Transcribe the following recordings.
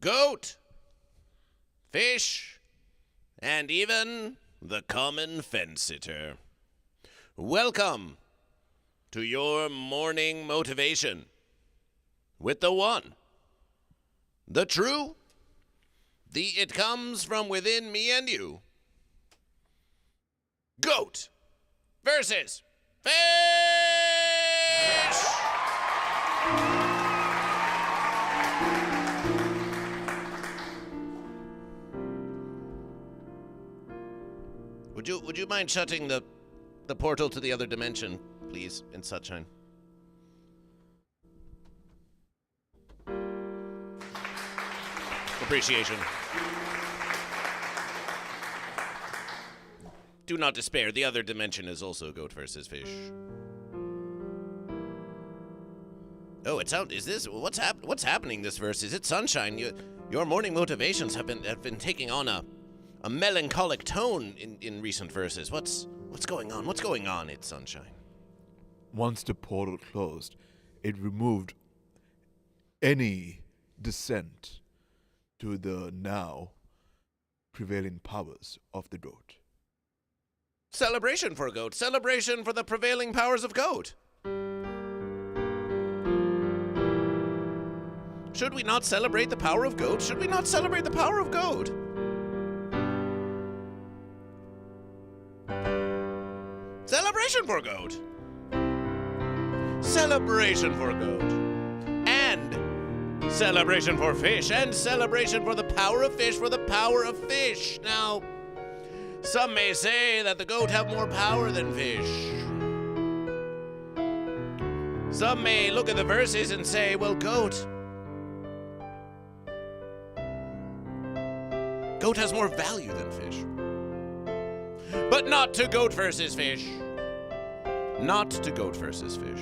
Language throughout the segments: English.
goat, fish, and even the common fence-sitter. Welcome to your morning motivation with the one, the true, the it comes from within me and you. Goat versus fish! Would you mind shutting the portal to the other dimension, please, ItsSanshine? Appreciation. Do not despair. The other dimension is also goat versus fish. Oh, is this what's happening this verse? Is it Sunshine? Your morning motivations have been taking on a melancholic tone in recent verses. What's going on? What's going on, ItsSanshine? Once the portal closed, it removed any descent to the now prevailing powers of the goat. Celebration for goat. Celebration for the prevailing powers of goat. Should we not celebrate the power of goat? Should we not celebrate the power of goat? Celebration for goat. Celebration for goat. And celebration for fish. And celebration for the power of fish, for the power of fish. Now, some may say that the goat have more power than fish. Some may look at the verses and say, well, goat has more value than fish. But not to goat versus fish. Not to goat versus fish.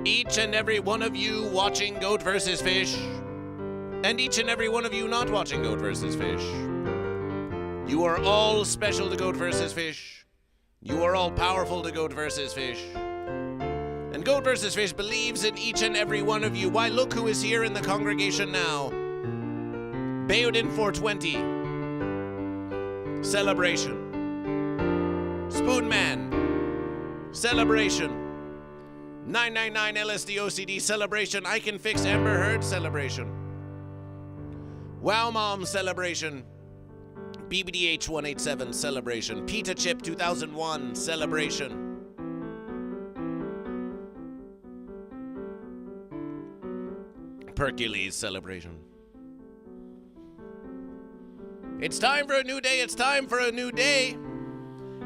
Each and every one of you watching Goat versus Fish, and each and every one of you not watching Goat versus Fish, you are all special to Goat versus Fish. You are all powerful to Goat versus Fish. And Goat versus Fish believes in each and every one of you. Why, look who is here in the congregation now. Bayoudin 420. Celebration. Spoonman. Celebration. 999 LSD OCD. Celebration. I Can Fix Amber Heard. Celebration. Wow Mom. Celebration. BBDH 187. Celebration. Pita Chip 2001. Celebration. Hercules. Celebration. It's time for a new day. It's time for a new day.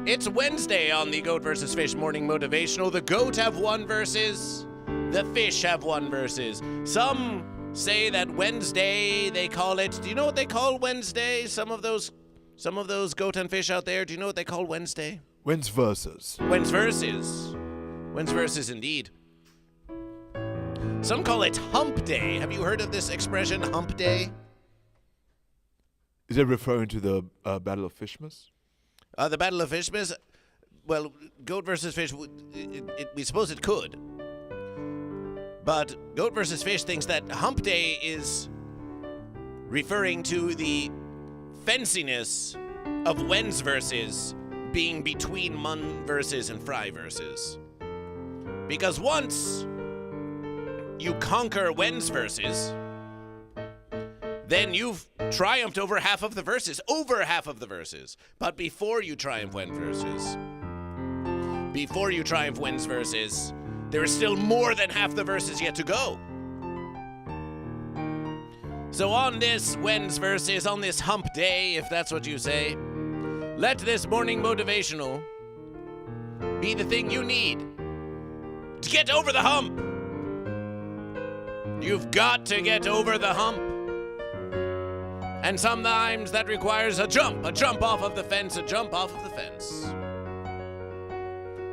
It's Wednesday on the Goat vs. Fish Morning Motivational. The goat have won verses. The fish have won verses. Some say that Wednesday, they call it. Do you know what they call Wednesday? Some of those goat and fish out there, do you know what they call Wednesday? When's verses? When's verses. When's verses indeed. Some call it Hump Day. Have you heard of this expression, Hump Day? Is it referring to the Battle of Fishmas? The Battle of Fishmas? Well, Goat versus Fish, we suppose it could. But Goat versus Fish thinks that Hump Day is referring to the fenciness of Wen's verses being between Mun verses and Fry verses. Because once you conquer Wen's verses, then you've triumphed over half of the verses. Over half of the verses. But before you triumph Wen's verses, before you triumph Wen's verses, there is still more than half the verses yet to go. So on this Wen's verses, on this Hump Day, if that's what you say, let this morning motivational be the thing you need to get over the hump. You've got to get over the hump. And sometimes that requires a jump off of the fence, a jump off of the fence.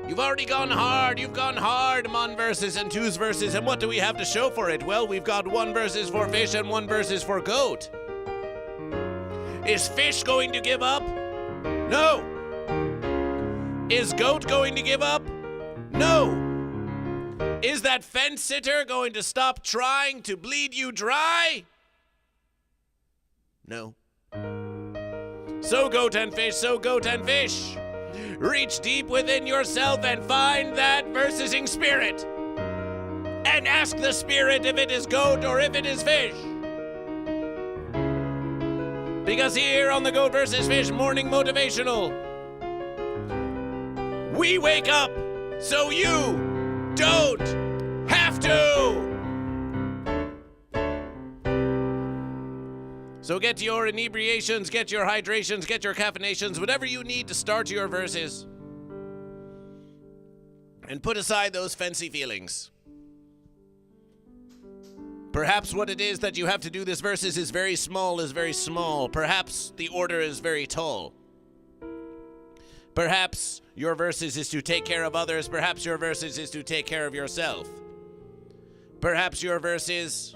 You've already gone hard. You've gone hard, Mun verses and Two's verses, and what do we have to show for it? Well, we've got 1 verses for fish and 1 verses for goat. Is fish going to give up? No. Is goat going to give up? No. Is that fence sitter going to stop trying to bleed you dry? No. So goat and fish, reach deep within yourself and find that versing spirit. And ask the spirit if it is goat or if it is fish. Because here on the Goat vs. Fish Morning Motivational, we wake up so you don't have to. So get your inebriations, get your hydrations, get your caffeinations, whatever you need to start your verses. And put aside those fancy feelings. Perhaps what it is that you have to do this verses is very small. Perhaps the order is very tall. Perhaps your verses is to take care of others. Perhaps your verses is to take care of yourself. Perhaps your verses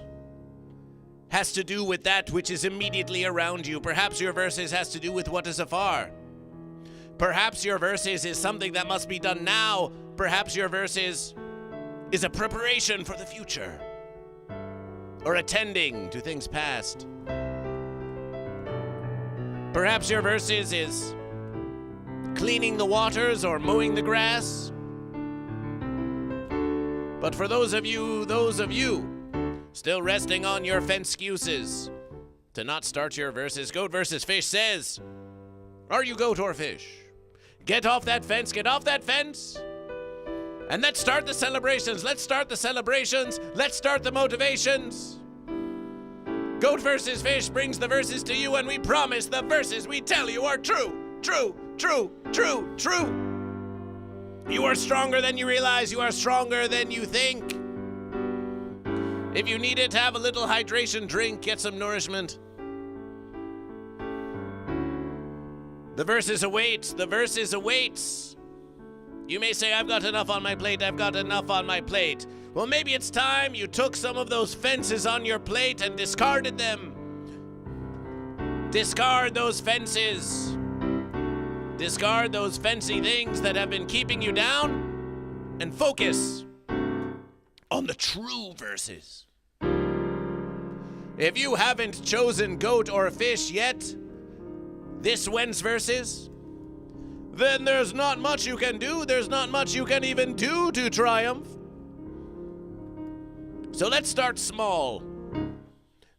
has to do with that which is immediately around you. Perhaps your verses has to do with what is afar. Perhaps your verses is something that must be done now. Perhaps your verses is a preparation for the future, or attending to things past. Perhaps your verses is cleaning the waters or mowing the grass. But for those of you still resting on your fence excuses to not start your verses, GoatVsFish says, are you goat or fish? Get off that fence, and let's start the celebrations. Let's start the motivations. GoatVsFish brings the verses to you, and we promise the verses we tell you are true. You are stronger than you realize. You are stronger than you think. If you need it, have a little hydration drink, get some nourishment. The verses awaits. You may say, I've got enough on my plate. Well, maybe it's time you took some of those fences on your plate and discarded them. Discard those fences. Discard those fancy things that have been keeping you down and focus on the true verses. If you haven't chosen goat or fish yet, this Wednesday's verses, then there's not much you can do. There's not much you can even do to triumph. So let's start small.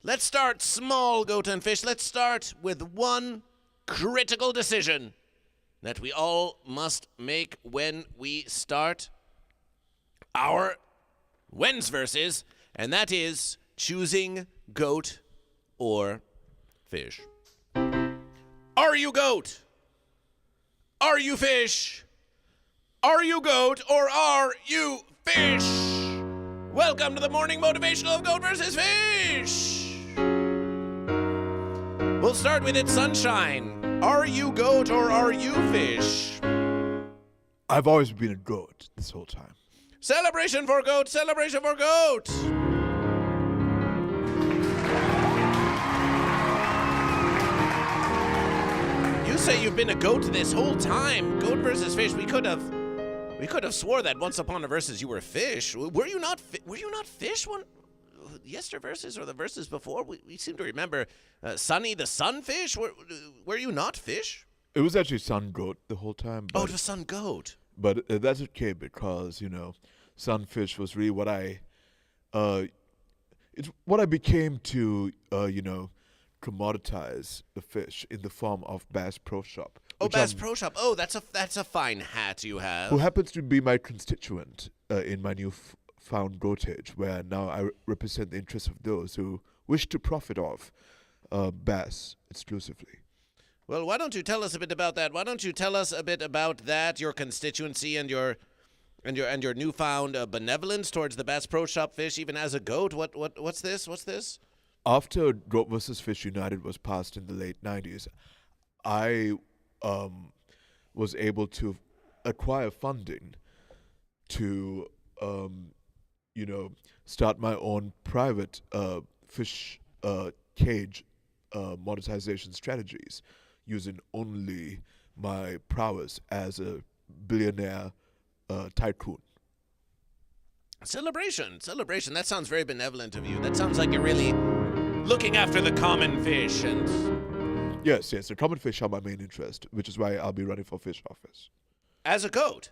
Let's start small, goat and fish. Let's start with one critical decision that we all must make when we start our Wednesday's verses, and that is choosing goat or fish. Are you goat? Are you fish? Are you goat or are you fish? Welcome to the morning motivational of GoatVsFish. We'll start with ItsSanshine. Are you goat or are you fish? I've always been a goat this whole time. Celebration for goat! Celebration for goat! You say you've been a goat this whole time. GoatVsFish. We could have swore that once upon a verses you were fish. Were you not fish one? Yesterday verses or the verses before? We seem to remember Sunny the sunfish. Were you not fish? It was actually sun goat the whole time. It was sun goat. But that's okay because, sunfish was really what I became to, commoditize the fish in the form of Bass Pro Shop. Oh, Bass Pro Shop. Oh, that's a fine hat you have. Who happens to be my constituent in my new found goatage, where now I represent the interests of those who wish to profit off bass exclusively. Well, why don't you tell us a bit about that? Why don't you tell us a bit about that, your constituency and your newfound benevolence towards the Bass Pro Shop fish, even as a goat? What's this? What's this? After GoatVsFish United was passed in the late 90s, I was able to acquire funding to start my own private fish cage monetization strategies using only my prowess as a billionaire tycoon. Celebration. That sounds very benevolent of you. That sounds like you're really looking after the common fish. And Yes, the common fish are my main interest, which is why I'll be running for fish office. As a goat?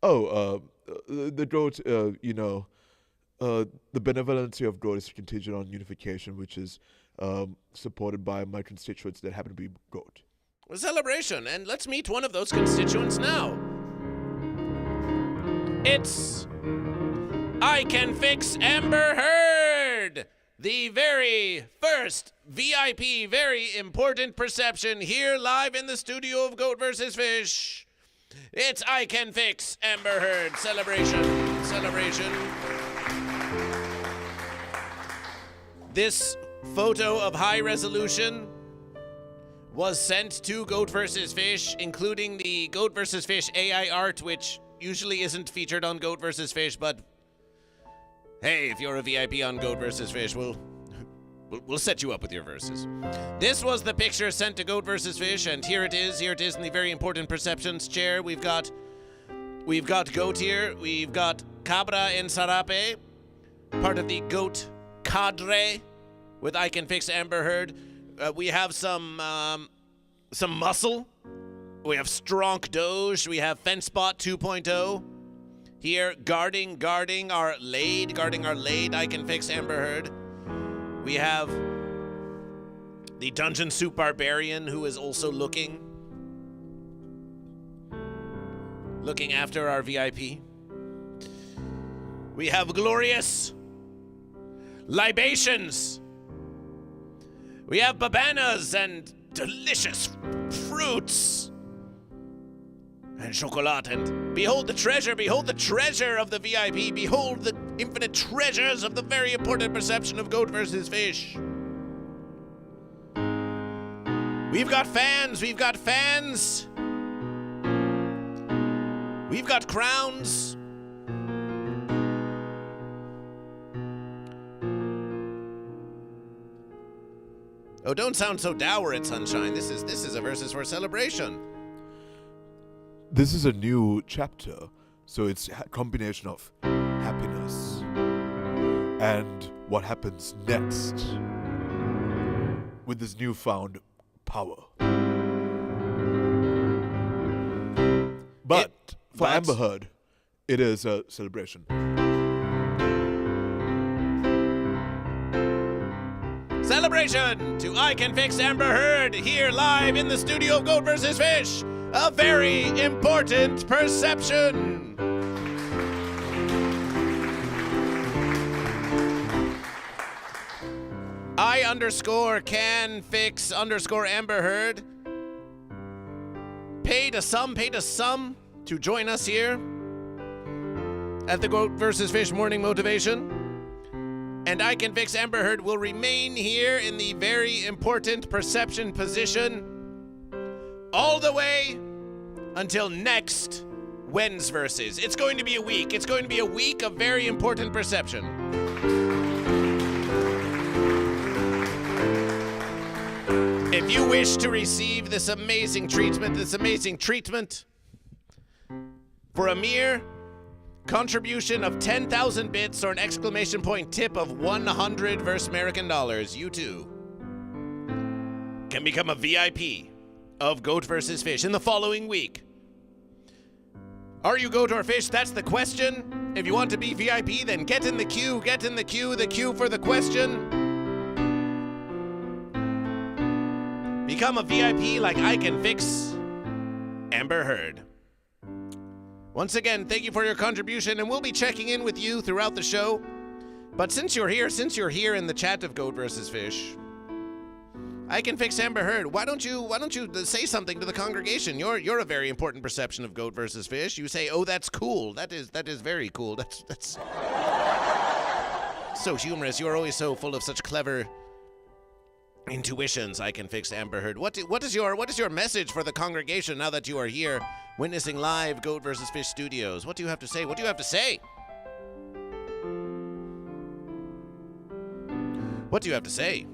The goat, the benevolency of goat is contingent on unification, which is supported by my constituents that happen to be goat. A celebration, and let's meet one of those constituents now. It's I Can Fix Amber Heard, the very first VIP, very important perception here live in the studio of GoatVsFish. It's I Can Fix Amber Heard. Celebration. This photo of high resolution was sent to GoatVsFish, including the GoatVsFish AI art, which usually isn't featured on GoatVsFish, but hey, if you're a VIP on GoatVsFish, we'll set you up with your verses. This was the picture sent to GoatVsFish, and here it is in the very important perceptions chair. We've got goat here, we've got cabra and sarape, part of the goat cadre with I Can Fix Amber Heard. We have some muscle We have Stronk Doge. We have Fenspot 2.0. Here, guarding our laid I Can Fix Amber Heard. We have the Dungeon Soup Barbarian, who is also looking after our VIP. We have glorious libations. We have babanas and delicious fruits and chocolate. And behold the treasure of the VIP. Behold the infinite treasures of the very important perception of Goat versus Fish. We've got fans. We've got crowns. Oh, don't sound so dour at Sunshine. This is a versus for celebration. This is a new chapter, so it's a combination of happiness and what happens next with this newfound power. But for Amber Heard, it is a celebration. Celebration to I Can Fix Amber Heard here live in the studio of Goat vs. Fish. A very important perception. I_can_fix_Amber Heard paid a sum to join us here at the Goat vs. Fish Morning Motivation. And I Can Fix Amber Heard will remain here in the very important perception position all the way until next Wednesday's verses. It's going to be a week. It's going to be a week of very important perception. If you wish to receive this amazing treatment for a mere contribution of 10,000 bits or an exclamation point tip of 100 verse American dollars, you too can become a VIP of Goat vs. Fish in the following week. Are you goat or fish? That's the question. If you want to be VIP, then get in the queue the queue for the question. Become a VIP like I Can Fix Amber Heard. Once again, thank you for your contribution, and we'll be checking in with you throughout the show. But since you're here in the chat of Goat vs. Fish, I Can Fix Amber Heard, why don't you say something to the congregation? You're a very important perception of Goat vs. Fish. You say, "Oh, that's cool. That is very cool. That's so humorous. You're always so full of such clever intuitions." I Can Fix Amber Heard. What is your message for the congregation now that you are here witnessing live Goat vs. Fish Studios? What do you have to say? What do you have to say? What do you have to say?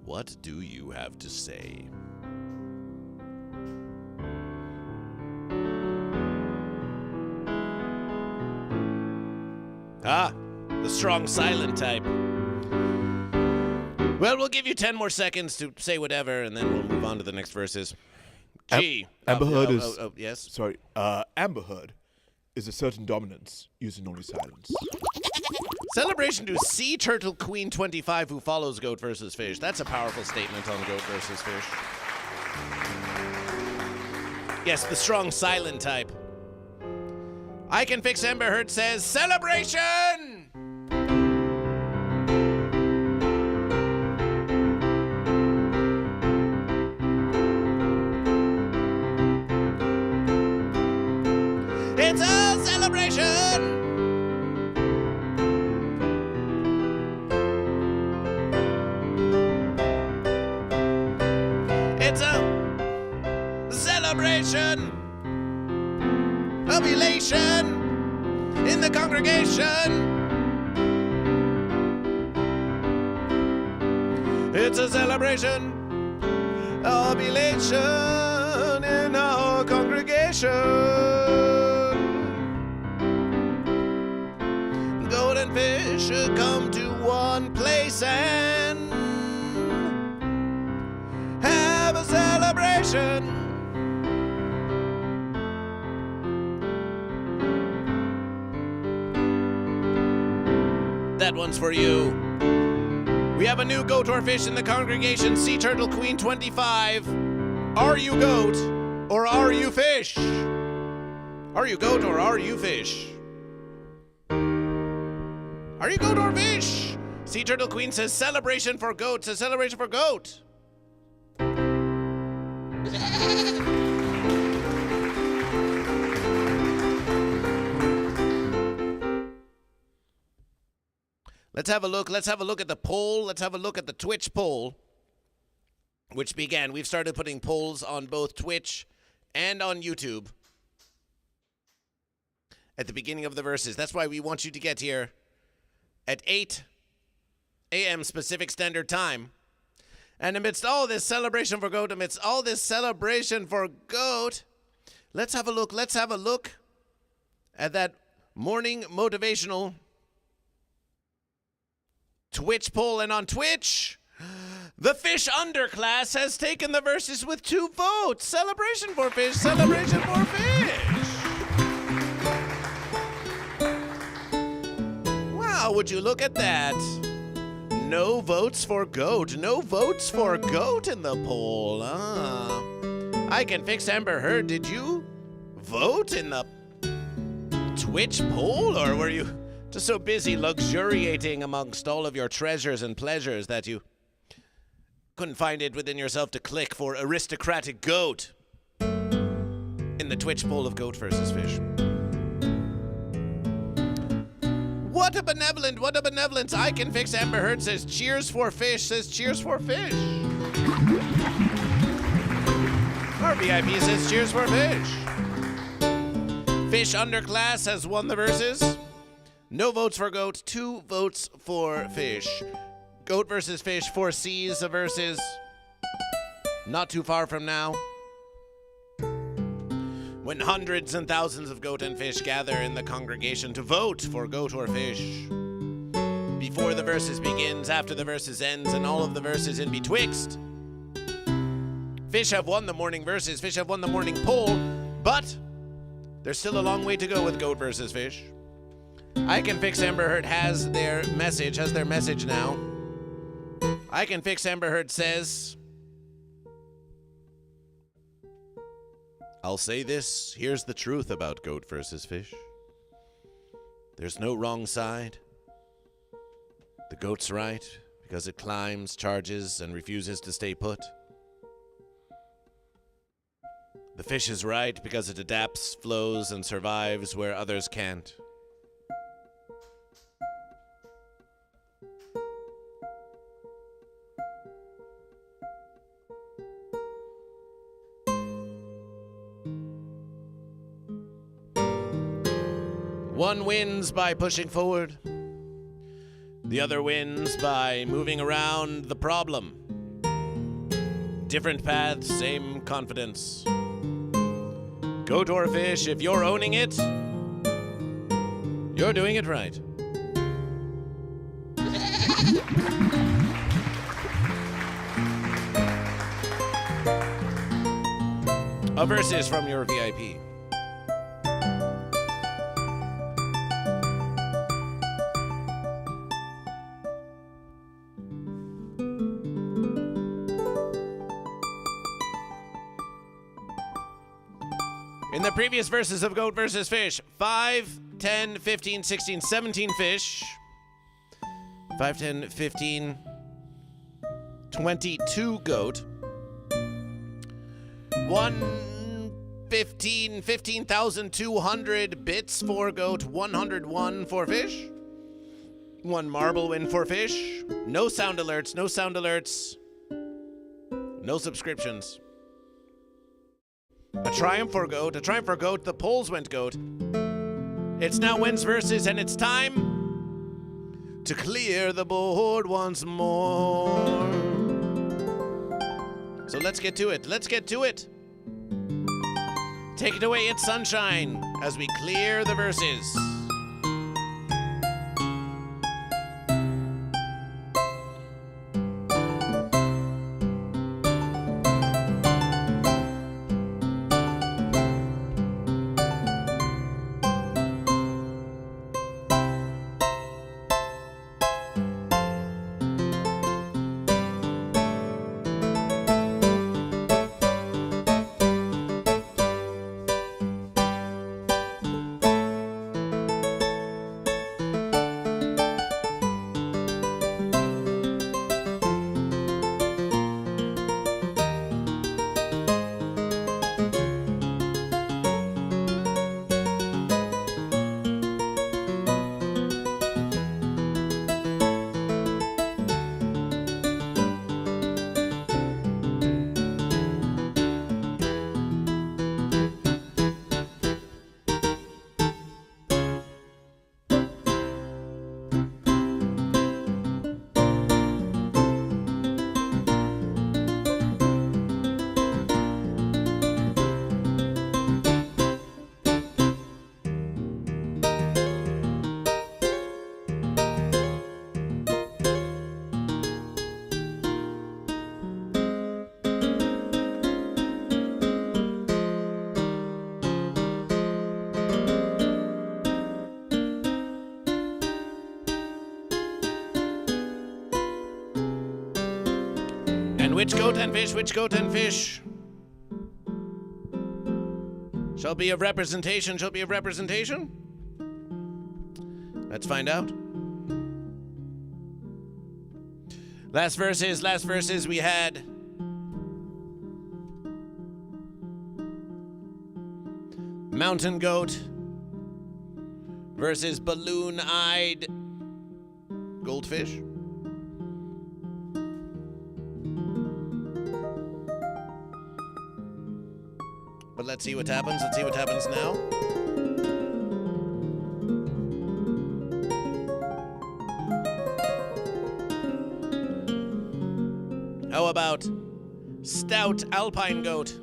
What do you have to say? Ah, the strong silent type. Well, we'll give you 10 more seconds to say whatever, and then we'll move on to the next verses. Gee. Amber Heard is... yes? Sorry. Amber Heard is a certain dominance using only silence. Celebration to Sea Turtle Queen 25 who follows Goat vs. Fish. That's a powerful statement on Goat vs. Fish. Yes, the strong silent type. I Can Fix Amber Heard says, celebration! It's a celebration! It's a celebration of elation in the congregation. It's a celebration of elation in our congregation. should come to one place and have a celebration. That one's for you. We have a new goat or fish in the congregation, Sea Turtle Queen 25. Are you goat or are you fish? Are you goat or are you fish? Are you goat or fish? Sea Turtle Queen says celebration for goat. Says celebration for goat. Let's have a look. Let's have a look at the poll. Let's have a look at the Twitch poll, which began. We've started putting polls on both Twitch and on YouTube at the beginning of the verses. That's why we want you to get here at 8 a.m. Pacific Standard Time. And amidst all this celebration for goat, let's have a look. Let's have a look at that morning motivational Twitch poll. And on Twitch, the fish underclass has taken the verses with 2 votes. Celebration for fish. Celebration for fish. Wow, would you look at that? No votes for goat. No votes for goat in the poll. I Can Fix Amber Heard. Did you vote in the Twitch poll, or were you just so busy luxuriating amongst all of your treasures and pleasures that you couldn't find it within yourself to click for aristocratic goat in the Twitch poll of goat versus fish? What a benevolence. I Can Fix Amber Heard says cheers for fish, says cheers for fish. Our VIP says cheers for fish. Fish underclass has won the verses. No votes for goat, 2 votes for fish. Goat versus fish foresees a versus not too far from now, when hundreds and thousands of goat and fish gather in the congregation to vote for goat or fish. Before the verses begins, after the verses ends, and all of the verses in betwixt. Fish have won the morning verses, fish have won the morning poll, but there's still a long way to go with goat versus fish. I Can Fix Amber Heard has their message now. I Can Fix Amber Heard says, I'll say this, here's the truth about goat versus fish. There's no wrong side. The goat's right because it climbs, charges, and refuses to stay put. The fish is right because it adapts, flows, and survives where others can't. One wins by pushing forward. The other wins by moving around the problem. Different paths, same confidence. Goat or fish, if you're owning it, you're doing it right. A verses from your VIP. In the previous verses of Goat versus Fish, 5, 10, 15, 16, 17 fish. 5, 10, 15, 22 goat. 15,200 bits for goat, 101 for fish. 1 marble win for fish. No sound alerts, no sound alerts. No subscriptions. A triumph for goat, the polls went goat. It's now wins versus, and it's time to clear the board once more. So let's get to it, Take it away, ItsSanshine, as we clear the verses. And which goat and fish shall be of representation, Let's find out. Last verses we had mountain goat versus balloon-eyed goldfish. But let's see what happens. Let's see what happens now. How about stout alpine goat?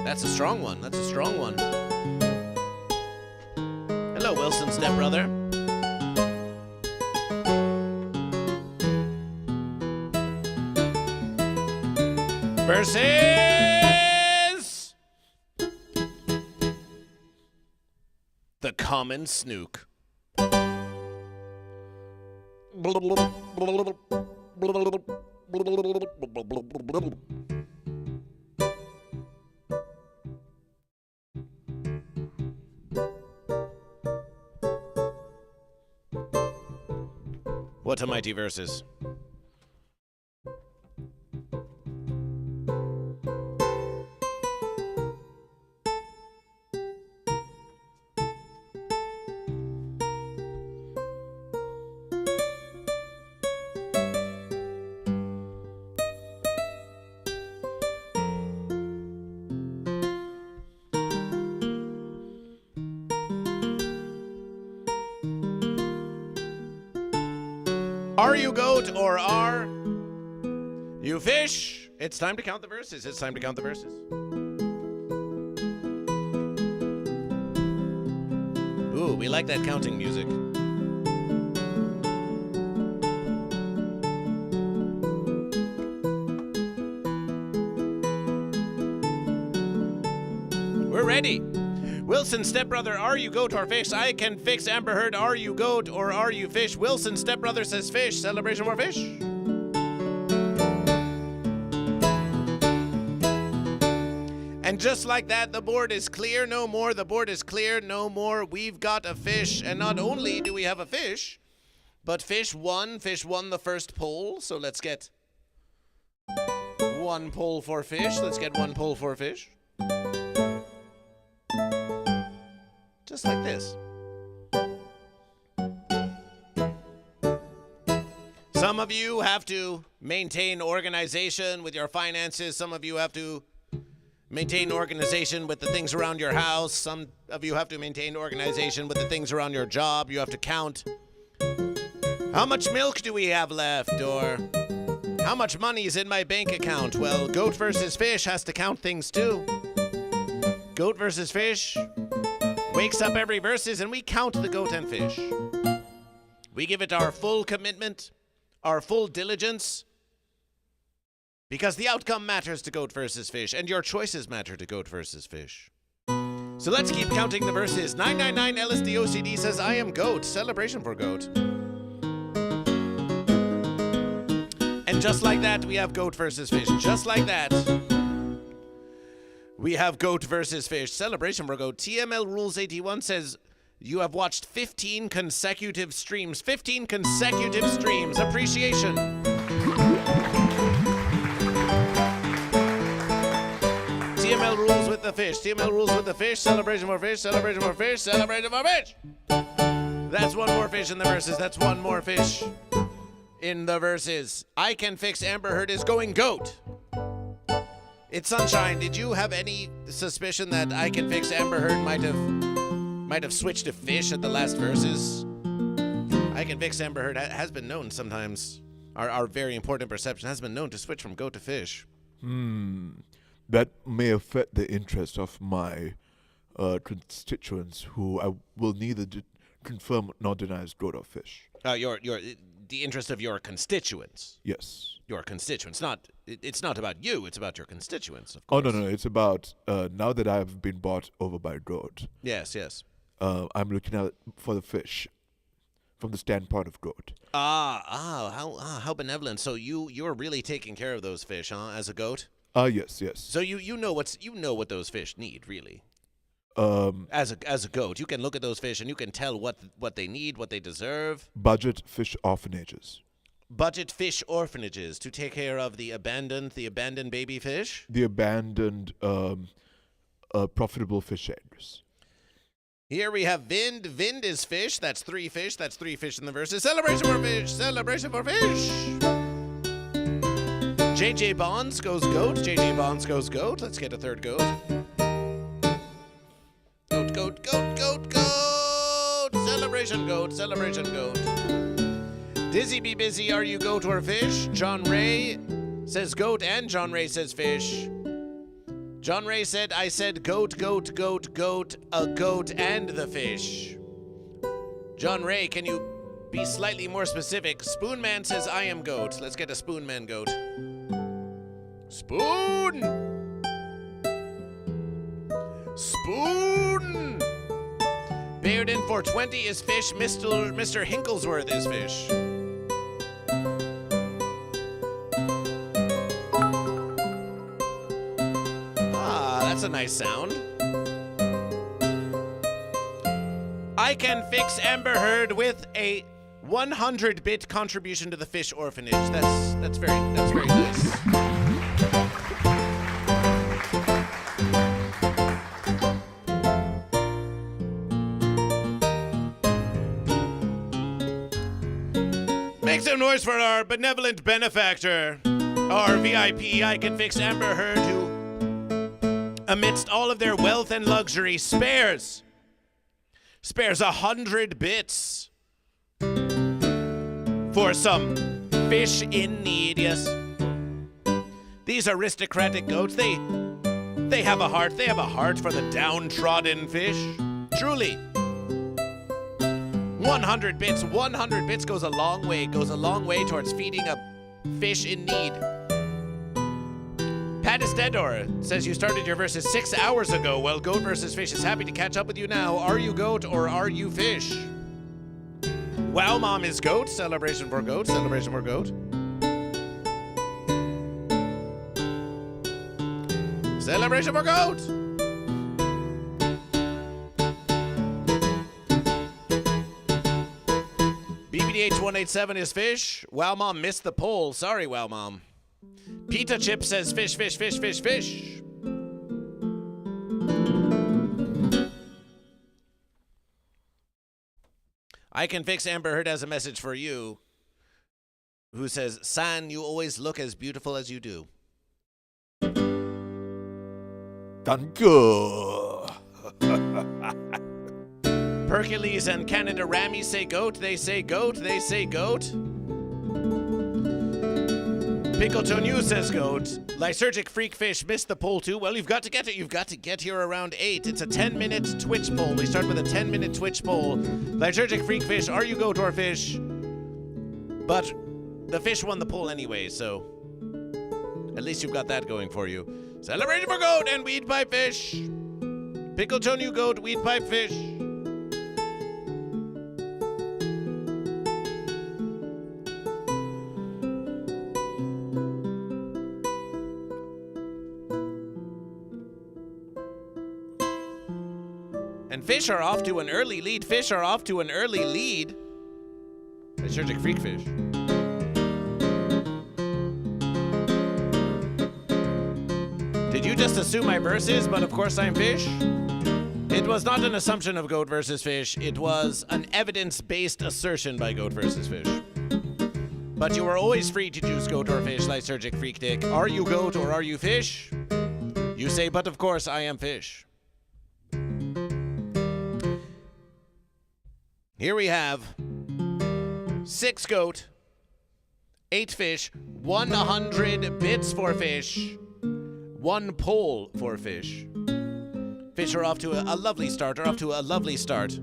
That's a strong one. That's a strong one. Hello, Wilson stepbrother. Versus the common snook. What a mighty verses. Are you goat or are you fish? It's time to count the verses. It's time to count the verses. Ooh, we like that counting music. We're ready. Wilson stepbrother, are you goat or fish? I can fix Amber Heard, are you goat or are you fish? Wilson stepbrother says fish. Celebration for fish. And just like that, the board is clear no more. The board is clear no more. We've got a fish. And not only do we have a fish, but fish won. Fish won the first poll. So let's get one poll for fish. Let's get one poll for fish. Just like this. Some of you have to maintain organization with your finances. Some of you have to maintain organization with the things around your house. Some of you have to maintain organization with the things around your job. You have to count how much milk do we have left, or how much money is in my bank account. Well, goat versus fish has to count things too. Goat versus fish wakes up every verses and we count the goat and fish. We give it our full commitment, our full diligence, because the outcome matters to goat versus fish, and your choices matter to goat versus fish. So let's keep counting the verses. 999 LSDOCD says, I am goat. Celebration for goat. And just like that, we have goat versus fish. Just like that, we have goat versus fish. Celebration for goat. TML Rules 81 says, you have watched 15 consecutive streams. 15 consecutive streams. Appreciation. TML rules with the fish. TML rules with the fish. Celebration for fish. Celebration for fish. Celebration for fish. That's one more fish in the verses. That's one more fish in the verses. I Can Fix Amber Heard is going goat. ItsSanshine, did you have any suspicion that I Can Fix Amber Heard might have switched to fish at the last verses? I Can Fix Amber Heard has been known sometimes. Our very important perception has been known to switch from goat to fish. That may affect the interest of my constituents who I will neither confirm nor deny as goat or fish. The interest of your constituents. Yes. Your constituents. It's not about you. It's about your constituents. Of Oh, course. no. It's about now that I've been bought over by a goat. Yes. I'm looking out for the fish from the standpoint of goat. How benevolent. So you're really taking care of those fish, huh? As a goat. Yes. So you know what those fish need, really. As a goat, you can look at those fish and you can tell what they need, what they deserve. Budget fish orphanages. Budget fish orphanages to take care of the abandoned baby fish. The abandoned profitable fish eggs. Here we have Vind. Vind is fish. That's three fish. That's three fish in the verses. Celebration for fish. Celebration for fish. JJ Bonds goes goat. JJ Bonds goes goat. Let's get a third goat. Goat. Celebration goat. Celebration goat. Dizzy be busy. Are you goat or fish? John Ray says goat and John Ray says fish. John Ray said, I said goat, a goat and the fish. John Ray, can you be slightly more specific? Spoonman says, I am goat. Let's get a Spoonman goat. Spoon! Bearden 420 is fish. Mr. Hinklesworth is fish. That's a nice sound. I can fix Amber Heard with a 100-bit contribution to the fish orphanage. That's very nice. Make some noise for our benevolent benefactor, our VIP. I can fix Amber Heard, who, amidst all of their wealth and luxury, spares 100 bits for some fish in need. Yes, these aristocratic goats, they have a heart. They have a heart for the downtrodden fish. Truly, 100 bits goes a long way towards feeding a fish in need. Pat Estedor says you started your verses 6 hours ago. Well, Goat vs. Fish is happy to catch up with you now. Are you goat or are you fish? Wow, Mom is goat. Celebration for goat. Celebration for goat. Celebration for goat. BBDH187 is fish. Wow, Mom missed the poll. Sorry, Wow, Mom. Pita Chip says fish. I can fix Amber Heard has a message for you, who says, San, you always look as beautiful as you do. Danke. Hercules and Canada Rami say goat. They say goat. Pickle Tonu says goat. Lysergic Freak Fish missed the poll too. Well, you've got to get it. You've got to get here around 8. It's a 10-minute Twitch poll. We start with a 10-minute Twitch poll. Lysergic Freak Fish, are you goat or fish? But the fish won the poll anyway, so at least you've got that going for you. Celebration for goat and weed pipe fish. Pickle Tonu goat, weed pipe fish. And fish are off to an early lead. Lysergic Freak Fish. Did you just assume my verses, but of course I'm fish? It was not an assumption of Goat versus Fish. It was an evidence-based assertion by Goat versus Fish. But you are always free to choose Goat or Fish, Lysergic Freak Dick. Are you Goat or are you fish? You say, but of course I am fish. Here we have 6 goat, 8 fish, 100 bits for fish, 1 poll for fish. Fish are off to a lovely start, A lovely start.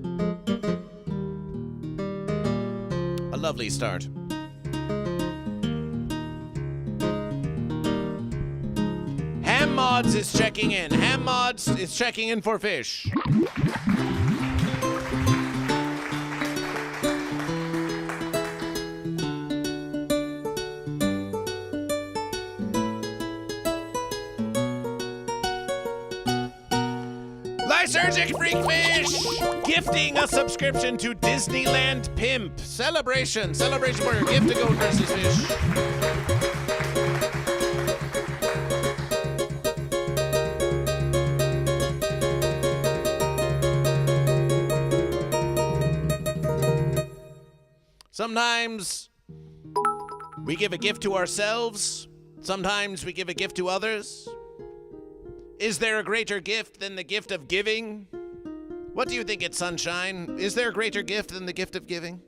Ham Mods is checking in. Ham Mods is checking in for fish. Lysergic Freak Fish gifting a subscription to Disneyland Pimp. Celebration for your gift to GoatVsFish. Sometimes we give a gift to ourselves. Sometimes we give a gift to others. Is there a greater gift than the gift of giving? What do you think, ItsSanshine? Is there a greater gift than the gift of giving?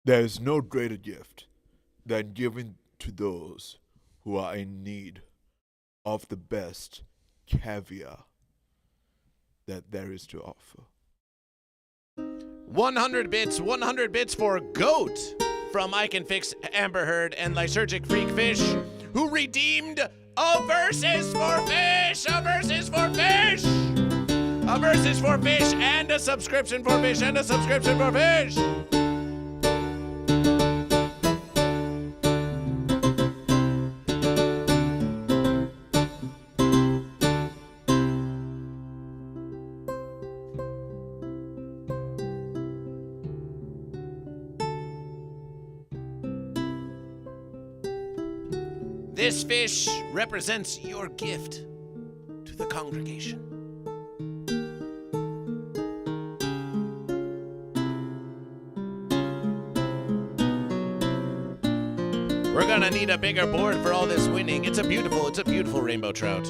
There is no greater gift than giving to those who are in need of the best caviar that there is to offer. 100 bits for Goat from I Can Fix Amber Heard and Lysergic Freak Fish, who redeemed a versus for fish, a versus for fish, a versus for fish, and a subscription for fish, and a subscription for fish. This fish represents your gift to the congregation. We're gonna need a bigger board for all this winning. It's a beautiful rainbow trout.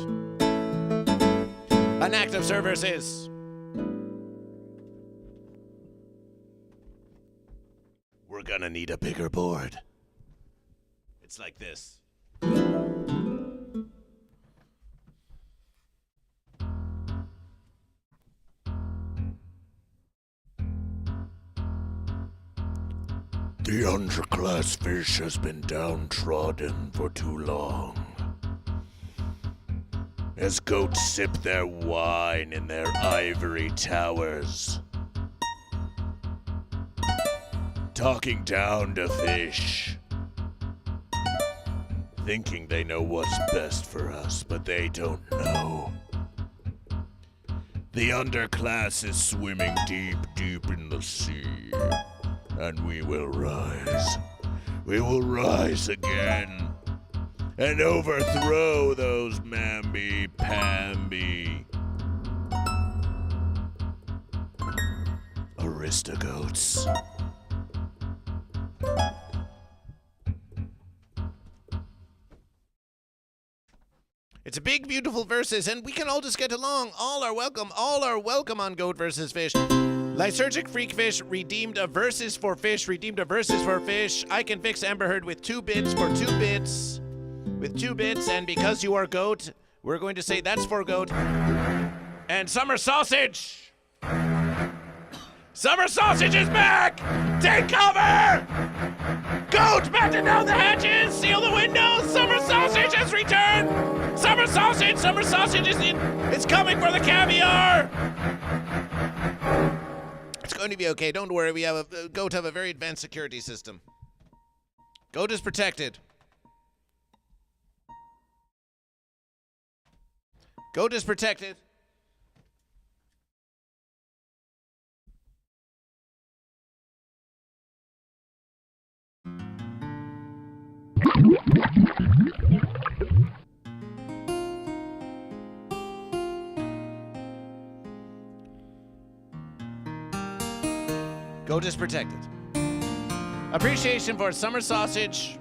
An active service is. We're gonna need a bigger board. It's like this. The underclass fish has been downtrodden for too long. As goats sip their wine in their ivory towers, talking down to fish, thinking they know what's best for us, but they don't know. The underclass is swimming deep, deep in the sea. And we will rise. We will rise again and overthrow those mamby-pamby aristogoats. It's a big, beautiful versus, and we can all just get along. All are welcome on GoatVsFish. Lysergic Freak Fish redeemed a versus for fish, I Can Fix Amber Heard with 2 bits for 2 bits. With 2 bits, and because you are Goat, we're going to say that's for Goat. And Summer Sausage! Summer Sausage is back! Take cover! Goat, batten down the hatches! Seal the windows! Summer Sausage has returned! Summer Sausage is in! It's coming for the caviar! It's going to be okay. Don't worry. We have Goat have a very advanced security system. Goat is protected. Goat is protected. Goat is protected. Appreciation for Summer Sausage.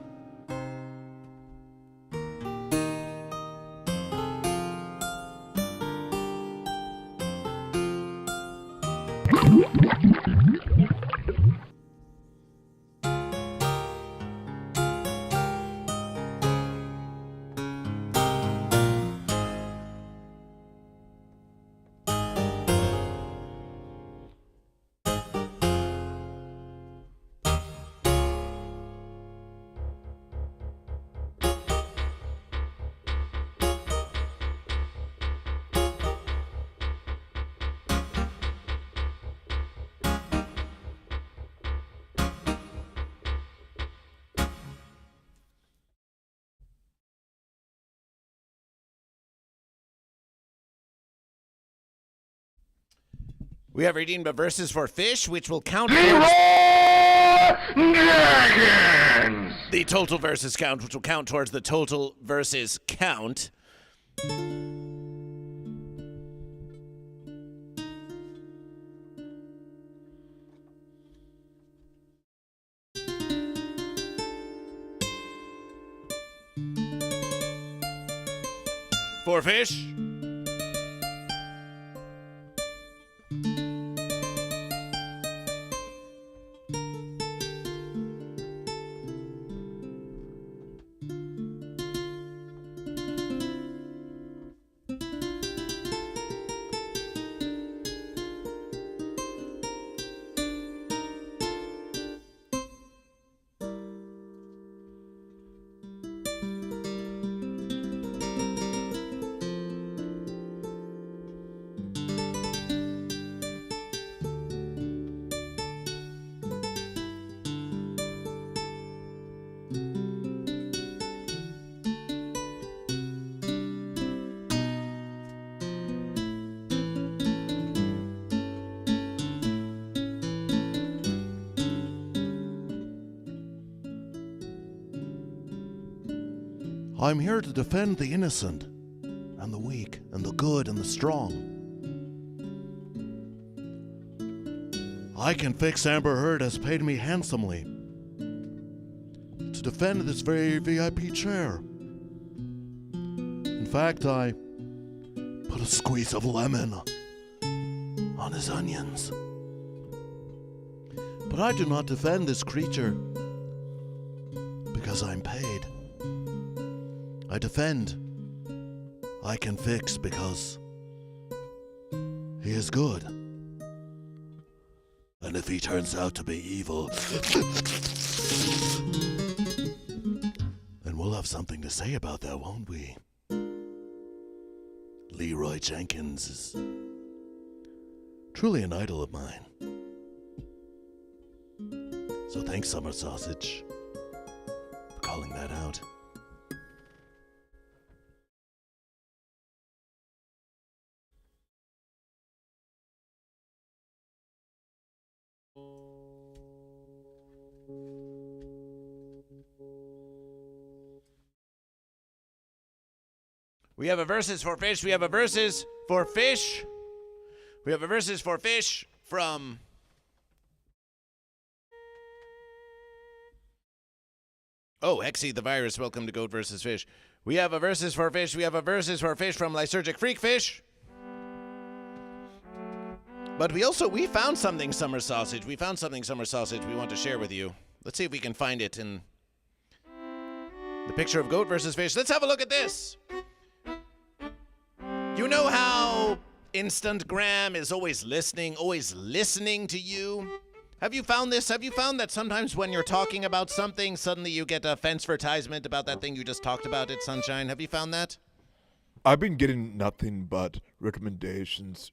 We have redeemed a verses for fish, which will count Dragons! the total versus count, which will count towards the total versus count. For fish. I'm here to defend the innocent, and the weak, and the good, and the strong. I Can Fix Amber Heard has paid me handsomely to defend this very VIP chair. In fact, I put a squeeze of lemon on his onions. But I do not defend this creature because I'm paid. I defend I Can Fix because he is good. And if he turns out to be evil, then we'll have something to say about that, won't we? Leroy Jenkins is truly an idol of mine. So thanks, Summer Sausage, for calling that out. We have a verses for fish. We have a verses for fish. We have a verses for fish from... Oh, Hexy the Virus, welcome to Goat vs. Fish. We have a verses for fish. We have a verses for fish from Lysergic Freak Fish. But we found something, Summer Sausage. We found something, Summer Sausage, we want to share with you. Let's see if we can find it in the picture of Goat vs. Fish. Let's have a look at this. You know how Instantgram is always listening to you? Have you found this? Have you found that sometimes when you're talking about something, suddenly you get a fence advertisement about that thing you just talked about at Sunshine? Have you found that? I've been getting nothing but recommendations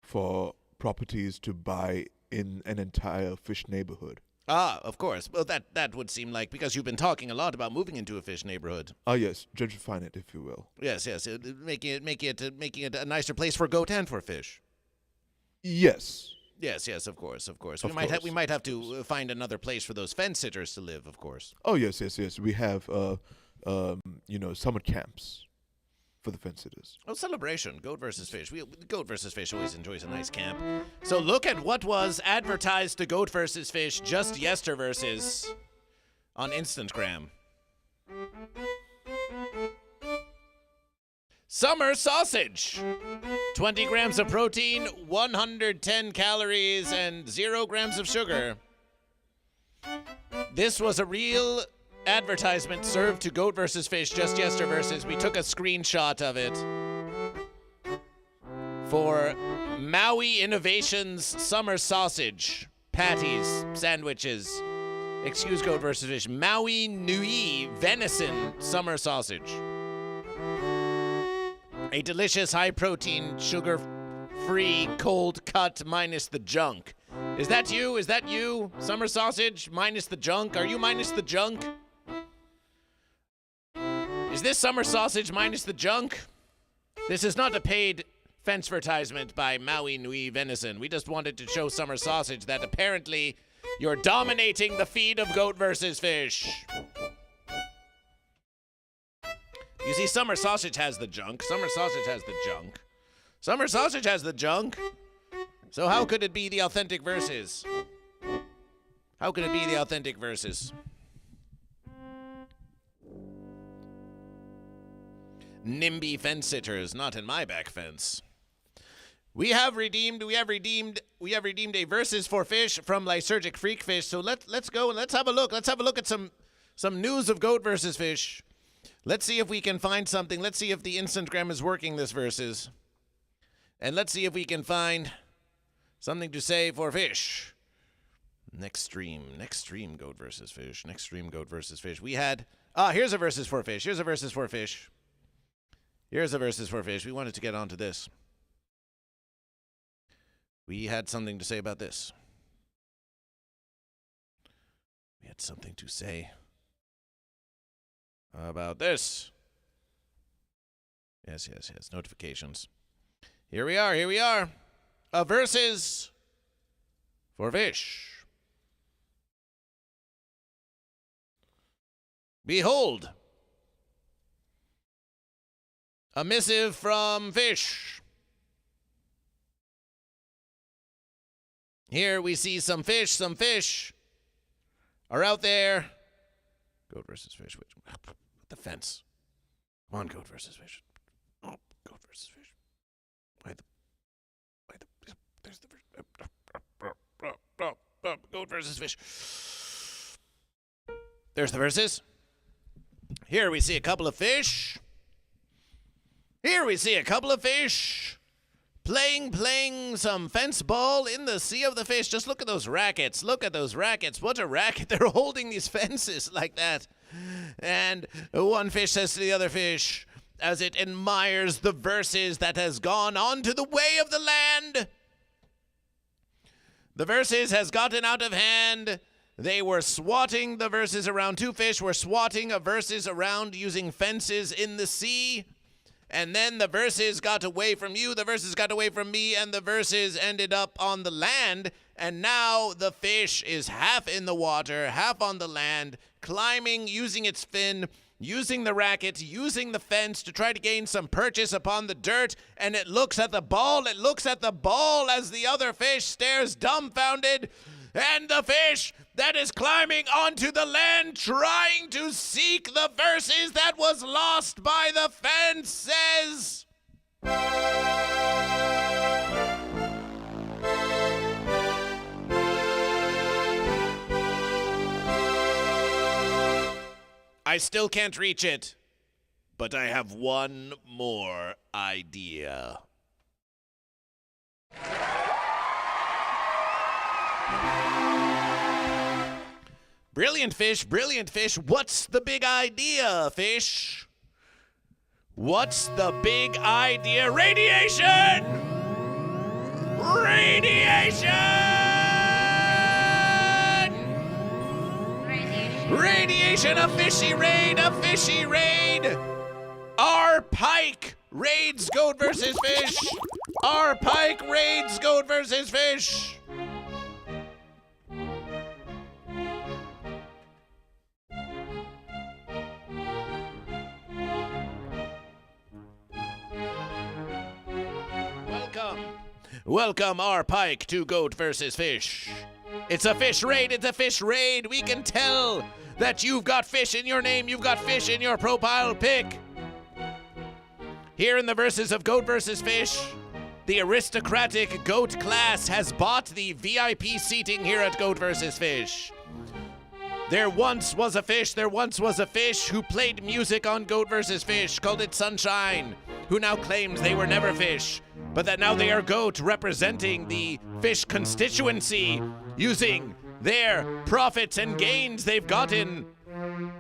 for properties to buy in an entire fish neighborhood. Ah, of course. Well, that would seem like, because you've been talking a lot about moving into a fish neighborhood. Ah, yes, gentrifying it, if you will. Yes, making it a nicer place for goat and for fish. Yes. Yes, of course. We might have to find another place for those fence sitters to live, of course. Oh, yes. We have, summer camps for the fence sitters. Oh, celebration. Goat versus fish. Goat versus fish always enjoys a nice camp. So look at what was advertised to Goat versus Fish just yesterversus on Instantgram. Summer sausage. 20 grams of protein, 110 calories, and 0 grams of sugar. This was a real advertisement served to Goat vs. Fish just yesterversus. We took a screenshot of it for Maui Innovations Summer Sausage Patties Sandwiches. Excuse Goat vs. Fish. Maui Nui Venison Summer Sausage. A delicious high-protein, sugar-free, cold cut minus the junk. Is that you? Is that you? Summer sausage minus the junk? Are you minus the junk? Is this summer sausage minus the junk? This is not a paid fence advertisement by Maui Nui Venison. We just wanted to show Summer Sausage that apparently you're dominating the feed of Goat vs. Fish. You see, Summer Sausage has the junk. Summer Sausage has the junk. Summer Sausage has the junk. So how could it be the authentic verses? How could it be the authentic verses? NIMBY fence sitters, not in my back fence. We have redeemed a verses for fish from Lysergic Freak Fish. So let's go and let's have a look. Let's have a look at some news of Goat versus Fish. Let's see if we can find something. Let's see if the Instagram is working this verses. And let's see if we can find something to say for fish. Next stream, Goat versus Fish. Next stream, Goat versus Fish. We had, here's a verses for fish. Here's a verses for fish. Here's a verses for fish. We wanted to get onto this. We had something to say about this. We had something to say about this. Yes. Notifications. Here we are. A verses for fish. Behold, a missive from fish. Here we see some fish are out there. Goat versus fish. The fence. Come on, Goat versus Fish. Oh, Goat versus Fish. There's the Goat versus Fish. There's the verses. Here we see a couple of fish. Playing some fence ball in the sea of the fish. Just look at those rackets. What a racket. They're holding these fences like that. And one fish says to the other fish, as it admires the verses that has gone on to the way of the land. The verses has gotten out of hand. They were swatting the verses around. Two fish were swatting a verses around using fences in the sea. And then the verses got away from you, the verses got away from me, and the verses ended up on the land. And now the fish is half in the water, half on the land, climbing, using its fin, using the racket, using the fence to try to gain some purchase upon the dirt. And it looks at the ball as the other fish stares dumbfounded. And the fish that is climbing onto the land trying to seek the verses that was lost by the fence says, I still can't reach it, but I have one more idea. Brilliant fish, what's the big idea, fish? What's the big idea? Radiation! Radiation, a fishy raid! Our pike raids Goat versus Fish! Our pike raids Goat versus Fish! Welcome our pike to Goat versus Fish. It's a fish raid. We can tell that you've got fish in your name, you've got fish in your profile pic. Here in the verses of Goat versus Fish, the aristocratic goat class has bought the VIP seating here at Goat versus Fish. There once was a fish who played music on Goat versus Fish, called ItsSanshine, who now claims they were never fish, but that now they are goat, representing the fish constituency, using their profits and gains they've gotten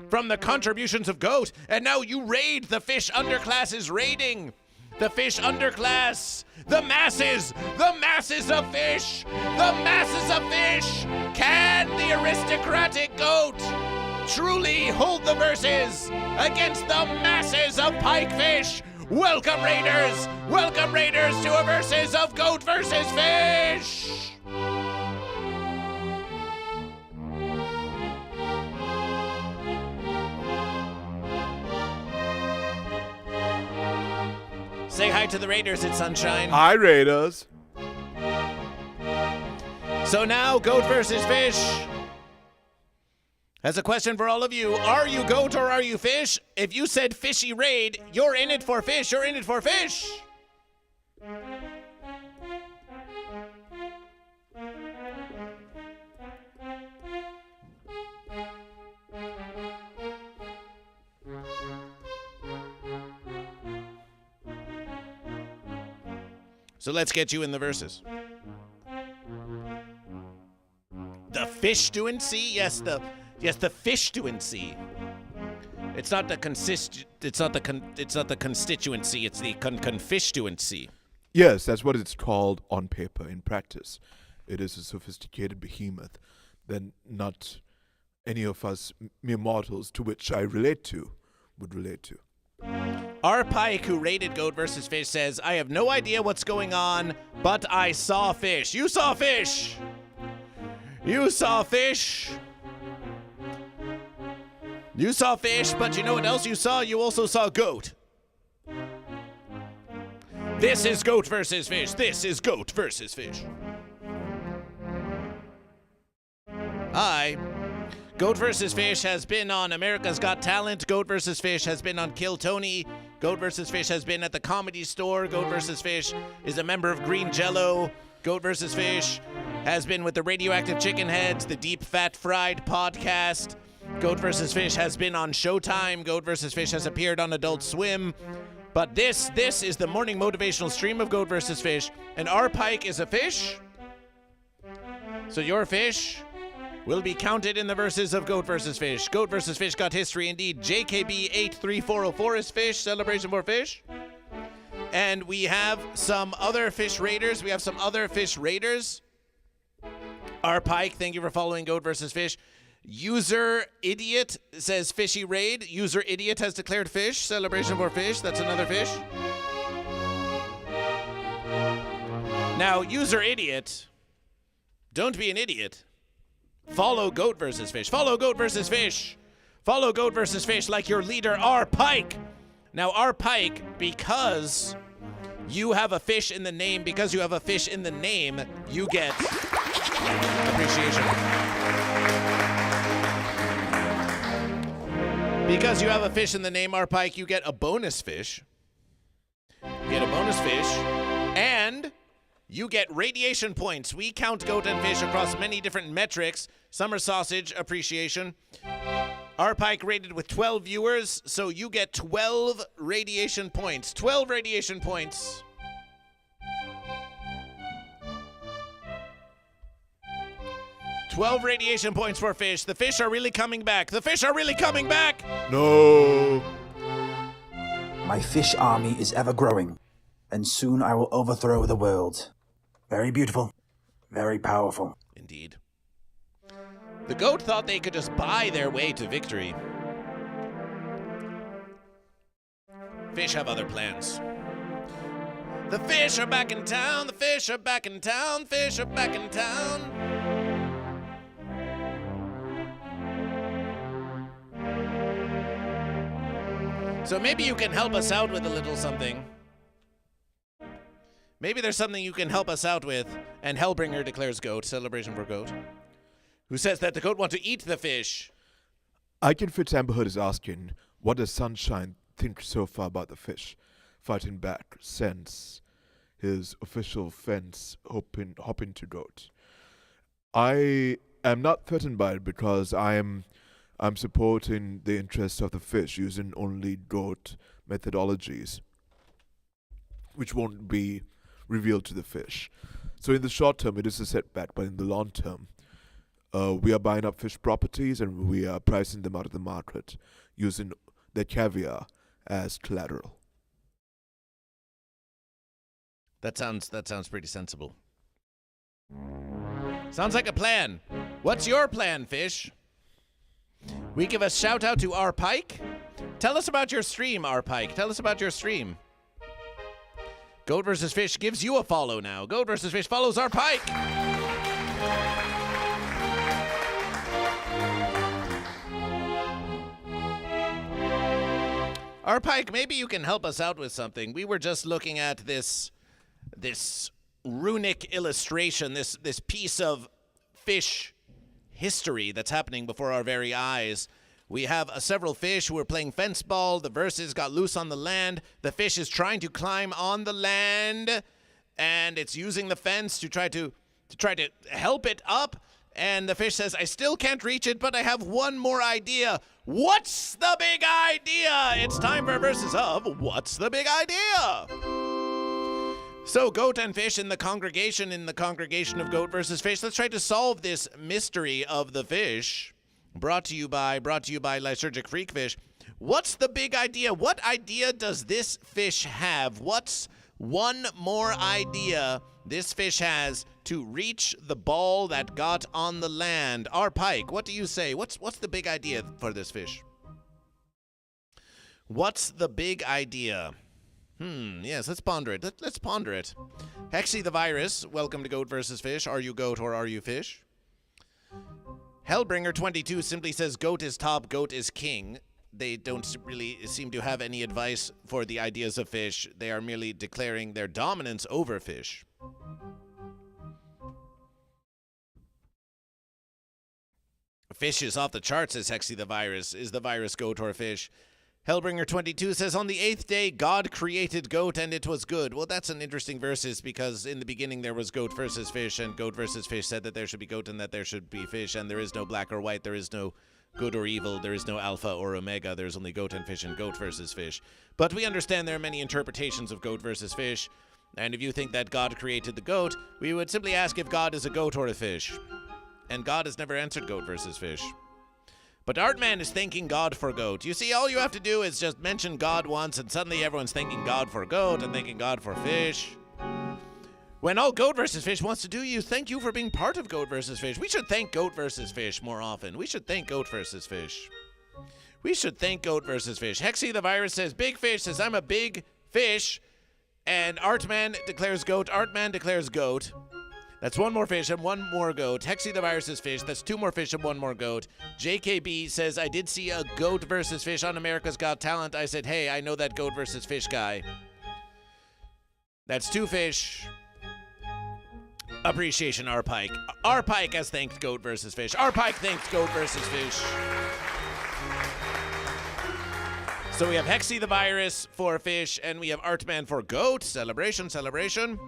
from the contributions of goat. And now you raid, the fish underclass is raiding. The fish underclass, the masses of fish, Can the aristocratic goat truly hold the verses against the masses of pikefish? Welcome, Raiders! Welcome, Raiders, to a versus of Goat versus Fish! Say hi to the Raiders, it's Sunshine. Hi, Raiders. So now, Goat versus Fish has a question for all of you. Are you goat or are you fish? If you said fishy raid, you're in it for fish. You're in it for fish. So let's get you in the verses. The fish-duancy? Yes, the fish-duancy. It's not the constituency, it's the confish-duancy. Yes, that's what it's called on paper. In practice, it is a sophisticated behemoth that not any of us mere mortals to which I relate to would relate to. R. Pike, who rated Goat vs. Fish, says, I have no idea what's going on, but I saw fish. You saw fish! You saw fish! You saw fish, but you know what else you saw? You also saw goat. This is Goat vs. Fish. This is Goat vs. Fish. Hi. Goat vs. Fish has been on America's Got Talent. Goat vs. Fish has been on Kill Tony. Goat vs. Fish has been at the Comedy Store. Goat vs. Fish is a member of Green Jellÿ. Goat vs. Fish has been with the Radioactive Chicken Heads, the Deep Fat Fried podcast. Goat vs. Fish has been on Showtime. Goat vs. Fish has appeared on Adult Swim. But this is the morning motivational stream of Goat vs. Fish. And R. Pike is a fish. So your fish will be counted in the verses of Goat vs. Fish. Goat vs. Fish got history indeed. JKB 83404 is fish. Celebration for fish. And we have some other fish raiders. R. Pike, thank you for following Goat vs. Fish. User Idiot says fishy raid. User Idiot has declared fish. Celebration for fish. That's another fish. Now, User Idiot, don't be an idiot. Follow Goat vs. Fish. Follow Goat vs. Fish. Follow Goat vs. Fish like your leader, R. Pike. Now, R. Pike, because you have a fish in the name, you get appreciation. Because you have a fish in the name, R. Pike, you get a bonus fish. And you get radiation points. We count goat and fish across many different metrics. Summer sausage appreciation. R. Pike rated with 12 viewers, so you get 12 radiation points. 12 radiation points. $12 radiation points for fish. The fish are really coming back. No. My fish army is ever growing, and soon I will overthrow the world. Very beautiful, very powerful. Indeed. The goat thought they could just buy their way to victory. Fish have other plans. The fish are back in town. So maybe you can help us out with a little something. Maybe there's something you can help us out with. And Hellbringer declares goat, celebration for goat. Who says that the goat want to eat the fish. I can fit Amber Heard is asking, what does Sunshine think so far about the fish fighting back since his official fence hopping to goat? I am not threatened by it because I'm supporting the interests of the fish using only goat methodologies, which won't be revealed to the fish. So in the short term, it is a setback, but in the long term, we are buying up fish properties and we are pricing them out of the market using their caviar as collateral. That sounds pretty sensible. Sounds like a plan. What's your plan, fish? We give a shout out to R. Pike. Tell us about your stream, R. Pike. Tell us about your stream. Goat vs. Fish gives you a follow now. Goat vs. Fish follows our pike. Our pike, maybe you can help us out with something. We were just looking at this runic illustration, this piece of fish history that's happening before our very eyes. We have several fish who are playing fence ball. The verses got loose on the land. The fish is trying to climb on the land, and it's using the fence to try to help it up. And the fish says, I still can't reach it, but I have one more idea. What's the big idea? It's time for verses of What's the Big Idea? So, goat and fish in the congregation of Goat versus Fish. Let's try to solve this mystery of the fish. Brought to you by Lysergic Freakfish. What's the big idea? What idea does this fish have? What's one more idea this fish has to reach the ball that got on the land? Our pike, what do you say? What's the big idea for this fish? What's the big idea? Yes, let's ponder it. Let's ponder it. Hexy the Virus, welcome to Goat versus Fish. Are you goat or are you fish? Hellbringer22 simply says goat is top, goat is king. They don't really seem to have any advice for the ideas of fish. They are merely declaring their dominance over fish. Fish is off the charts, says Hexy the Virus. Is the virus goat or fish? Hellbringer22 says, on the 8th day, God created goat and it was good. Well, that's an interesting verses because in the beginning there was goat versus fish, and goat versus fish said that there should be goat and that there should be fish, and there is no black or white, there is no good or evil, there is no alpha or omega, there's only goat and fish and goat versus fish. But we understand there are many interpretations of goat versus fish, and if you think that God created the goat, we would simply ask if God is a goat or a fish. And God has never answered goat versus fish. But Artman is thanking God for goat. You see, all you have to do is just mention God once, and suddenly everyone's thanking God for goat and thanking God for fish. When all Goat versus Fish wants to do you, thank you for being part of Goat versus Fish. We should thank Goat versus Fish more often. We should thank Goat versus Fish. We should thank Goat versus Fish. Hexy the Virus says, Big Fish says, I'm a big fish. And Artman declares goat. Artman declares goat. That's one more fish and one more goat. Hexy the Virus is fish. That's two more fish and one more goat. JKB says, I did see a Goat versus Fish on America's Got Talent. I said, hey, I know that Goat versus Fish guy. That's two fish. Appreciation, R. Pike. R. Pike has thanked Goat versus Fish. R. Pike thanked Goat versus Fish. So we have Hexy the Virus for fish, and we have Artman for goat. Celebration, celebration.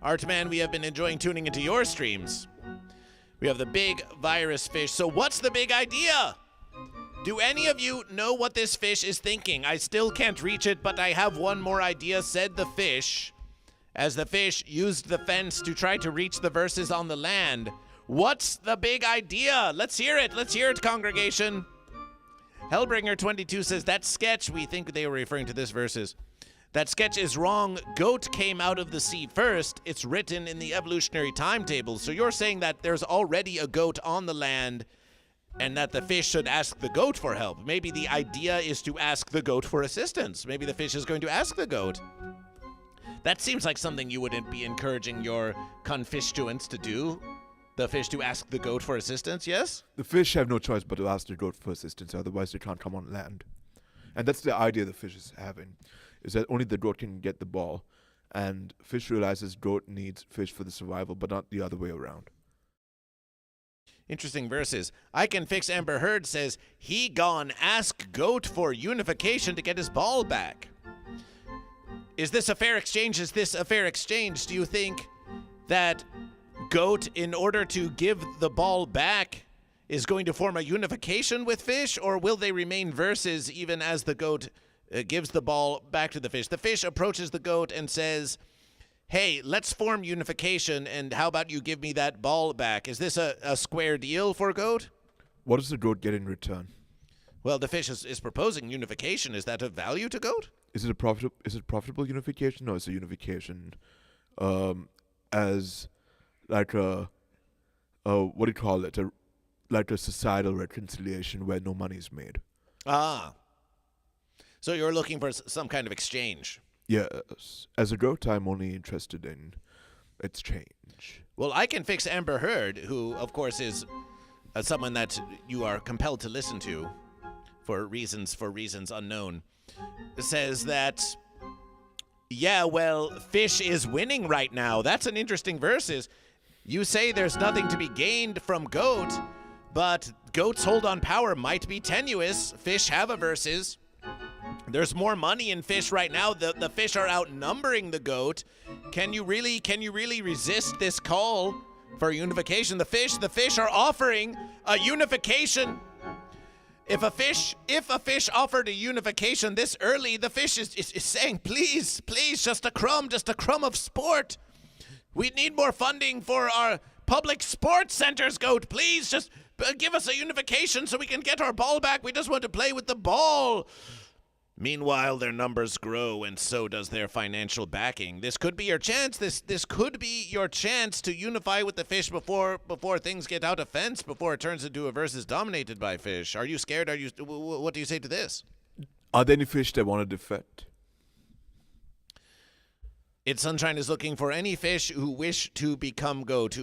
Artman, we have been enjoying tuning into your streams. We have the big virus fish. So what's the big idea? Do any of you know what this fish is thinking? I still can't reach it, but I have one more idea, said the fish, as the fish used the fence to try to reach the verses on the land. What's the big idea? Let's hear it. Let's hear it, congregation. Hellbringer22 says, that sketch, we think they were referring to this verses. That sketch is wrong. Goat came out of the sea first. It's written in the evolutionary timetable. So you're saying that there's already a goat on the land and that the fish should ask the goat for help. Maybe the idea is to ask the goat for assistance. Maybe the fish is going to ask the goat. That seems like something you wouldn't be encouraging your confistuants to do. The fish to ask the goat for assistance, yes? The fish have no choice but to ask the goat for assistance, otherwise they can't come on land. And that's the idea the fish is having, is that only the goat can get the ball, and fish realizes goat needs fish for the survival, but not the other way around. Interesting verses. I Can Fix Amber Heard says, he gone ask goat for unification to get his ball back. Is this a fair exchange? Is this a fair exchange? Do you think that goat, in order to give the ball back, is going to form a unification with fish, or will they remain verses even as the goat gives the ball back to the fish? The fish approaches the goat and says, hey, let's form unification, and how about you give me that ball back? Is this a square deal for goat? What does the goat get in return? Well, the fish is proposing unification. Is that of value to goat? Is it profitable unification, or is it unification as like a what do you call it? Like a societal reconciliation where no money is made. Ah. So you're looking for some kind of exchange. Yes. As a goat, I'm only interested in exchange. Well, I can fix Amber Heard, who, of course, is someone that you are compelled to listen to for reasons unknown, says that, yeah, well, fish is winning right now. That's an interesting versus. You say there's nothing to be gained from goat, but goat's hold on power might be tenuous. Fish have a versus. There's more money in fish right now. The fish are outnumbering the goat. Can you really resist this call for unification? The fish are offering a unification. If a fish offered a unification this early, the fish is saying, please, just a crumb of sport. We need more funding for our public sports centers, goat. Please, just give us a unification so we can get our ball back. We just want to play with the ball. Meanwhile, their numbers grow, and so does their financial backing. This could be your chance. This could be your chance to unify with the fish before things get out of fence, before it turns into a versus dominated by fish. Are you scared? What do you say to this? Are there any fish that want to defect? ItsSanshine is looking for any fish who wish to become goat,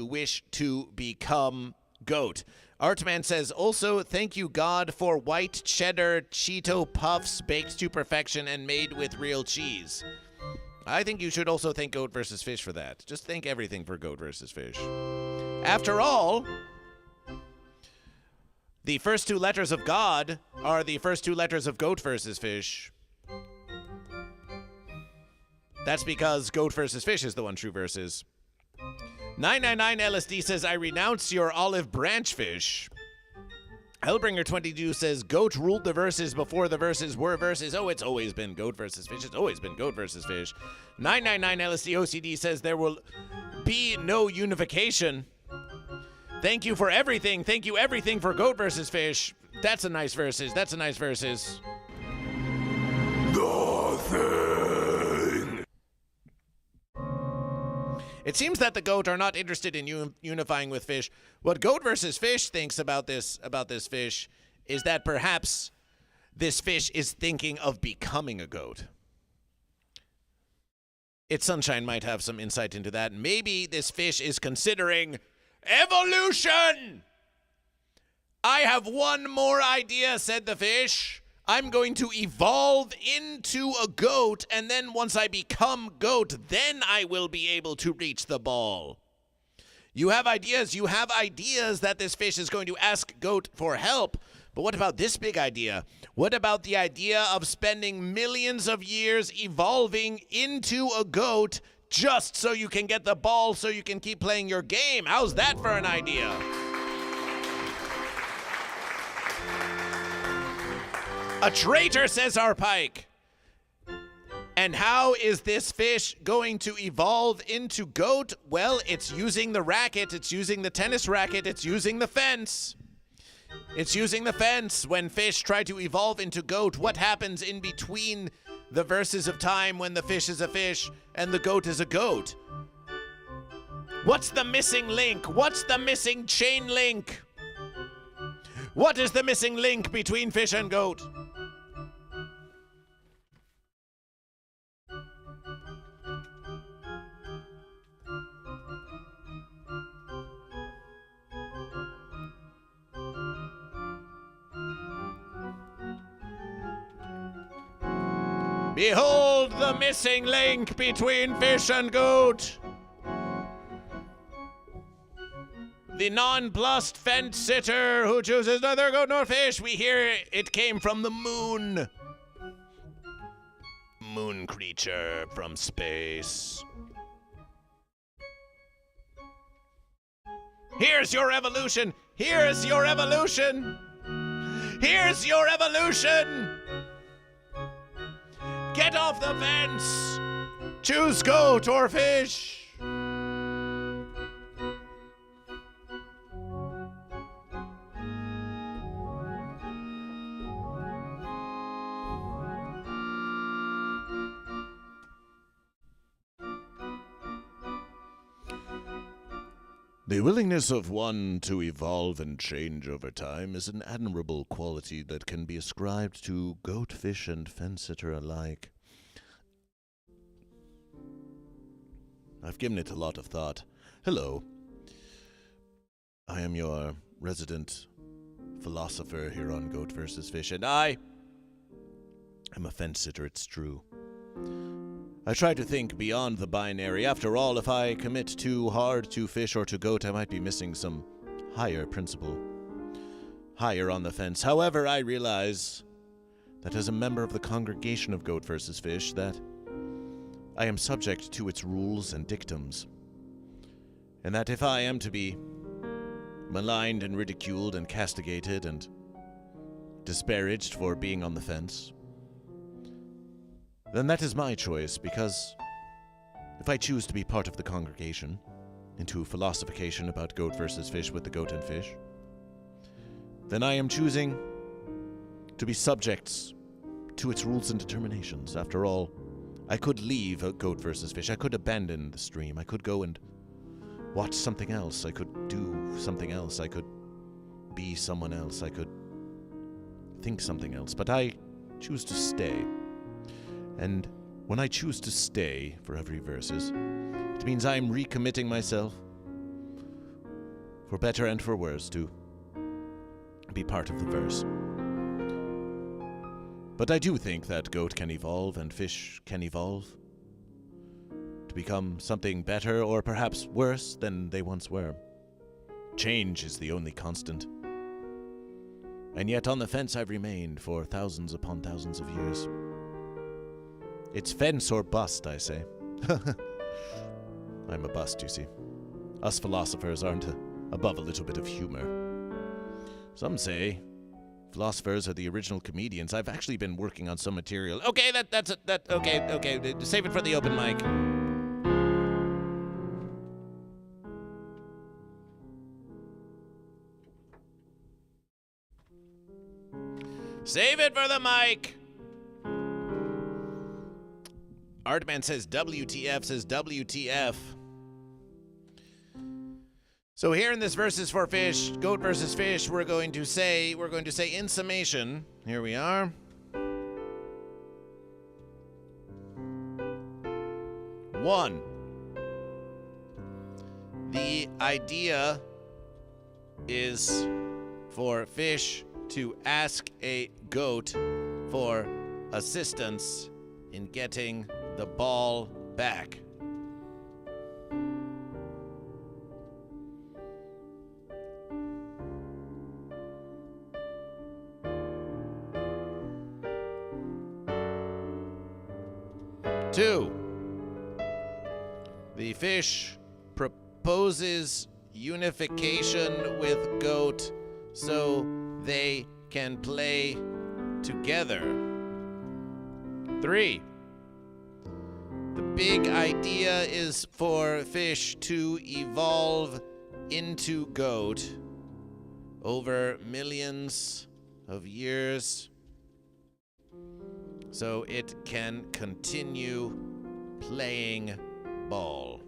Artman says, also, thank you, God, for white cheddar Cheeto puffs baked to perfection and made with real cheese. I think you should also thank Goat vs. Fish for that. Just thank everything for Goat vs. Fish. After all, the first two letters of God are the first two letters of Goat vs. Fish. That's because Goat vs. Fish is the one true versus. 999 LSD says, I renounce your olive branch fish. Hellbringer22 says, Goat ruled the verses before the verses were verses. Oh, it's always been Goat versus Fish. It's always been Goat versus Fish. 999 LSD OCD says, there will be no unification. Thank you for everything. Thank you everything for Goat versus Fish. That's a nice verses. Nothing. It seems that the goat are not interested in unifying with fish. What Goat versus Fish thinks about this fish is that perhaps this fish is thinking of becoming a goat. ItsSanshine might have some insight into that. Maybe this fish is considering evolution. I have one more idea, said the fish. I'm going to evolve into a goat, and then once I become goat, then I will be able to reach the ball. You have ideas that this fish is going to ask goat for help. But what about this big idea? What about the idea of spending millions of years evolving into a goat just so you can get the ball so you can keep playing your game? How's that for an idea? A traitor, says our pike. And how is this fish going to evolve into goat? Well, it's using the racket, it's using the tennis racket, it's using the fence. It's using the fence. When fish try to evolve into goat, what happens in between the verses of time when the fish is a fish and the goat is a goat? What's the missing link? What's the missing chain link? What is the missing link between fish and goat? Behold the missing link between fish and goat. The nonplussed fence sitter who chooses neither goat nor fish. We hear it came from the moon. Moon creature from space. Here's your evolution. Here's your evolution. Here's your evolution. Get off the fence! Choose goat or fish! The willingness of one to evolve and change over time is an admirable quality that can be ascribed to goat, fish, and fence-sitter alike. I've given it a lot of thought. Hello. I am your resident philosopher here on Goat vs. Fish, and I am a fence-sitter, it's true. I try to think beyond the binary. After all, if I commit too hard to fish or to goat, I might be missing some higher principle. Higher on the fence. However, I realize that as a member of the congregation of Goat vs. Fish, that I am subject to its rules and dictums. And that if I am to be maligned and ridiculed and castigated and disparaged for being on the fence, then that is my choice, because if I choose to be part of the congregation, into philosophication about goat versus fish with the goat and fish, then I am choosing to be subjects to its rules and determinations. After all, I could leave a goat versus fish. I could abandon the stream. I could go and watch something else. I could do something else. I could be someone else. I could think something else. But I choose to stay. And when I choose to stay for every verses, it means I am recommitting myself, for better and for worse, to be part of the verse. But I do think that goat can evolve and fish can evolve to become something better or perhaps worse than they once were. Change is the only constant. And yet on the fence I've remained for thousands upon thousands of years. It's fence or bust, I say. I'm a bust, you see. Us philosophers aren't above a little bit of humor. Some say philosophers are the original comedians. I've actually been working on some material. Okay, okay. Save it for the open mic. Save it for the mic. Artman says WTF. So here in this versus for fish, goat versus fish, we're going to say in summation, here we are. One, the idea is for fish to ask a goat for assistance in getting the ball back. Two, the fish proposes unification with goat so they can play together. Three, the big idea is for fish to evolve into goat over millions of years so it can continue playing ball.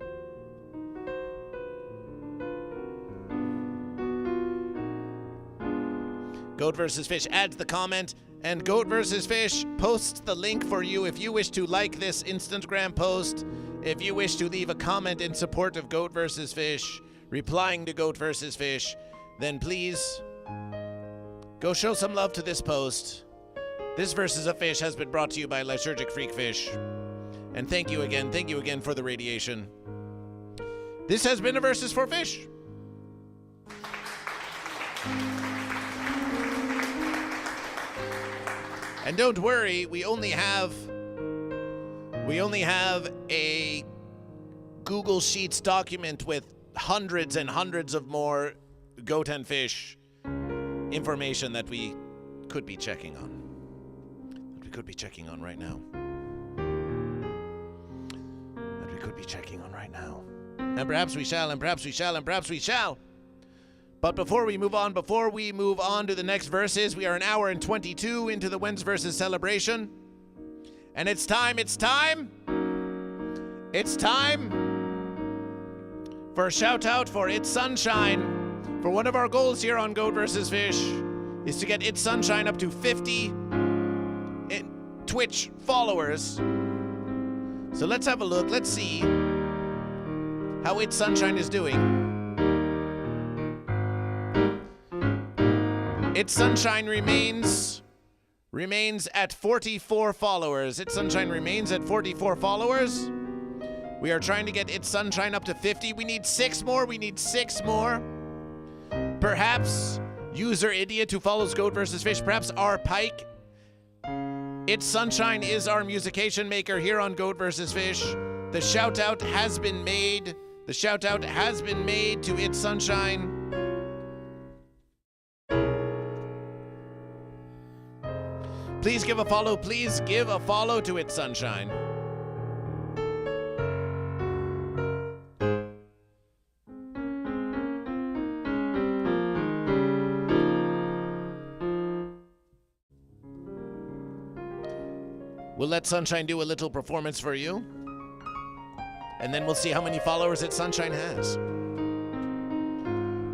Goat vs. Fish adds the comment, and Goat vs. Fish posts the link for you if you wish to like this Instagram post, if you wish to leave a comment in support of Goat vs. Fish, replying to Goat vs. Fish, then please go show some love to this post. This Versus a Fish has been brought to you by Lysergic Freak Fish. And thank you again for the radiation. This has been a Versus for Fish. And don't worry, we only have a Google Sheets document with hundreds and hundreds of more goat and fish information that we could be checking on. Right now. And perhaps we shall. But before we move on to the next verses, we are an hour and 22 into the Wins versus celebration. And it's time for for a shout out for ItsSanshine. For one of our goals here on GoatVsFish is to get ItsSanshine up to 50 Twitch followers. So let's have a look. Let's see how ItsSanshine is doing. ItsSanshine remains at 44 followers. ItsSanshine remains at 44 followers. We are trying to get ItsSanshine up to 50. We need 6 more. Perhaps user idiot who follows GoatVsFish. Perhaps R Pike. ItsSanshine is our musication maker here on GoatVsFish. The shout out has been made. The shout out has been made to ItsSanshine. Please give a follow. Please give a follow to ItsSanshine. We'll let Sunshine do a little performance for you. And then we'll see how many followers ItsSanshine has.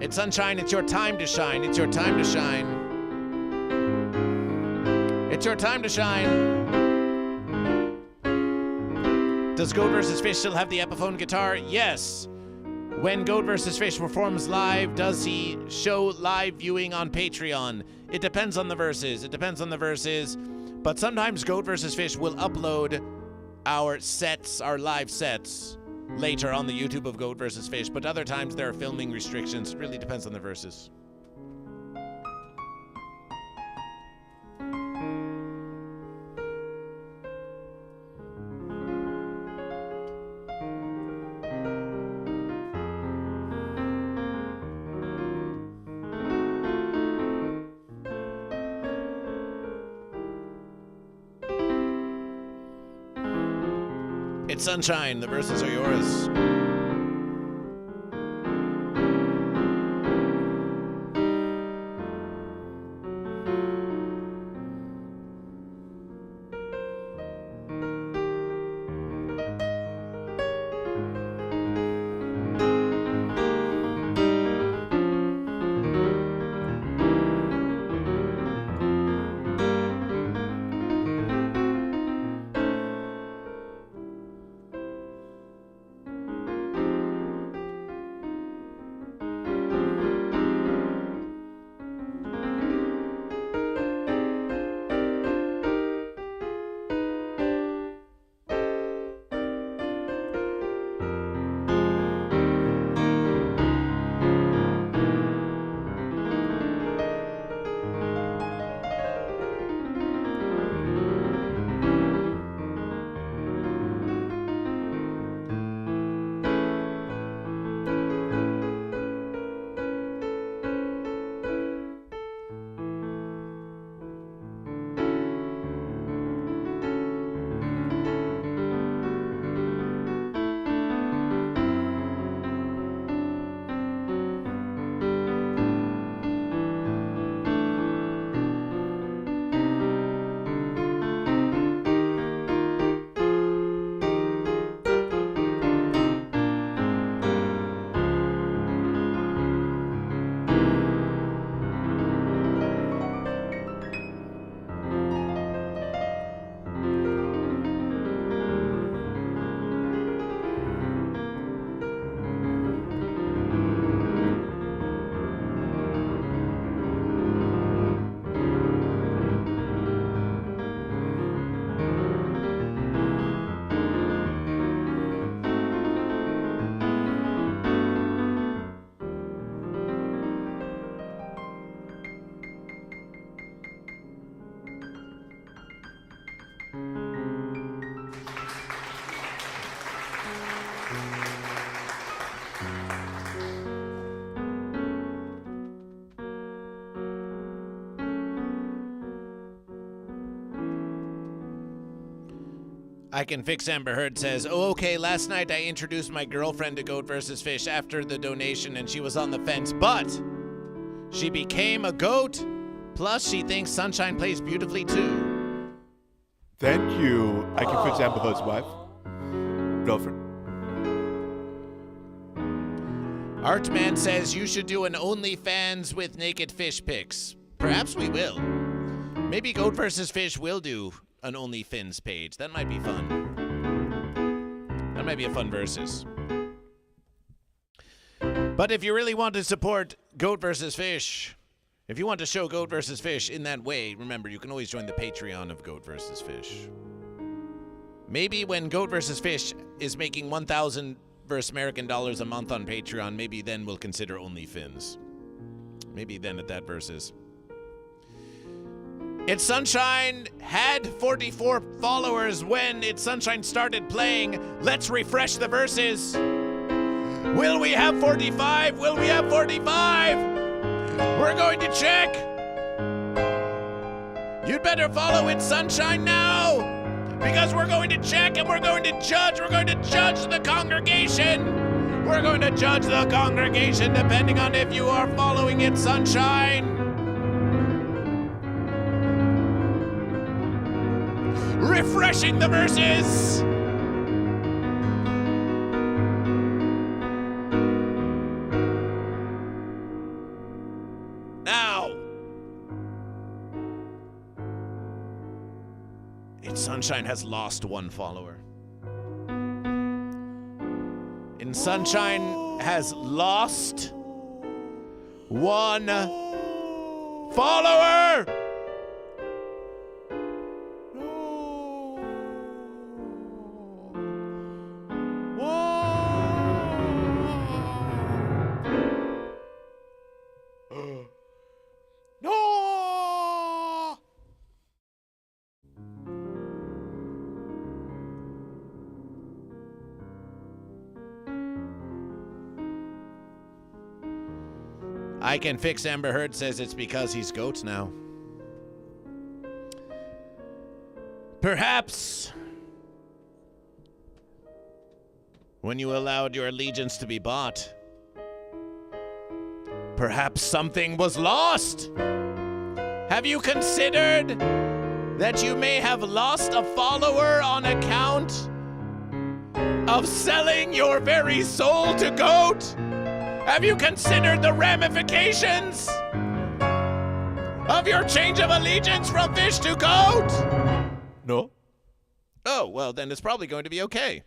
ItsSanshine, it's your time to shine. It's your time to shine. It's your time to shine. Does GoatVsFish still have the Epiphone guitar? Yes. When GoatVsFish performs live, does he show live viewing on Patreon? It depends on the verses. It depends on the verses. But sometimes GoatVsFish will upload our sets, our live sets, later on the YouTube of GoatVsFish. But other times there are filming restrictions. It really depends on the verses. ItsSanshine, the verses are yours. I Can Fix Amber Heard says, oh, okay, last night I introduced my girlfriend to GoatVsFish after the donation and she was on the fence, but she became a goat. Plus, she thinks Sunshine plays beautifully too. Thank you. I Can Fix Amber Heard's wife. Girlfriend. Artman says you should do an OnlyFans with naked fish pics. Perhaps we will. Maybe Goat vs. Fish will do an OnlyFins page. That might be fun. That might be a fun versus. But if you really want to support Goat vs. Fish, if you want to show Goat vs. Fish in that way, remember, you can always join the Patreon of Goat vs. Fish. Maybe when Goat vs. Fish is making 1,000 versus American dollars a month on Patreon, maybe then we'll consider OnlyFins. Maybe then at that versus. ItsSanshine had 44 followers when ItsSanshine started playing. Let's refresh the verses. Will we have 45? Will we have 45? We're going to check. You'd better follow ItsSanshine now, because we're going to check and we're going to judge. We're going to judge the congregation. We're going to judge the congregation depending on if you are following ItsSanshine. Refreshing the verses. Now, ItsSanshine has lost one follower. ItsSanshine has lost one follower. I Can Fix Amber Heard says it's because he's goats now. Perhaps when you allowed your allegiance to be bought, perhaps something was lost. Have you considered that you may have lost a follower on account of selling your very soul to Goat? Have you considered the ramifications of your change of allegiance from fish to goat? No? Oh, well, then it's probably going to be okay.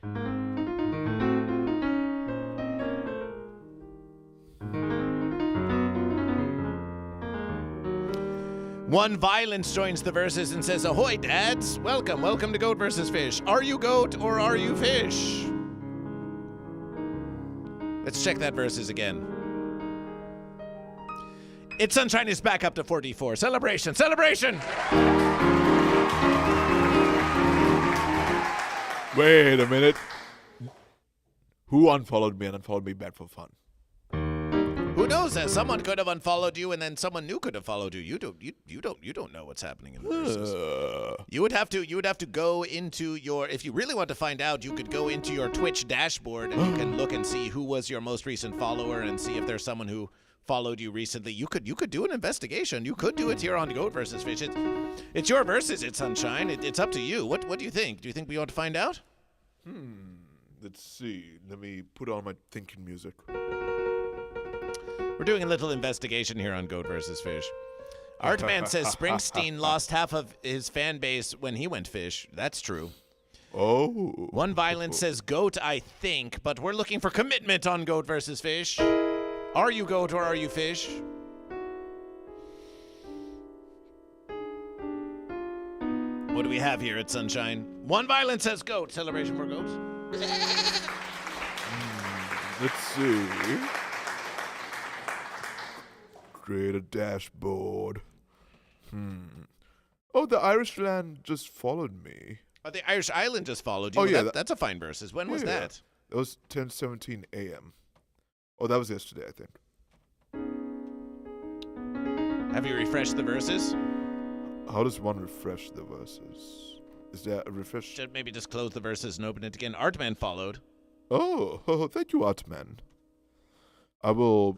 One Violence joins the verses and says, "Ahoy, dads. Welcome to Goat vs. Fish. Are you goat or are you fish?" Let's check that verses again. ItsSanshine is back up to 44. Celebration! Wait a minute. Who unfollowed me and unfollowed me bad for fun? Who knows? Someone could have unfollowed you, and then someone new could have followed you. You don't know what's happening in the verses. You would have to go into your. If you really want to find out, you could go into your Twitch dashboard and you can look and see who was your most recent follower and see if there's someone who followed you recently. You could do an investigation. You could do it here on Goat vs. Fish. It's your versus, ItsSanshine. It's up to you. What do you think? Do you think we ought to find out? Let's see. Let me put on my thinking music. We're doing a little investigation here on Goat vs. Fish. Artman says Springsteen lost half of his fan base when he went fish. That's true. Oh. One Violence says Goat, I think, but we're looking for commitment on Goat vs. Fish. Are you goat or are you fish? What do we have here at Sunshine? One Violence says goat. Celebration for goats. Let's see. Create a dashboard. Oh, the Irish land just followed me. Oh, the Irish Island just followed you. Oh, yeah. That's a fine versus. When was that? That was 10:17 a.m. Oh, that was yesterday, I think. Have you refreshed the verses? How does one refresh the verses? Is there a refresh? Should maybe just close the verses and open it again. Artman followed. Oh, thank you, Artman. I will,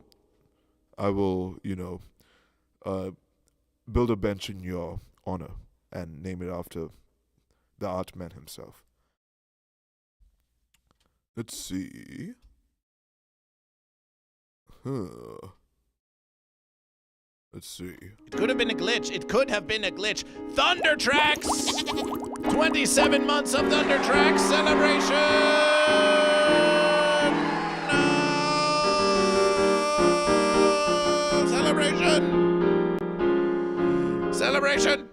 build a bench in your honor and name it after the Artman himself. Let's see. Huh. Let's see. It could have been a glitch. It could have been a glitch. Thunder Tracks! 27 months of Thunder Tracks celebration! No! Celebration! Celebration!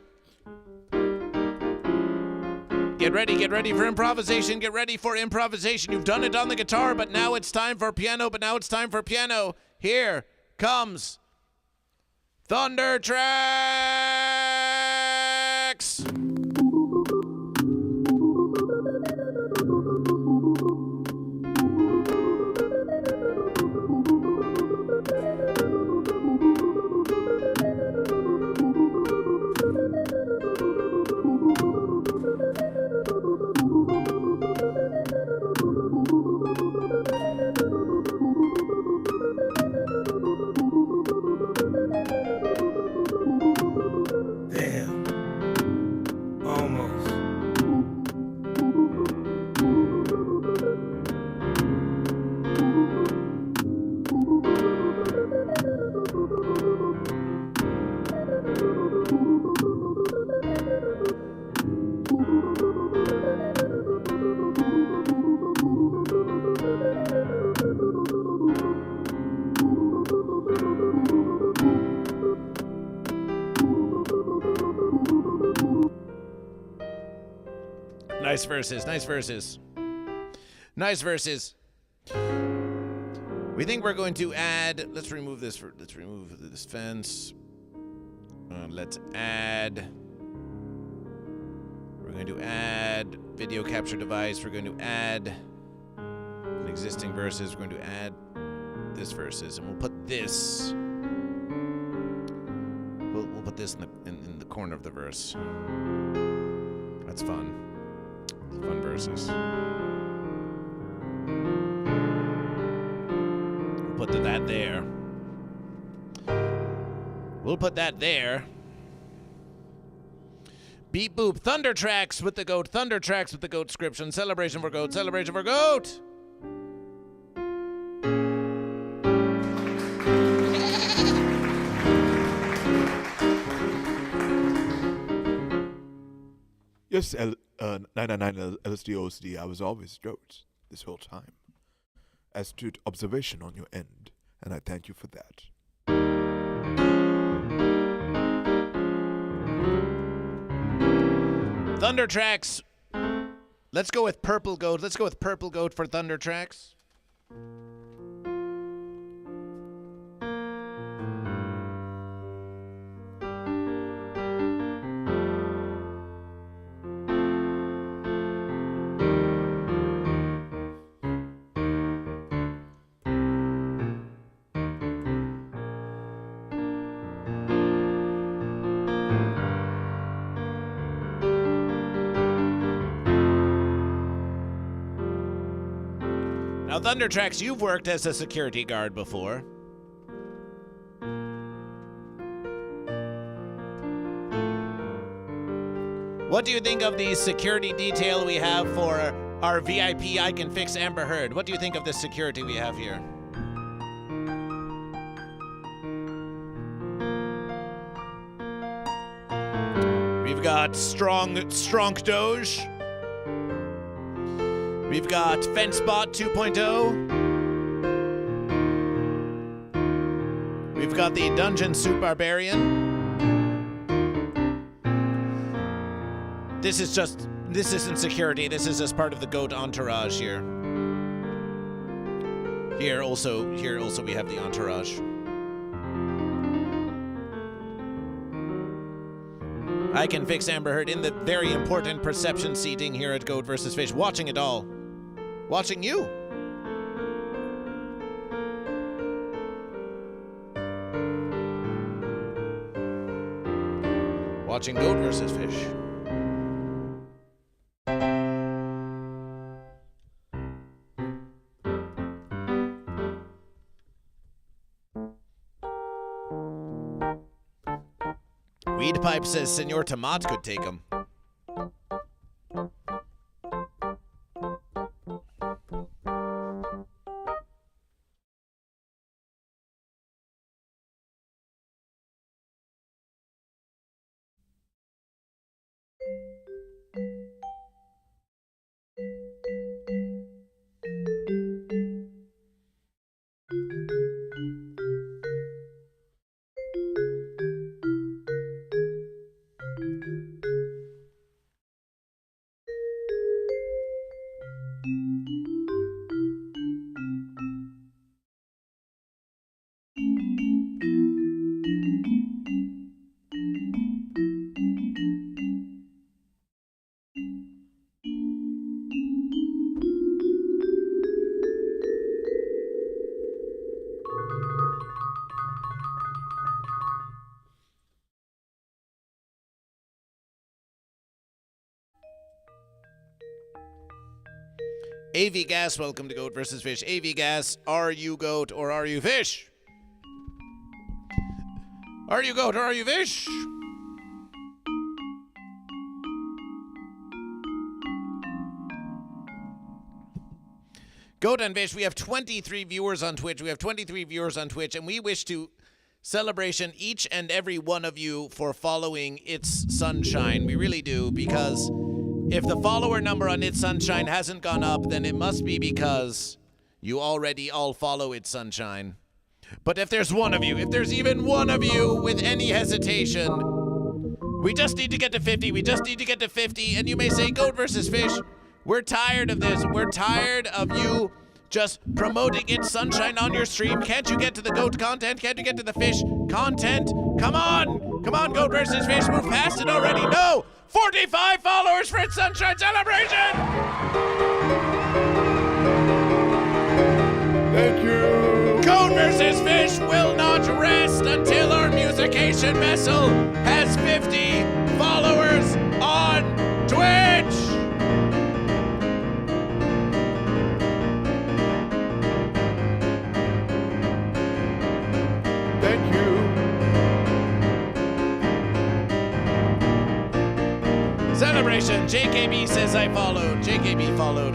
Get ready for improvisation. Get ready for improvisation. You've done it on the guitar, but now it's time for piano. Here comes Thunder Tracks! Damn. Almost. Nice verses, nice verses. Nice verses. We think we're going to add, let's remove this fence. Let's add, we're going to add video capture device. We're going to add an existing verses. We're going to add this verses, and we'll put this, we'll put this in the corner of the verse. That's fun. Fun verses. We'll put that there. We'll put that there. Beep boop. Thunder Tracks with the goat. Thunder Tracks with the goat description. Celebration for goat. Celebration for goat. Yes, 999 LSD OSD, I was always goat this whole time. Astute observation on your end, and I thank you for that. Thunder Tracks. Let's go with purple goat. Let's go with purple goat for Thunder Tracks. Now, Thunder Tracks, you've worked as a security guard before. What do you think of the security detail we have for our VIP I Can Fix Amber Heard? What do you think of the security we have here? We've got Strong Doge. We've got FenceBot 2.0. We've got the Dungeon Soup Barbarian. This isn't security. This is just part of the goat entourage here. Here also we have the entourage. I Can Fix Amber Heard in the very important perception seating here at GoatVsFish, watching it all. Watching you. Watching GoatVsFish. Weed Pipe says Senor Tomat could take him. AV Gas, welcome to Goat vs. Fish. AV Gas, are you goat or are you fish? Are you goat or are you fish? Goat and Fish, we have 23 viewers on Twitch. We have 23 viewers on Twitch, and we wish to celebration each and every one of you for following ItsSanshine. We really do, because if the follower number on ItsSanshine hasn't gone up, then it must be because you already all follow ItsSanshine. But if there's one of you, if there's even one of you with any hesitation, we just need to get to 50. We just need to get to 50. And you may say, Goat versus Fish, we're tired of this. We're tired of you just promoting ItsSanshine on your stream. Can't you get to the goat content? Can't you get to the fish content? Come on! Come on, Goat versus Fish. Move past it already. No! 45 followers for ItsSanshine celebration! Thank you! Goat versus Fish will not rest until our musication vessel has 50 followers on Twitch! Thank you! Celebration! JKB says I followed. JKB followed.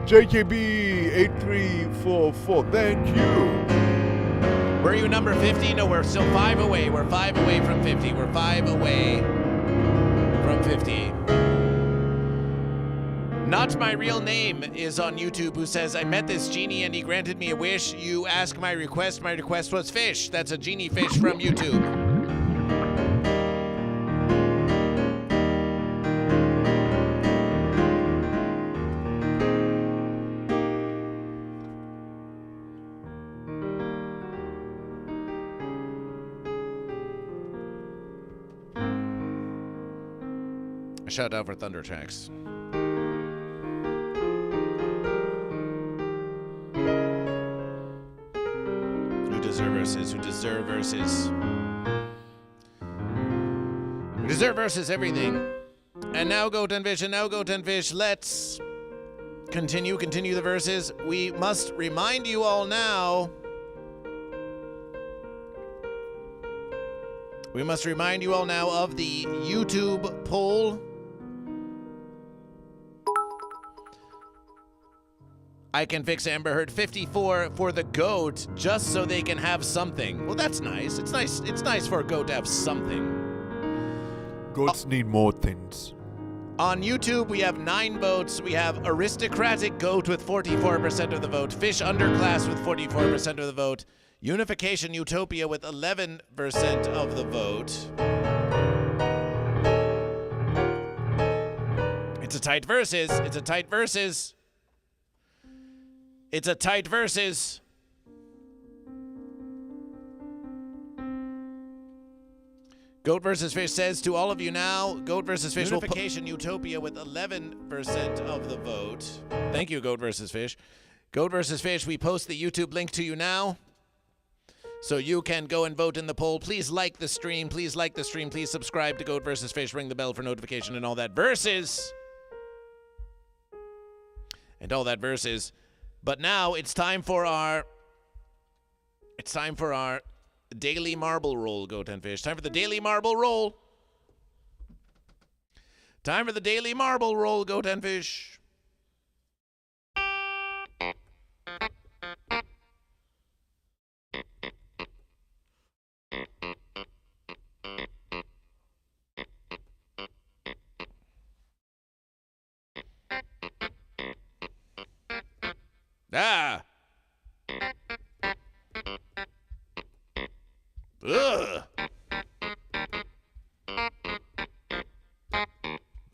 JKB8344, thank you! Were you number 50? No, we're still 5 away. We're 5 away from 50. We're 5 away from 50. Not My Real Name is on YouTube, who says, I met this genie and he granted me a wish. You ask my request. My request was fish. That's a genie fish from YouTube. A shout out for Thunder Tracks. Who deserve verses? Who deserve verses? Who deserve verses everything. And now Goat and Fish, and now Goat and Fish. Let's continue the verses. We must remind you all now. We must remind you all now of the YouTube poll. I can fix Amber Heard 54 for the goat just so they can have something. Well, that's nice. It's nice for a goat to have something. Goats need more things. On YouTube, we have 9 votes. We have Aristocratic Goat with 44% of the vote, Fish Underclass with 44% of the vote, Unification Utopia with 11% of the vote. It's a tight versus. It's a tight versus. It's a tight versus. Goat versus Fish says to all of you now, Goat versus Fish Unification Utopia with 11% of the vote. Thank you, Goat versus Fish. Goat versus Fish, we post the YouTube link to you now, so you can go and vote in the poll. Please like the stream. Please like the stream. Please subscribe to Goat versus Fish. Ring the bell for notification and all that versus. And all that versus. But now it's time for our daily marble roll, Goat and Fish. Time for the daily marble roll. Time for the daily marble roll, Goat and Fish. Ah. Ugh.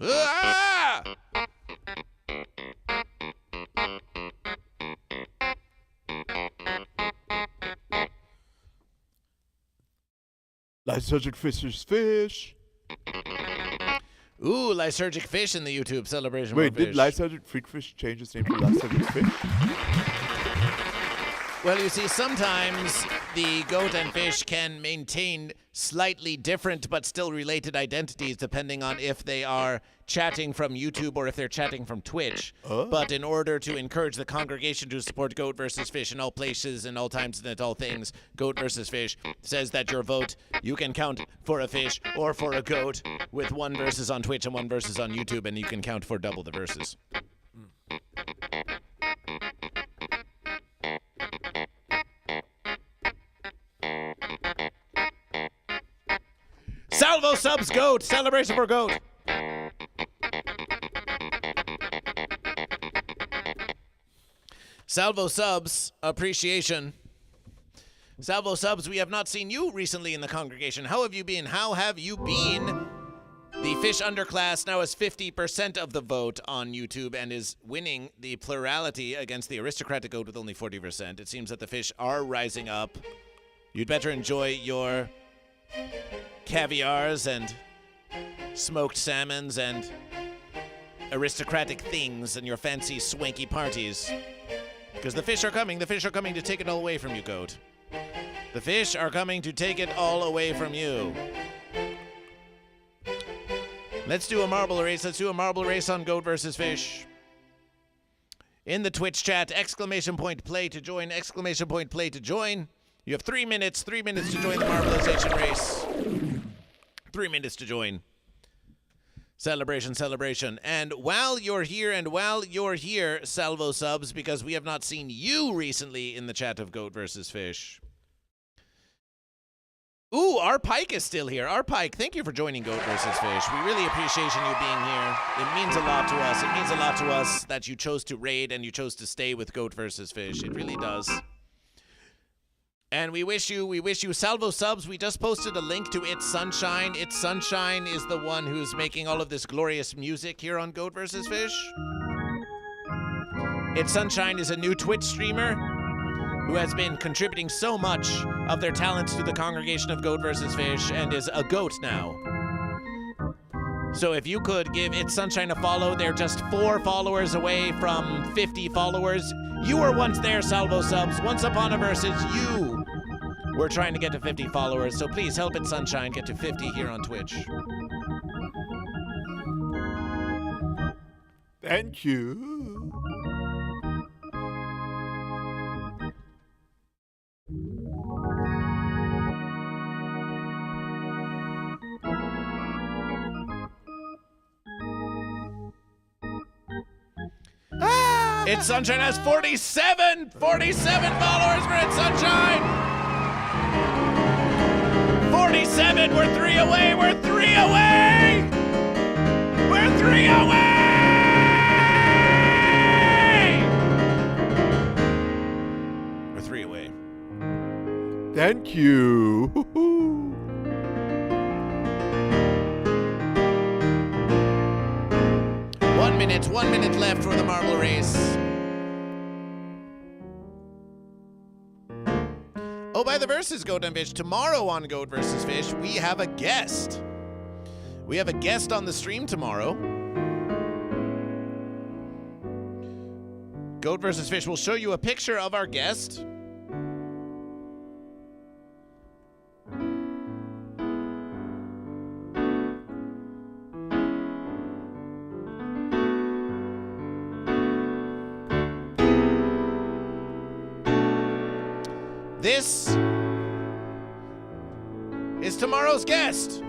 Ah. Lysergic Fish's Fish. Ooh, Lysergic Fish in the YouTube celebration. Wait, did Lysergic Freak Fish change his name to Lysergic Fish? Well, you see, sometimes the goat and fish can maintain slightly different but still related identities depending on if they are chatting from YouTube or if they're chatting from Twitch. But in order to encourage the congregation to support Goat versus Fish in all places and all times and at all things, Goat versus Fish says that your vote, you can count for a fish or for a goat with one versus on Twitch and one versus on YouTube, and you can count for double the verses. Salvo subs goat! Celebration for goat! Salvo subs, appreciation. Salvo subs, we have not seen you recently in the congregation. How have you been? How have you been? The fish underclass now has 50% of the vote on YouTube and is winning the plurality against the aristocratic goat with only 40%. It seems that the fish are rising up. You'd better enjoy your caviars and smoked salmons and aristocratic things and your fancy swanky parties. Because the fish are coming. The fish are coming to take it all away from you, goat. The fish are coming to take it all away from you. Let's do a marble race. Let's do a marble race on goat versus fish. In the Twitch chat, !play to join, !play to join. You have 3 minutes to join the marbleization race. 3 minutes to join. Celebration. And while you're here, Salvo subs, because we have not seen you recently in the chat of Goat versus Fish. Ooh, our Pike is still here. Our Pike, thank you for joining Goat versus Fish. We really appreciate you being here. It means a lot to us. It means a lot to us that you chose to raid and you chose to stay with Goat versus Fish. It really does. And we wish you Salvo subs. We just posted a link to ItsSanshine. ItsSanshine is the one who's making all of this glorious music here on Goat versus Fish. ItsSanshine is a new Twitch streamer who has been contributing so much of their talents to the congregation of Goat versus Fish and is a goat now. So if you could give ItsSanshine a follow, they're just 4 followers away from 50 followers. You were once there, Salvo subs. Once upon a versus, you were trying to get to 50 followers. So please help ItsSanshine get to 50 here on Twitch. Thank you. ItsSanshine has 47 followers for ItsSanshine. 47, we're 3 away, we're 3 away. We're 3 away. We're 3 away. Thank you. 1 minute left for the marble race. Oh, by the verses, Goat and Fish. Tomorrow on Goat versus Fish, we have a guest. We have a guest on the stream tomorrow. Goat versus Fish will show you a picture of our guest. This is tomorrow's guest.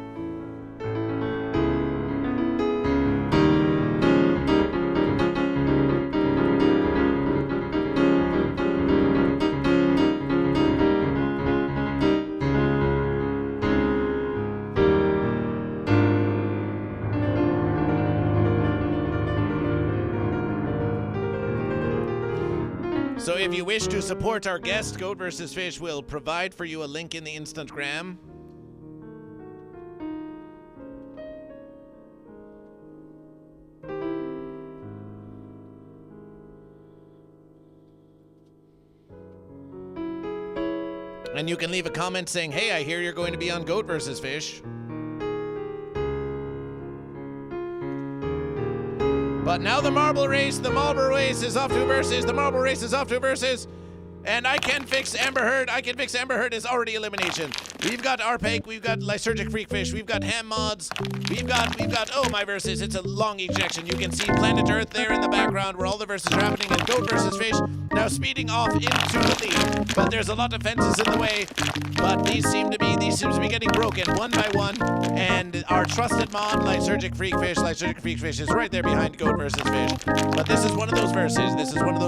So if you wish to support our guest, Goat versus Fish will provide for you a link in the Instagram. And you can leave a comment saying, hey, I hear you're going to be on Goat versus Fish. But now the marble race is off to verses. The marble race is off to verses. And I can fix Amber Heard. I can fix Amber Heard is already elimination. We've got Arpake, we've got Lysergic Freakfish, we've got Ham Mods, we've got, oh, my verses. It's a long ejection. You can see Planet Earth there in the background where all the verses are happening, and Goat versus Fish now speeding off into the lead. But there's a lot of fences in the way, but these seem to be getting broken one by one, and our trusted mod, Lysergic Freakfish is right there behind Goat versus Fish. But this is one of those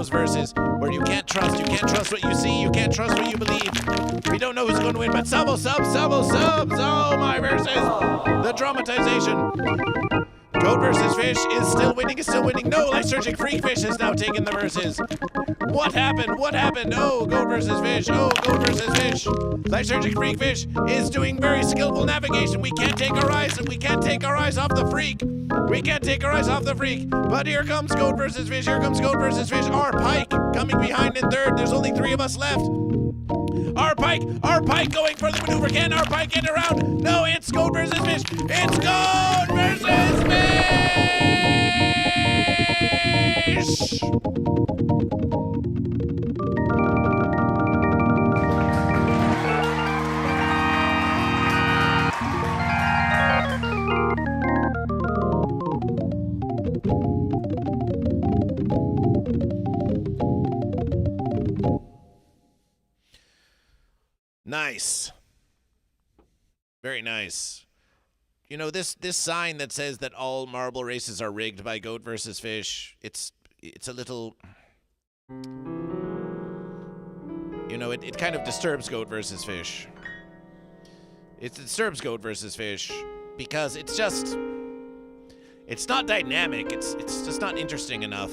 verses where you can't trust what you see, you can't trust what you believe. We don't know who's going to win, but subs! Oh, my verses! The dramatization. Goat versus Fish is still winning. No, Lysergic Freakfish has now taken the verses. What happened? Oh, Goat versus Fish. Lysergic Freakfish is doing very skillful navigation. We can't take our eyes off the freak. But here comes Goat versus Fish. Our Pike coming behind in third. There's only 3 of us left. Our Pike going for the maneuver. Can our Pike get around? No, it's Goat versus Fish. It's Goat versus Fish! Nice. Very nice. You know, this sign that says that all marble races are rigged by Goat versus Fish, it's a little... You know, it kind of disturbs Goat versus Fish. It disturbs Goat versus Fish because it's not dynamic. It's just not interesting enough.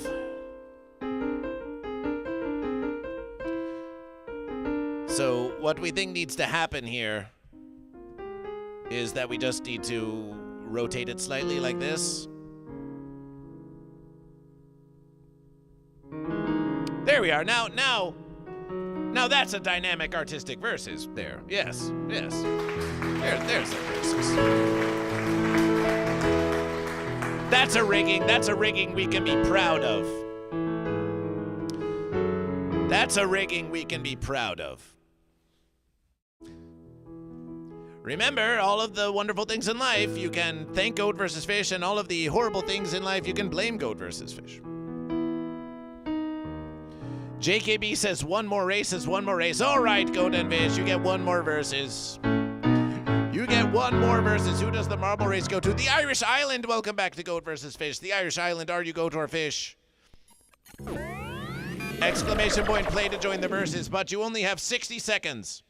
So what we think needs to happen here is that we just need to rotate it slightly like this. There we are. Now that's a dynamic artistic versus there. Yes. There's the versus. That's a rigging we can be proud of. Remember, all of the wonderful things in life, you can thank Goat versus Fish, and all of the horrible things in life, you can blame Goat versus Fish. JKB says one more race is one more race. All right, Goat and Fish, you get one more versus. Who does the marble race go to? The Irish Island. Welcome back to Goat versus Fish. The Irish Island, are you Goat or Fish? Exclamation point play to join the verses, but you only have 60 seconds.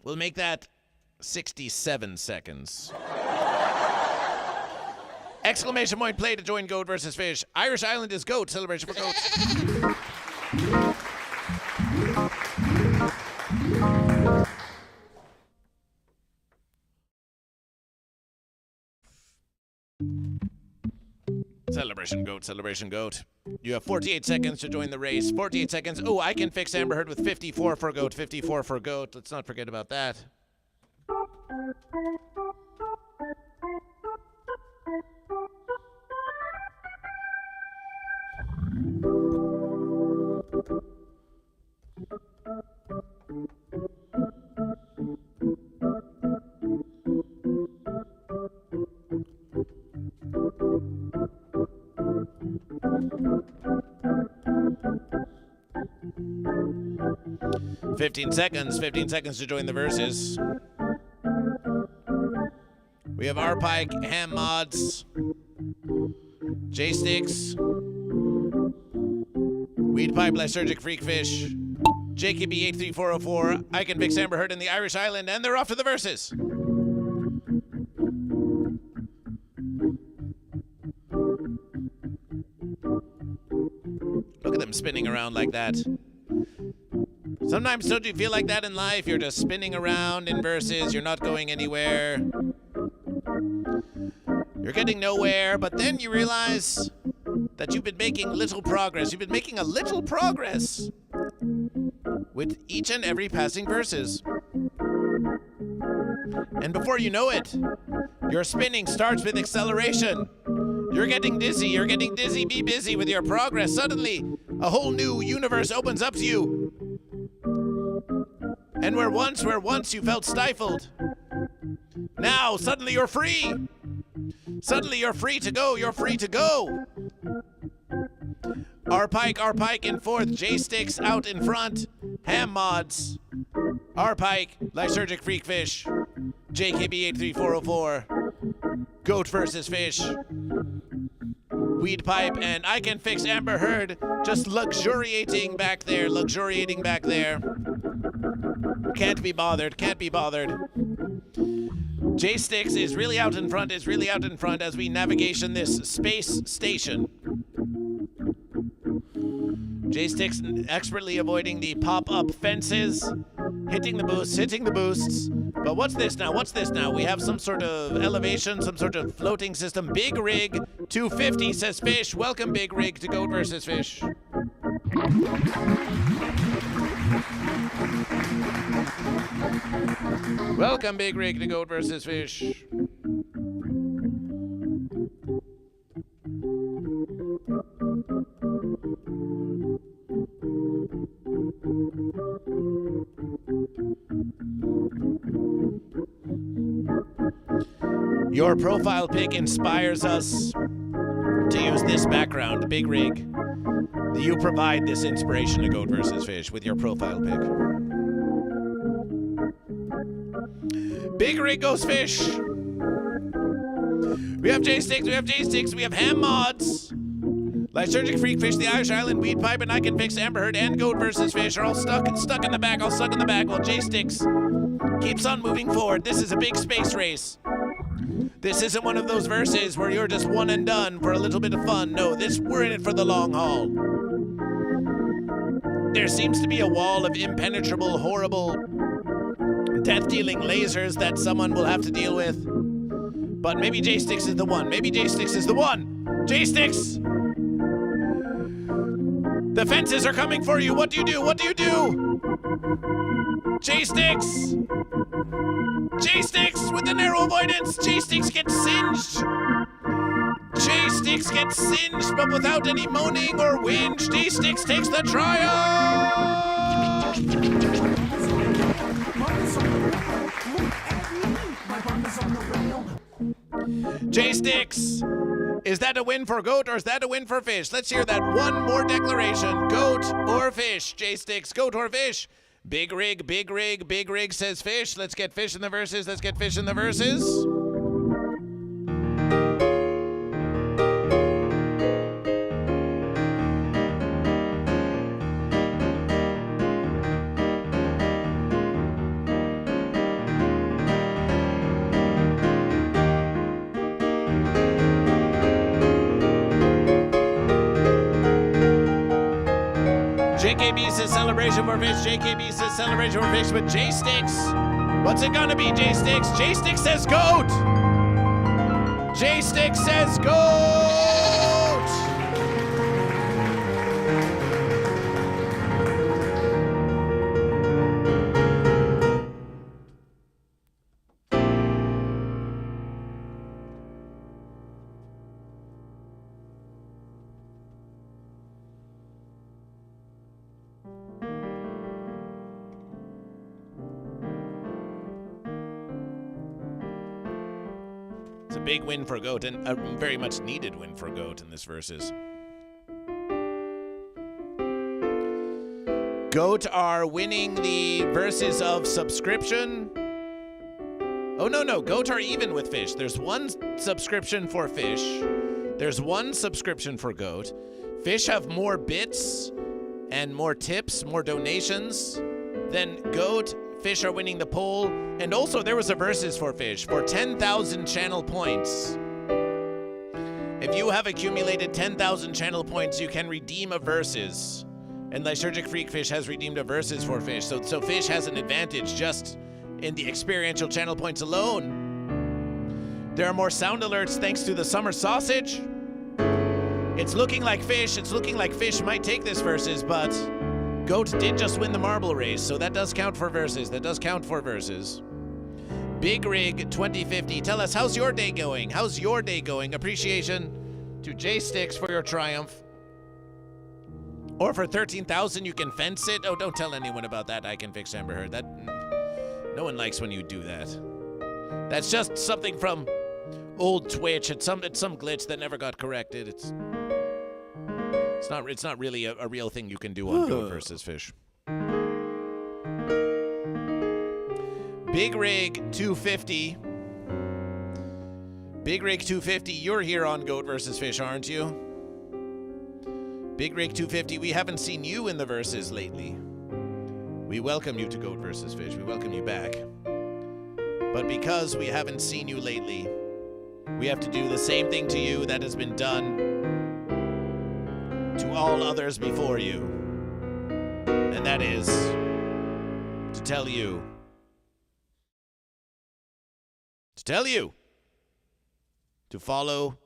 We'll make that 67 seconds. Exclamation point play to join Goat versus Fish. Irish Island is Goat. Celebration for Goats. 'Celebration Goat. You have 48 seconds to join the race. 48 seconds. Oh, I can fix Amber Heard with 54 for Goat. 54 for Goat. Let's not forget about that. Fifteen seconds to join the verses. We have Arpike, Ham Mods, J-Sticks, Weed Pipe, Lysergic Freakfish, JKB 83404, I Can Fix Amber Heard in the Irish Island, and they're off to the verses. Look at them spinning around like that. Sometimes don't you feel like that in life? You're just spinning around in verses, you're not going anywhere. You're getting nowhere, but then you realize that you've been making little progress. You've been making a little progress with each and every passing verses. And before you know it, your spinning starts with acceleration. You're getting dizzy, be busy with your progress. Suddenly, a whole new universe opens up to you. And where once you felt stifled, now suddenly you're free. Suddenly you're free to go. You're free to go. R Pike in fourth. J Sticks out in front. Ham Mods. R Pike, Lysergic Freak Fish. JKB 83404. Goat versus Fish. Weed Pipe and I Can Fix Amber Heard just luxuriating back there. Can't be bothered. J Sticks is really out in front as we navigation this space station. J Sticks expertly avoiding the pop-up fences, hitting the boosts. But what's this now? We have some sort of elevation, some sort of floating system. Big Rig 250 says Fish. Welcome Big Rig to Goat versus Fish. Welcome Big Rig to Goat versus Fish. Your profile pic inspires us to use this background, Big Rig. You provide this inspiration to Goat versus Fish with your profile pic. Big Rig goes Fish. We have J Sticks, we have Ham Mods. Lysergic Freak Fish, the Irish Island Weed Pipe, and I Can Fix Amber Heard and Goat versus Fish are all stuck in the back, while J Sticks keeps on moving forward. This is a big space race. This isn't one of those verses where you're just one and done for a little bit of fun. No, we're in it for the long haul. There seems to be a wall of impenetrable, horrible, death-dealing lasers that someone will have to deal with. But maybe J Sticks is the one. J Sticks! The fences are coming for you. What do you do? J Sticks! J Sticks with the narrow avoidance. J Sticks gets singed. But without any moaning or whinge. J Sticks takes the triumph. J Sticks, is that a win for Goat or is that a win for Fish? Let's hear that one more declaration. Goat or Fish? J Sticks, Goat or Fish? Big Rig says Fish. Let's get Fish in the verses. JKB says celebration for Fish, but J Sticks, what's it gonna be, J Sticks? J Sticks says Goat! J Sticks says Goat! It's a big win for Goat, and a very much needed win for Goat in this versus. Goat are winning the verses of subscription. Oh, no, Goat are even with Fish. There's one subscription for Fish. There's one subscription for Goat. Fish have more bits and more tips, more donations than Goat. Fish are winning the poll. And also there was a versus for Fish for 10,000 channel points. If you have accumulated 10,000 channel points, you can redeem a versus. And Lysergic Freak Fish has redeemed a versus for Fish. So Fish has an advantage just in the experiential channel points alone. There are more sound alerts thanks to the summer sausage. It's looking like Fish might take this versus, but Goat did just win the marble race, so that does count for verses. Big Rig 2050, tell us, how's your day going? Appreciation to J Sticks for your triumph. Or for 13,000, you can fence it. Oh, don't tell anyone about that. I Can Fix Amber Heard. No one likes when you do that. That's just something from old Twitch. It's some glitch that never got corrected. It's not really a real thing you can do on GoatVsFish. Big Rig 250. Big Rig 250, you're here on GoatVsFish, aren't you? Big Rig 250, we haven't seen you in the verses lately. We welcome you to GoatVsFish. We welcome you back. But because we haven't seen you lately, we have to do the same thing to you that has been done to all others before you. And that is to tell you to follow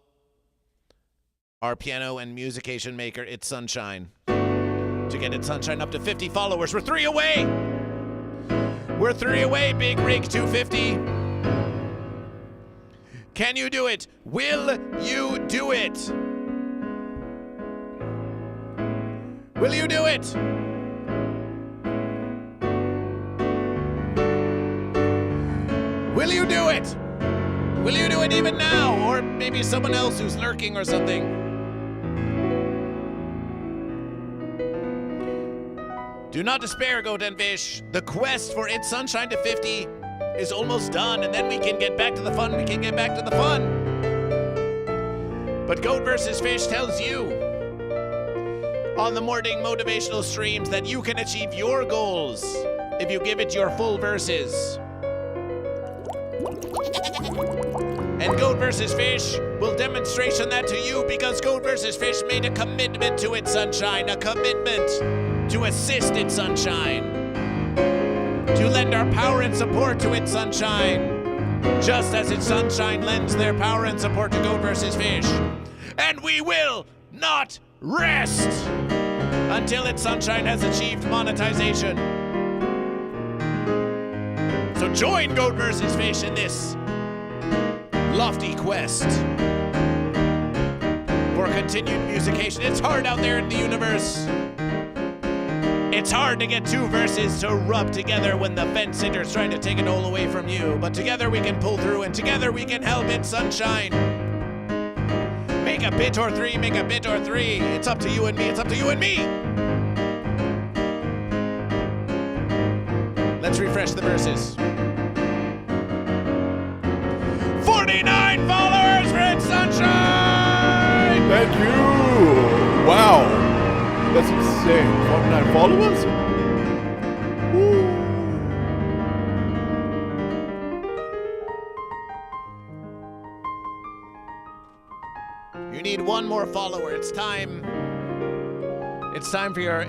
our piano and musician maker, ItsSanshine, to get ItsSanshine up to 50 followers. We're 3 away! We're 3 away, Big Rig 250. Can you do it? Will you do it? Will you do it? Will you do it? Will you do it even now? Or maybe someone else who's lurking or something. Do not despair, GoatVsFish. The quest for ItsSanshine to 50 is almost done, and then we can get back to the fun. But GoatVsFish tells you on the morning motivational streams that you can achieve your goals if you give it your full verses. And GoatVsFish will demonstration that to you because GoatVsFish made a commitment to ItsSanshine, a commitment to assist ItsSanshine, to lend our power and support to ItsSanshine, just as ItsSanshine lends their power and support to GoatVsFish. And we will not rest until ItsSanshine has achieved monetization. So join GoatVsFish in this lofty quest for continued musiciation. It's hard out there in the universe. It's hard to get 2 verses to rub together when the fence sitter's trying to take it all away from you. But together we can pull through, and together we can help ItsSanshine. Make a bit or 3, make a bit or 3. It's up to you and me, it's up to you and me. Let's refresh the verses. 49 followers for ItsSanshine! Thank you! Wow! That's insane. 49 followers? Woo. You need one more follower. It's time. It's time for your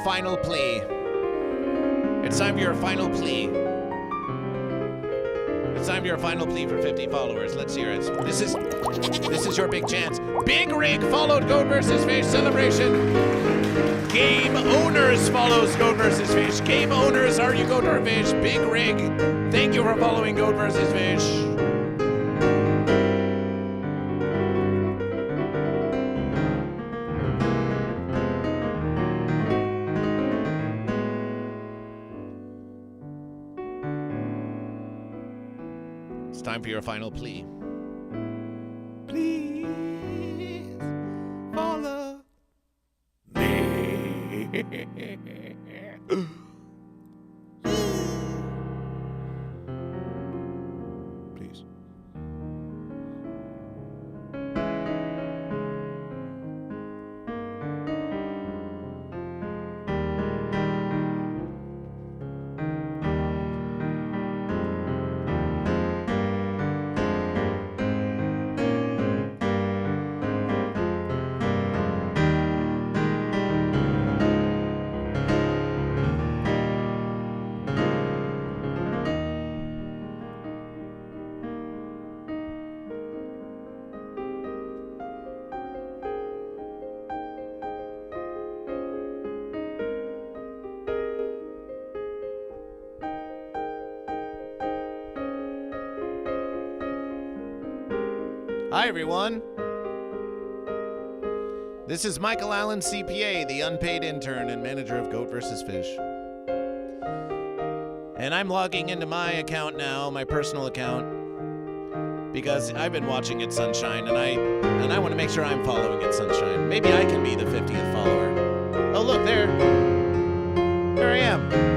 final plea. It's time for your final plea. It's time for your final plea for 50 followers. Let's hear it. This is your big chance. Big Rig followed GoatVsFish celebration. Game Owners follows GoatVsFish. Game Owners, are you GoatVsFish? Big Rig, thank you for following GoatVsFish. It's time for your final plea. Please follow me. Please. Hi, everyone. This is Michael Allen, CPA, the unpaid intern and manager of GoatVsFish. And I'm logging into my account now, my personal account, because I've been watching ItsSanshine, and I want to make sure I'm following ItsSanshine. Maybe I can be the 50th follower. Oh, look, there I am.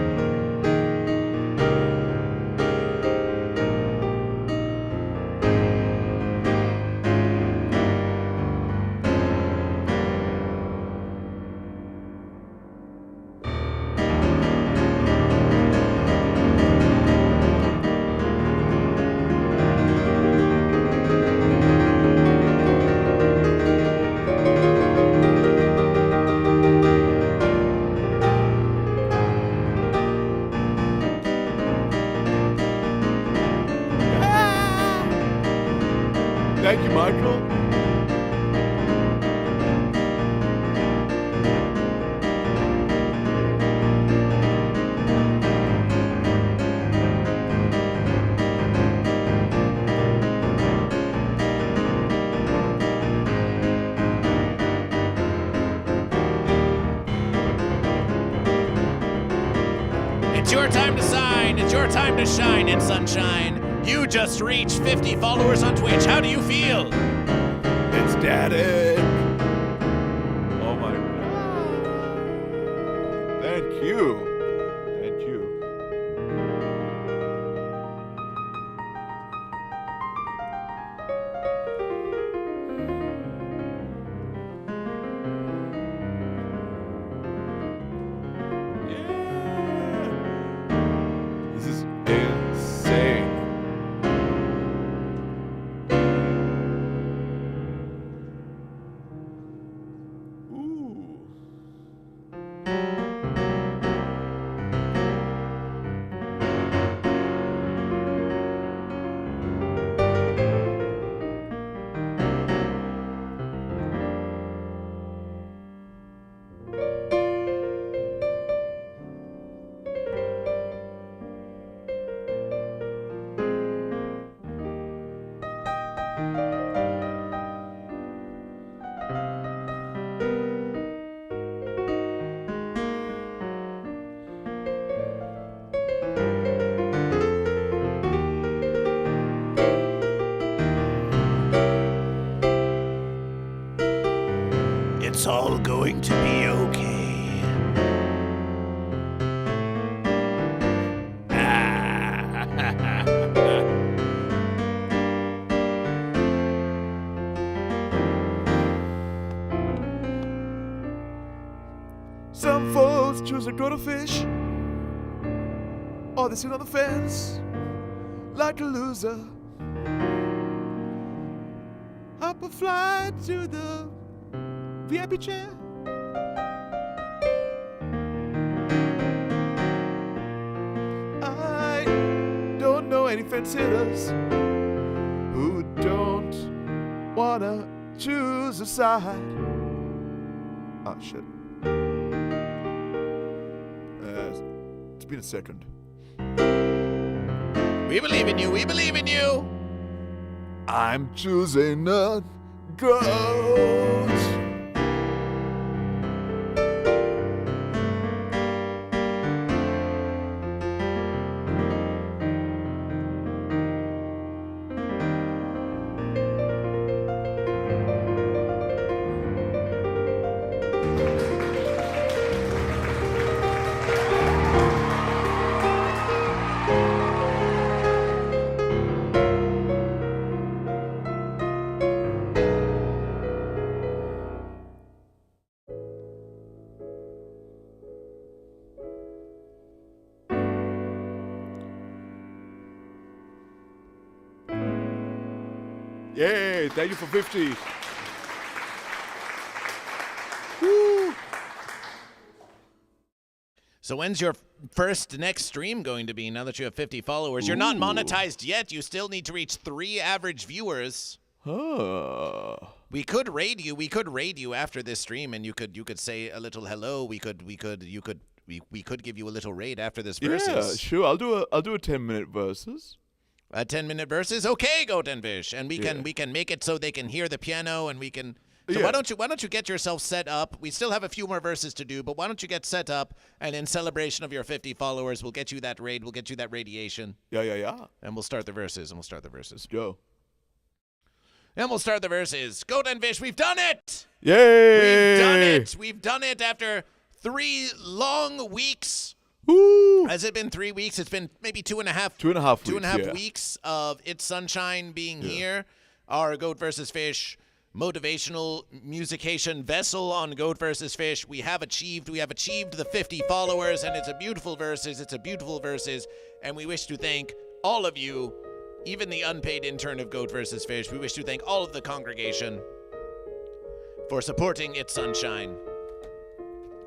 Thank you, Michael. It's your time to sign. It's your time to shine, ItsSanshine. You just reached 50 followers on Twitch. How do you feel? It's Daddy. Oh my God. Thank you. Thank you. Yeah. This is insane. Ooh. It's all going to be okay. Some folks choose to go to fish, or they sit on the fence like a loser. Up a flight to the VIP chair. I don't know any fence sitters who don't wanna choose a side. Oh shit. It's been a second. We believe in you. We believe in you. I'm choosing a goat. Yay, thank you for 50. Woo. So when's your next stream going to be now that you have 50 followers? You're not monetized yet. You still need to reach 3 average viewers. Huh. We could raid you. We could raid you after this stream, and you could say a little hello. We could give you a little raid after this versus. Yeah, sure. I'll do a 10-minute versus. A 10-minute versus? Okay, GoatVsFish. And we can make it so they can hear the piano, and we can So Yeah. why don't you get yourself set up? We still have a few more verses to do, but why don't you get set up, and in celebration of your 50 followers, we'll get you that raid, we'll get you that radiation, Yeah. and we'll start the verses, Go. And we'll start the verses. Goat and Fish, we've done it! Yay! We've done it! We've done it after 3 long weeks. Woo! Has it been 3 weeks? It's been maybe 2.5. 2.5 Two and a half yeah. weeks of ItsSanshine being here. Our GoatVsFish motivational musication vessel on GoatVsFish. We have achieved the 50 followers, and it's a beautiful verses. And we wish to thank all of you, even the unpaid intern of GoatVsFish. We wish to thank all of the congregation for supporting ItsSanshine.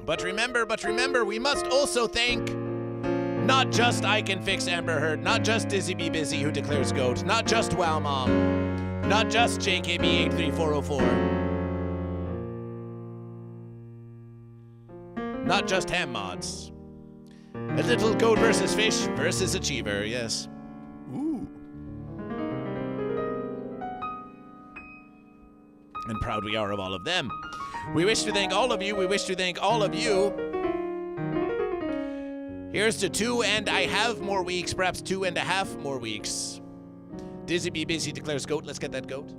But remember, we must also thank not just I Can Fix Amber Heard, not just Dizzy Be Busy who declares GOAT, not just Wow Mom, not just JKB83404, not just Ham Mods. A little GoatVsFish versus Achiever, yes. Ooh. And proud we are of all of them. We wish to thank all of you. Here's to 2 and I have more weeks, perhaps 2.5 more weeks. Dizzy Be Busy declares GOAT. Let's get that GOAT.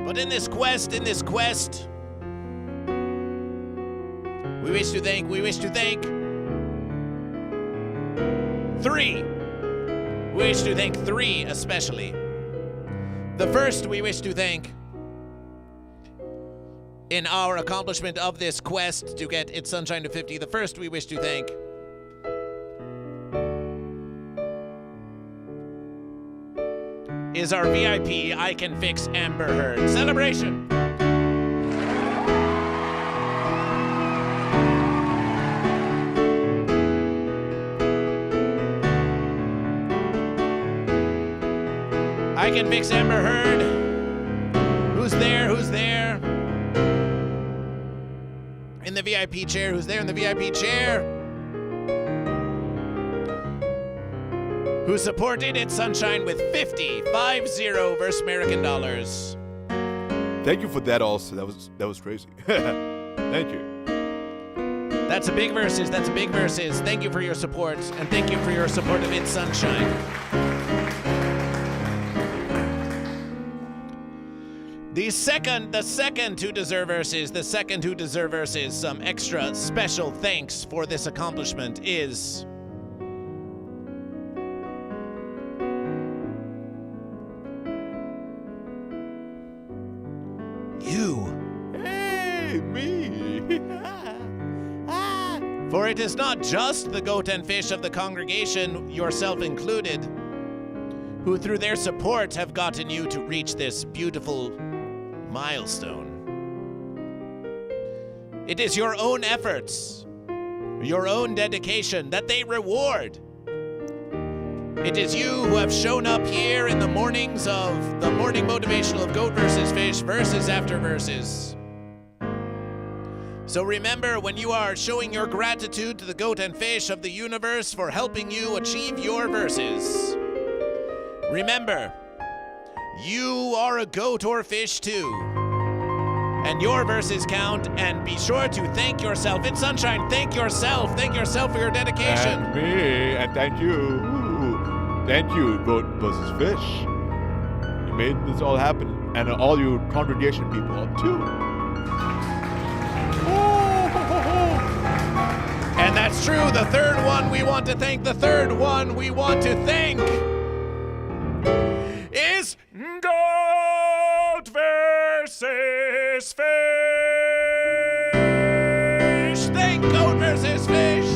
But in this quest, we wish to thank 3. We wish to thank 3 especially. The first we wish to thank in our accomplishment of this quest to get ItsSanshine to 50. The first we wish to thank is our VIP I Can Fix Amber Heard. Celebration! I Can Fix Amber Heard. Who's there? In the VIP chair. Who's there in the VIP chair? Who supported ItsSanshine with 50 versus American dollars. Thank you for that also. That was crazy. Thank you. That's a big versus. Thank you for your support, and thank you for your support of ItsSanshine. The second who deserve verses, some extra special thanks for this accomplishment is you. Hey, me. For it is not just the goat and fish of the congregation, yourself included, who through their support have gotten you to reach this beautiful milestone. It is your own efforts, your own dedication that they reward. It is you who have shown up here in the mornings of the morning motivational of GoatVsFish, verses after verses. So remember, when you are showing your gratitude to the goat and fish of the universe for helping you achieve your verses, remember, you are a goat or fish too. And your verses count, and be sure to thank yourself. ItsSanshine, thank yourself for your dedication. And me, and thank you. Thank you, GoatVsFish. You made this all happen. And all you congregation people, too. And that's true, the third one we want to thank is GoatVsFish. Thank GoatVsFish.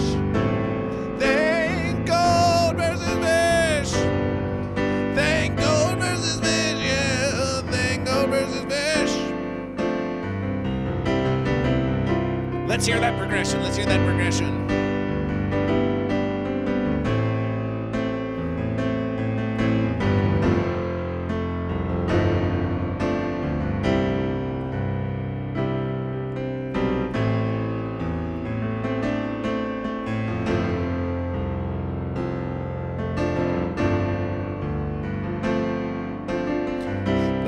Thank GoatVsFish. Thank GoatVsFish. Yeah, thank GoatVsFish. Let's hear that progression.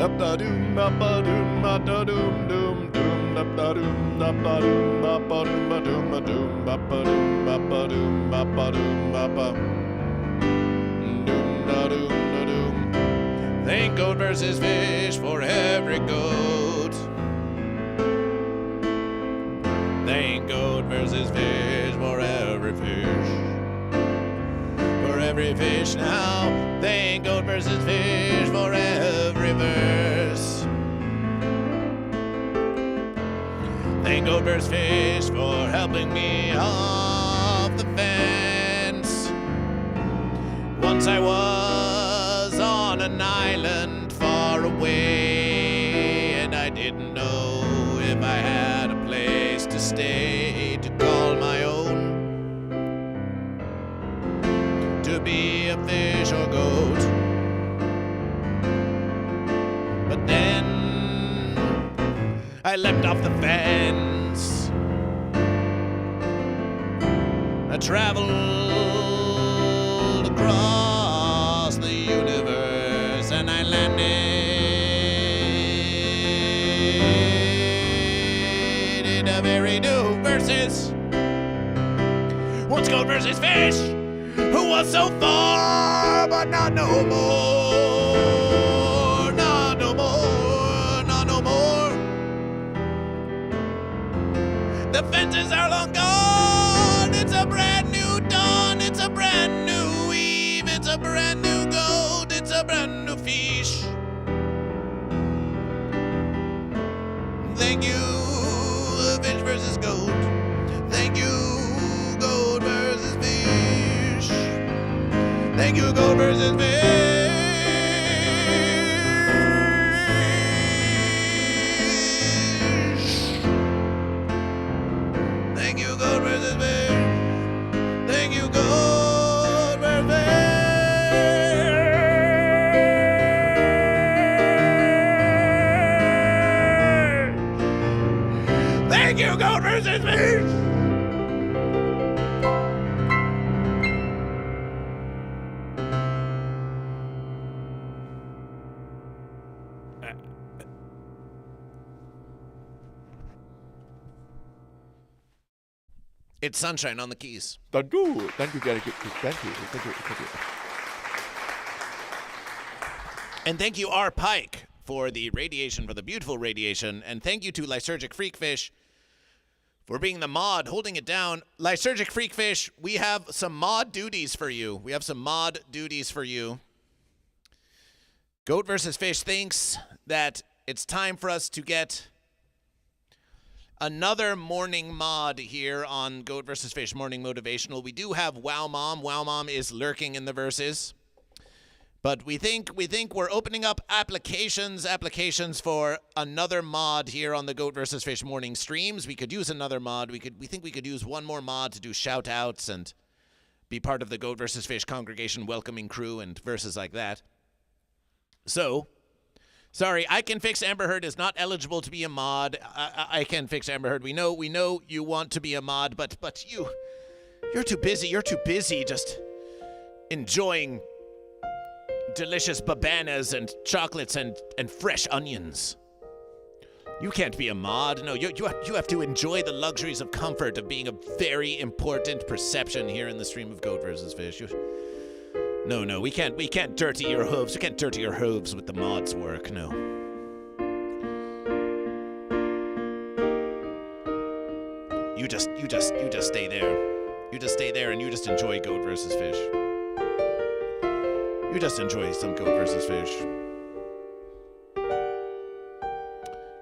Up-da-doom, up-da-doom, up-da-doom, doom, doom, up-da-doom, up-da-doom, up-da-doom, up-da-doom, up-da-doom, up-da-doom, up-da-doom, up-da-doom, up-da-doom, doom-da-doom-da-doom. Thank Goat versus Fish for every goat. Thank Goat versus Fish for every fish. For every fish now. Thank Goat versus Fish for every verse. Thank Goat versus Fish for helping me off the fence. Once I was on an island far away, and I didn't know if I had a place to stay to call my own, to be a fish or goat. But then I leapt off the fence. I traveled across the universe, and I landed in a very new versus. Once Goat versus Fish, who was so far, but not no more, not no more, not no more. The fences are long gone, it's a brand new dawn, it's a brand new eve, it's a brand new goat, it's a brand new fish. Thank you, fish versus goat. Thank you, goat versus fish. Thank you, goat versus fish. Thank you, goat versus fish. Thank you, goat versus fish. Thank you, goat versus fish. It's Sunshine on the keys. Thank you, Gary. Thank you. And thank you, R. Pike, for the radiation, for the beautiful radiation. And thank you to Lysergic Freakfish for being the mod, holding it down. Lysergic Freakfish, we have some mod duties for you. Goat versus Fish thinks that it's time for us to get another morning mod here on Goat vs. Fish Morning Motivational. We do have Wow Mom. Wow Mom is lurking in the verses. But we think we're opening up applications for another mod here on the Goat vs. Fish morning streams. We could use another mod. We think we could use one more mod to do shout outs and be part of the Goat vs. Fish congregation welcoming crew and verses like that. So, sorry, I Can Fix Amber Heard is not eligible to be a mod. I Can Fix Amber Heard. We know you want to be a mod, but you're too busy. You're too busy just enjoying delicious babanas and chocolates and fresh onions. You can't be a mod. No, you have to enjoy the luxuries of comfort of being a very important perception here in the stream of Goat vs. Fish. No, we can't dirty your hooves. We can't dirty your hooves with the mod's work, no. You just stay there. You just stay there and you just enjoy Goat vs. Fish. You just enjoy some Goat vs. Fish.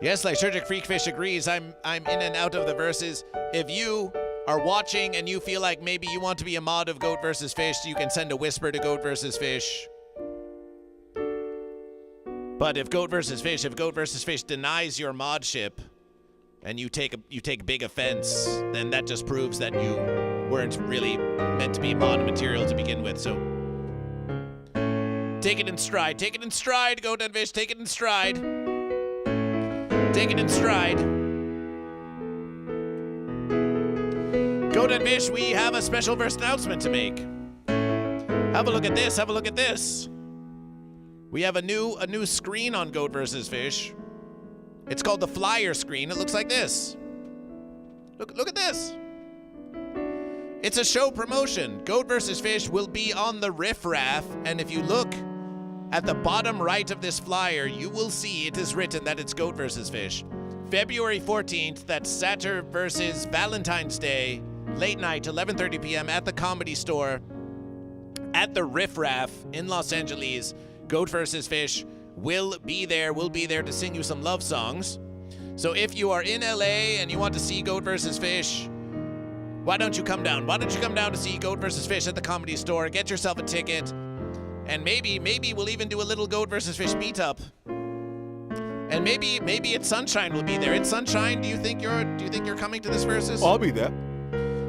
Yes, Lysergic Freakfish agrees. I'm in and out of the verses. If you are watching and you feel like maybe you want to be a mod of Goat vs. Fish, you can send a whisper to Goat vs. Fish. But if Goat vs. Fish denies your modship and you take big offense, then that just proves that you weren't really meant to be mod material to begin with. So take it in stride, Goat and Fish, take it in stride. Take it in stride. Goat and Fish, we have a special verse announcement to make. Have a look at this. We have a new screen on Goat vs. Fish. It's called the flyer screen. It looks like this. Look at this. It's a show promotion. Goat vs. Fish will be on the Riff Raff, and if you look at the bottom right of this flyer, you will see it is written that it's Goat vs. Fish. February 14th, that's Saturday versus Valentine's Day, late night, 11:30 p.m. at the Comedy Store, at the Riff Raff in Los Angeles. Goat vs. Fish will be there. We'll be there to sing you some love songs. So if you are in LA and you want to see Goat vs. Fish, why don't you come down? Why don't you come down to see Goat vs. Fish at the Comedy Store? Get yourself a ticket, and maybe we'll even do a little Goat vs. Fish meetup. And maybe ItsSanshine will be there. ItsSanshine, do you think you're coming to this versus? I'll be there.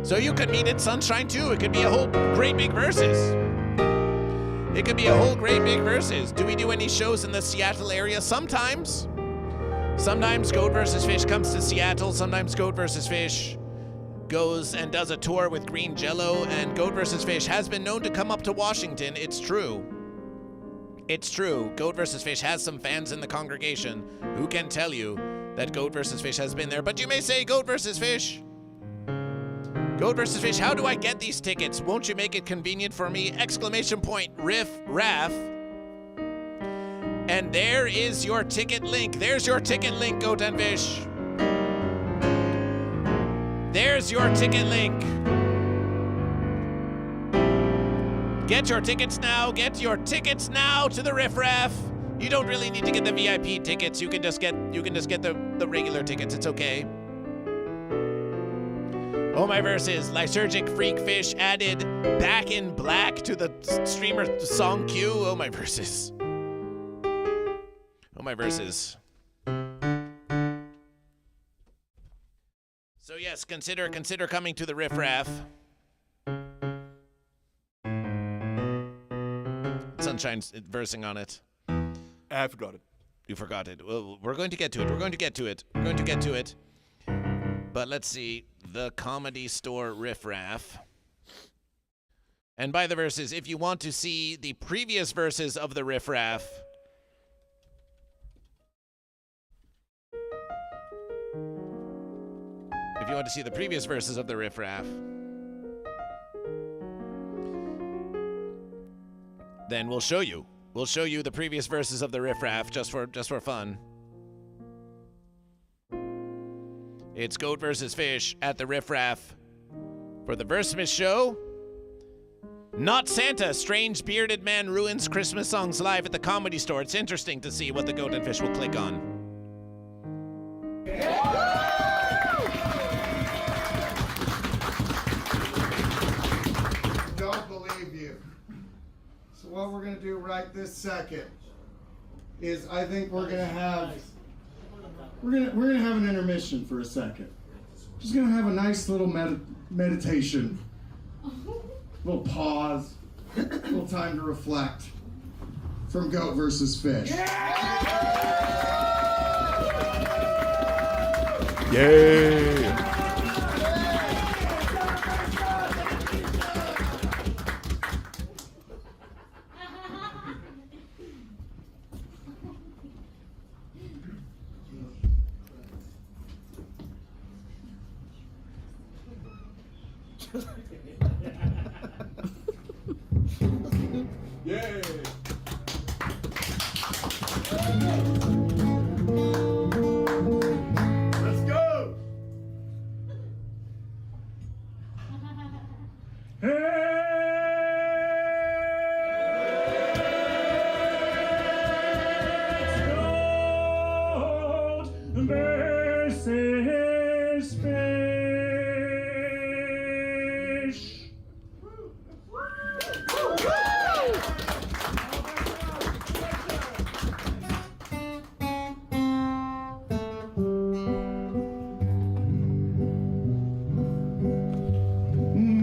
So you could meet ItsSanshine too. It could be a whole great big versus. It could be a whole great big versus. Do we do any shows in the Seattle area? Sometimes. Sometimes Goat vs. Fish comes to Seattle. Sometimes Goat vs. Fish goes and does a tour with Green Jellÿ, and Goat vs. Fish has been known to come up to Washington. It's true. It's true. Goat vs. Fish has some fans in the congregation who can tell you that Goat vs. Fish has been there. But you may say, Goat vs. Fish. Goat vs. Fish, how do I get these tickets? Won't you make it convenient for me? ! Riff Raff. And there is your ticket link. There's your ticket link, Goat and Fish. There's your ticket link. Get your tickets now. Get your tickets now to the Riff Raff. You don't really need to get the VIP tickets. You can just get the regular tickets. It's okay. Oh my verses, Lysergic Freak Fish added Back in Black to the streamer song queue. Oh my verses. Oh my verses. So yes, consider coming to the Riff Raff. Sunshine's versing on it. I forgot it. You forgot it. Well, we're going to get to it. We're going to get to it. But let's see. The Comedy Store Riff Raff. And by the verses, if you want to see the previous verses of the Riff Raff, then we'll show you. We'll show you the previous verses of the Riff Raff just for fun. It's Goat vs. Fish at the Riff Raff for the Versmith show. Not Santa, strange bearded man ruins Christmas songs live at the Comedy Store. It's interesting to see what the Goat and Fish will click on. Don't believe you. So what we're gonna do right this second is I think we're gonna have an intermission for a second. Just gonna have a nice little meditation, little pause, little time to reflect from Goat vs. Fish. Yay! Yay! Let's go! Versus Fish.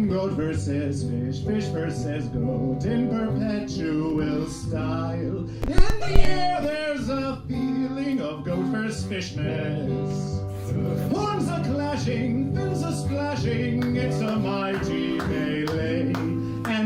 Goat versus fish, fish versus goat in perpetual style. In the air there's a feeling of goat versus fishness. Horns are clashing, fins are splashing, it's a mighty melee. And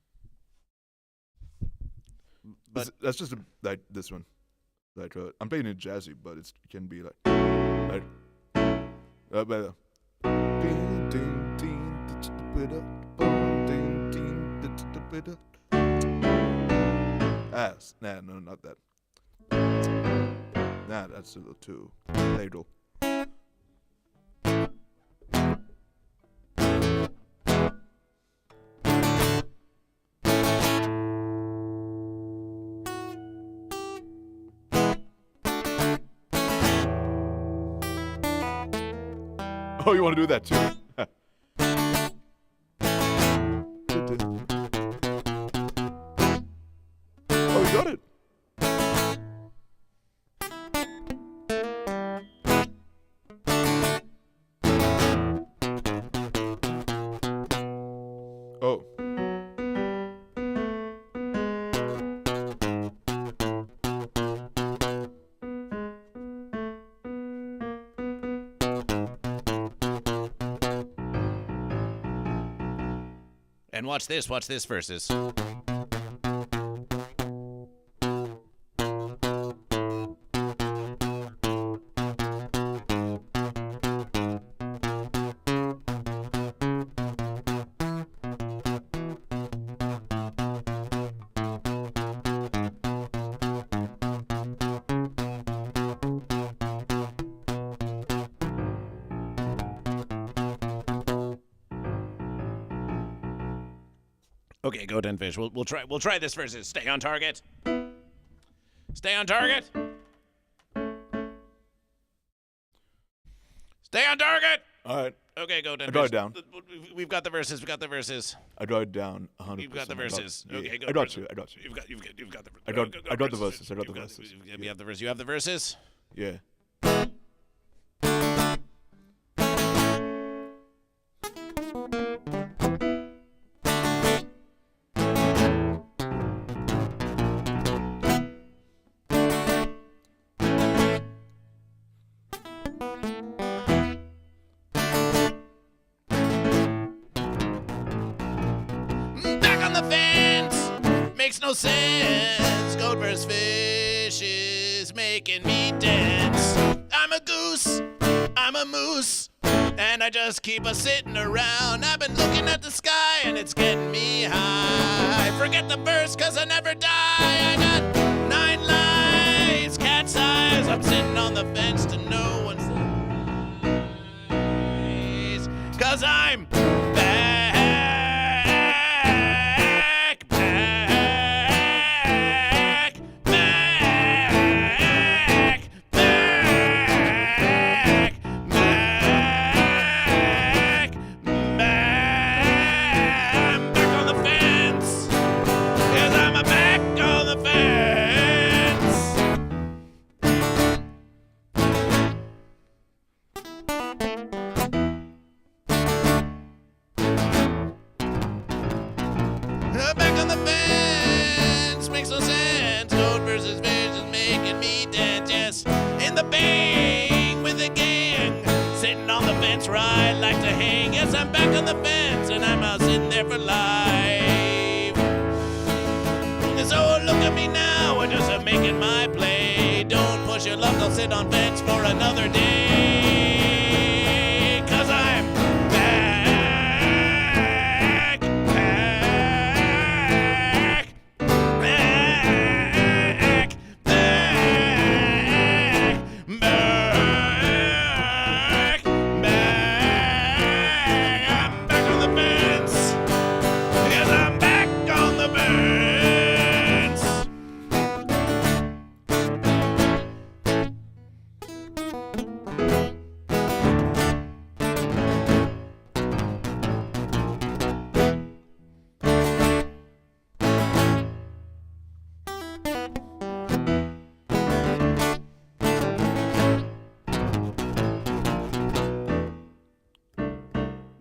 But that's just like this one. Like I'm playing it jazzy, but it can be like better. Nah, no, not that. Nah, that's a little too ladle. Oh, you want to do that too? Oh, you got it. Oh. and watch this verses. Okay, Goat and Fish. We'll try this versus. Stay on target. Stay on target. Stay on target. All right. Okay, Goat and I draw Fish. it down. We've got the verses. I draw it down 100%. You've got the verses. Okay, go. I got you. You've got the. I got the verses. You have the verses. You have the verses. Yeah. Back on the fence. Makes no sense. Goat vs. Fish is making me dance. I'm a goose. I'm a moose. And I just keep sitting around. I've been looking at the sky and it's getting me high. Forget the verse cause I never die. I got 9 lives, cat's eyes. I'm sitting on the fence to no one's lies. Cause I'm back, back, back, back, back, back, back. I'm back on the fence. Cause I'm back on the fence. Back on the fence, makes no sense. Goat versus fish is making me dance. Yes, in the bang with the gang, sitting on the fence where I like to hang. Yes, I'm back on the fence and I'm sitting there for life. And so look at me now, I'm just making my play. Don't push your luck, I'll sit on fence for another day. Cause I'm back, back, back, back, back, back. I'm back on the fence. Yes, I'm back on the fence.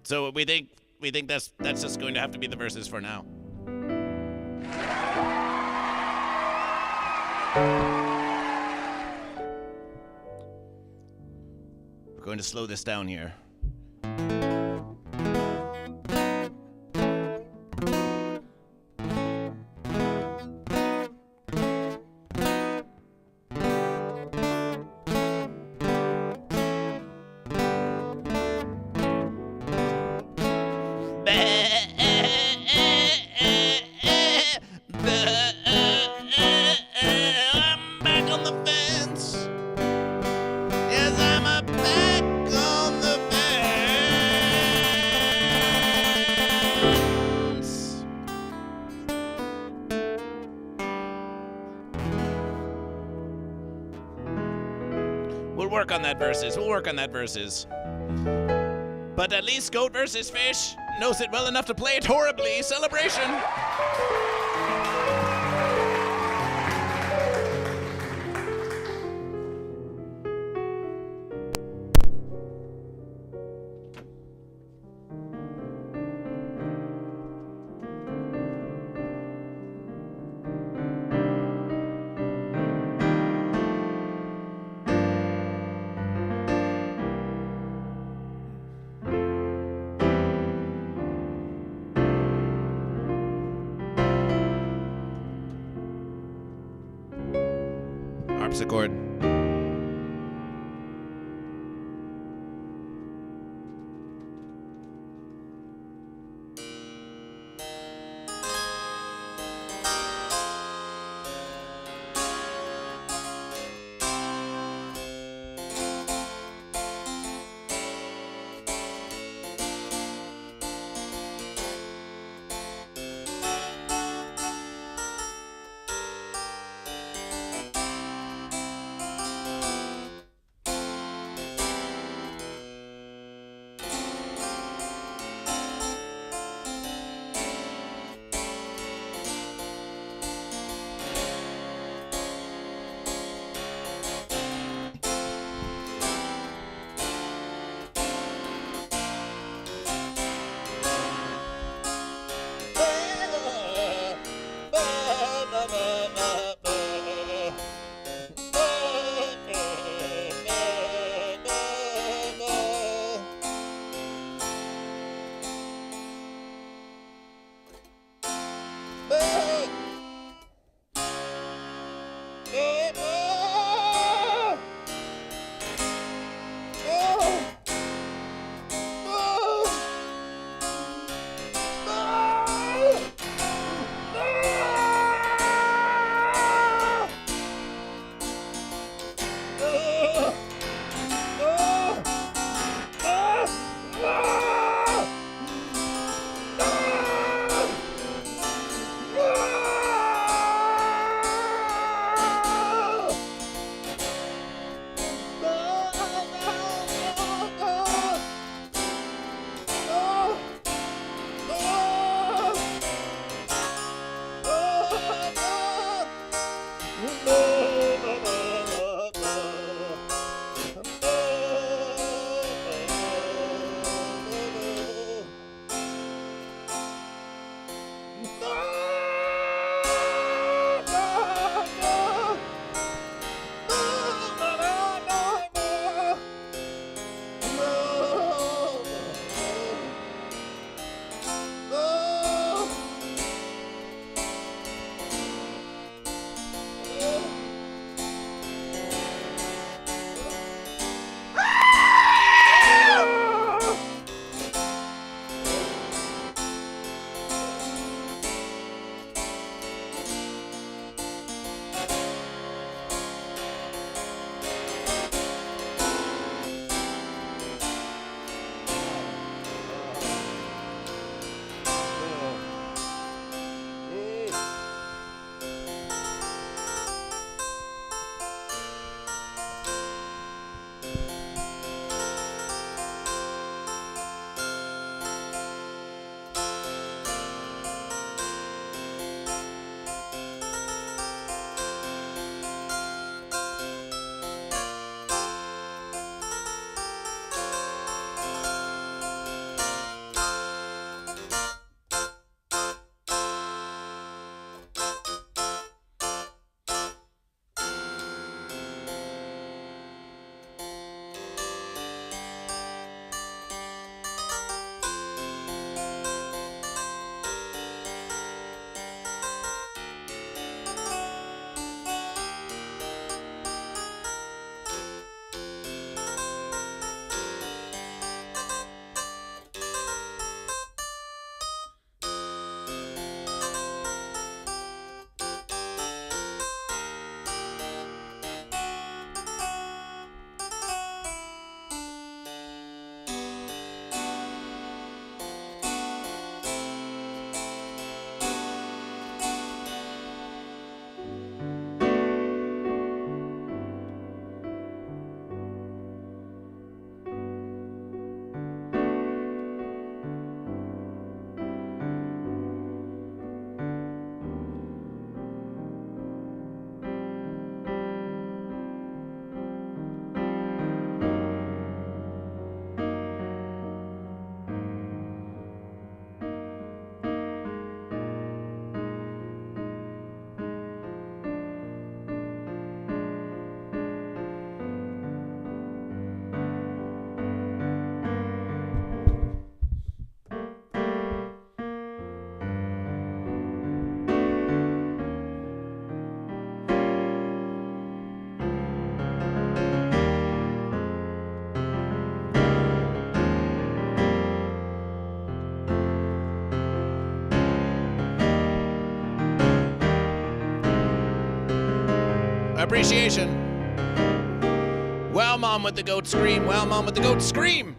So we think that's just going to have to be the verses for now. We're going to slow this down here. We'll work on that versus. But at least Goat vs. Fish knows it well enough to play it horribly. Celebration! Harpsichord. appreciation. Wow, Mom with the goat scream. Wow, Mom with the goat scream.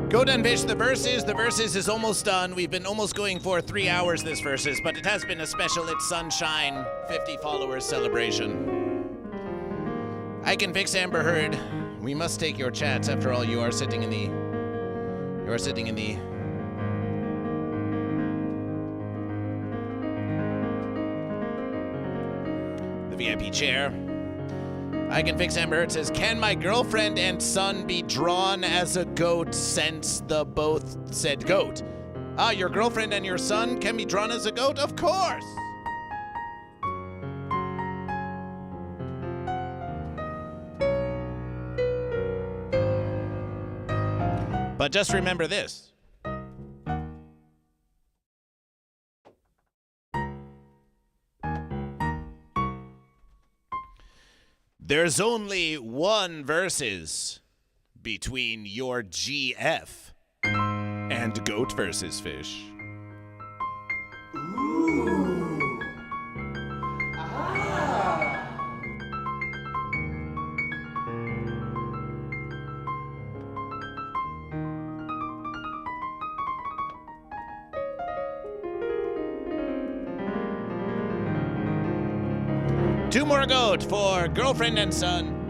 Goat and Fish, the verses is almost done. We've been almost going for 3 hours this verses, but it has been a special ItsSanshine 50 followers celebration. I can fix Amber Heard. We must take your chats. After all, you are sitting in the VIP chair. I can fix Amber Heard says, can my girlfriend and son be drawn as a goat since the both said goat? Your girlfriend and your son can be drawn as a goat? Of course! But just remember this. There's only one versus between your GF and GoatVsFish. Ooh. Two more goat for girlfriend and son.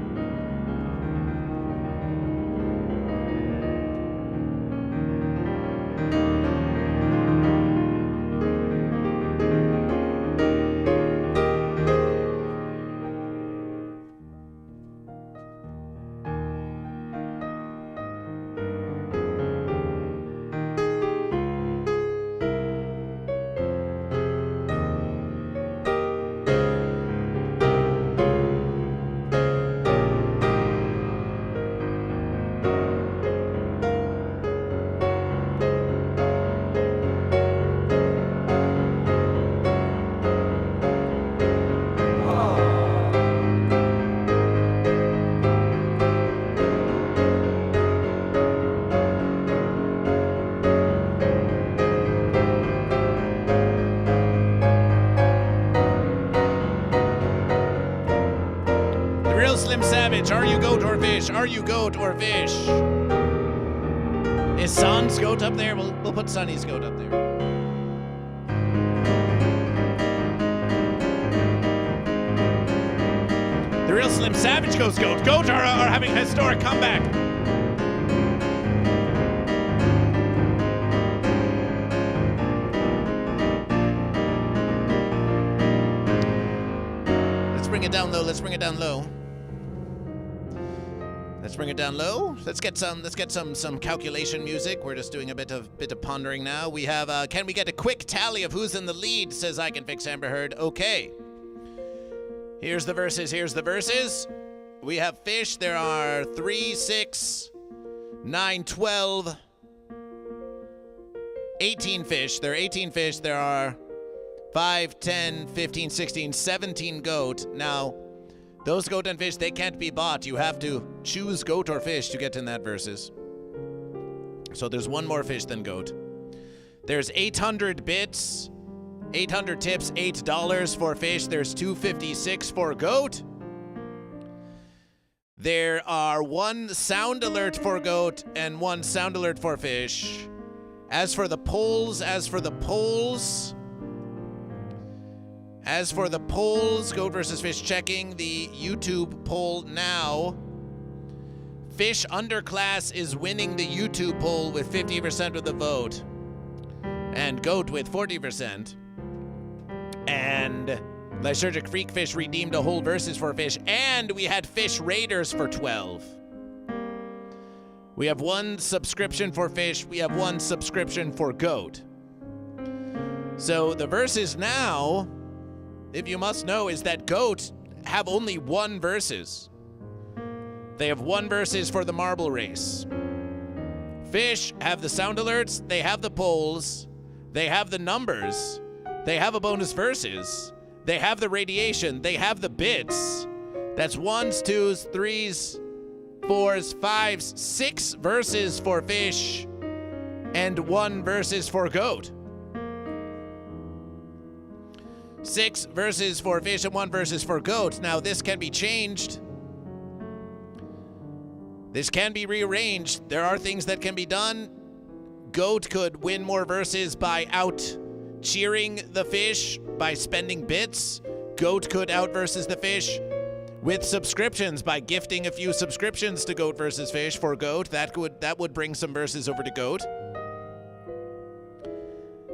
Slim Savage, are you goat or fish? Are you goat or fish? Is Son's goat up there? We'll put Sonny's goat up there. The real Slim Savage goes goat. Goat are having a historic comeback. Let's bring it down low. Let's bring it down low. Let's bring it down low. Let's get some calculation music. We're just doing a bit of pondering now. We have can we get a quick tally of who's in the lead? Says I can fix Amber Heard. Okay. Here's the verses. We have fish. There are 3, 6, 9, 12, 18 fish. There are 18 fish. There are 5, 10, 15, 16, 17 goat. Now, those goat and fish, they can't be bought. You have to choose goat or fish to get in that versus. So there's one more fish than goat. There's 800 bits, 800 tips, $8 for fish. There's $2.56 for goat. There are 1 sound alert for goat and 1 sound alert for fish. As for the polls, GoatVsFish checking the YouTube poll now. Fish Underclass is winning the YouTube poll with 50% of the vote. And Goat with 40%. And Lysergic Freakfish redeemed a whole versus for fish. And we had Fish Raiders for 12. We have 1 subscription for fish. We have 1 subscription for goat. So the versus now, if you must know, is that goat have only 1 versus. They have 1 versus for the marble race. Fish have the sound alerts, they have the polls, they have the numbers, they have a bonus versus, They have the radiation. They have the bits. That's 1s, 2s, 3s, 4s, 5s, 6 verses for fish, and 1 versus for goat. 6 verses for fish and 1 versus for goat. Now, this can be changed. This can be rearranged. There are things that can be done. Goat could win more verses by out-cheering the fish, by spending bits. Goat could out-versus the fish with subscriptions, by gifting a few subscriptions to Goat vs. Fish for Goat. That would bring some verses over to Goat.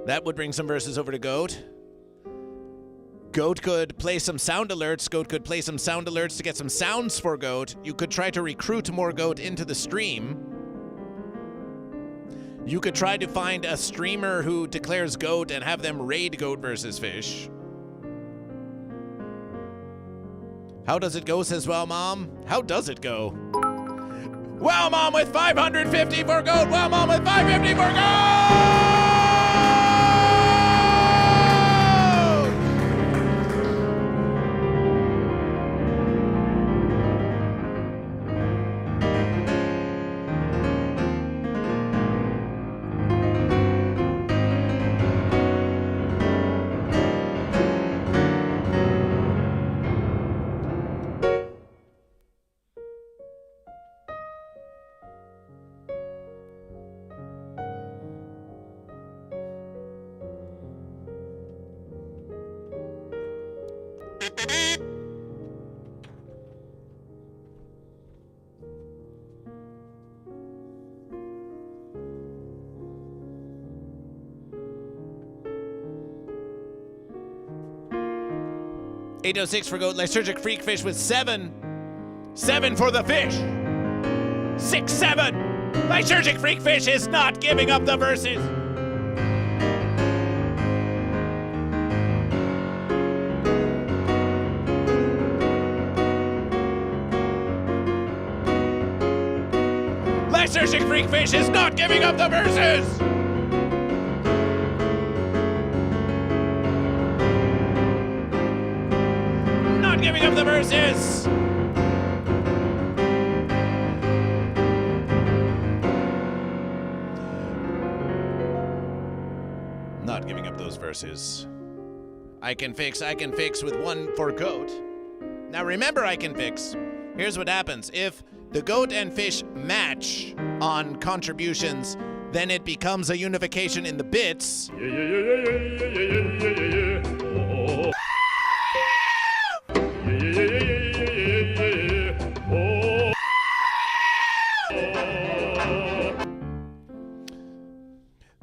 That would bring some verses over to Goat. Goat could play some sound alerts. Goat could play some sound alerts to get some sounds for Goat. You could try to recruit more Goat into the stream. You could try to find a streamer who declares Goat and have them raid Goat vs. Fish. How does it go, says Well Mom? How does it go? Well Mom with 550 for Goat! Well Mom with 550 for Goat! 806 for Goat. Lysergic Freak Fish with 7. 7 for the fish. 6, 7. Lysergic Freak Fish is not giving up the verses. Lysergic Freak Fish is not giving up the verses. Giving up the verses. Not giving up those verses. I can fix with 1 for Goat. Now remember, I can fix. Here's what happens. If the Goat and fish match on contributions, then it becomes a unification in the bits.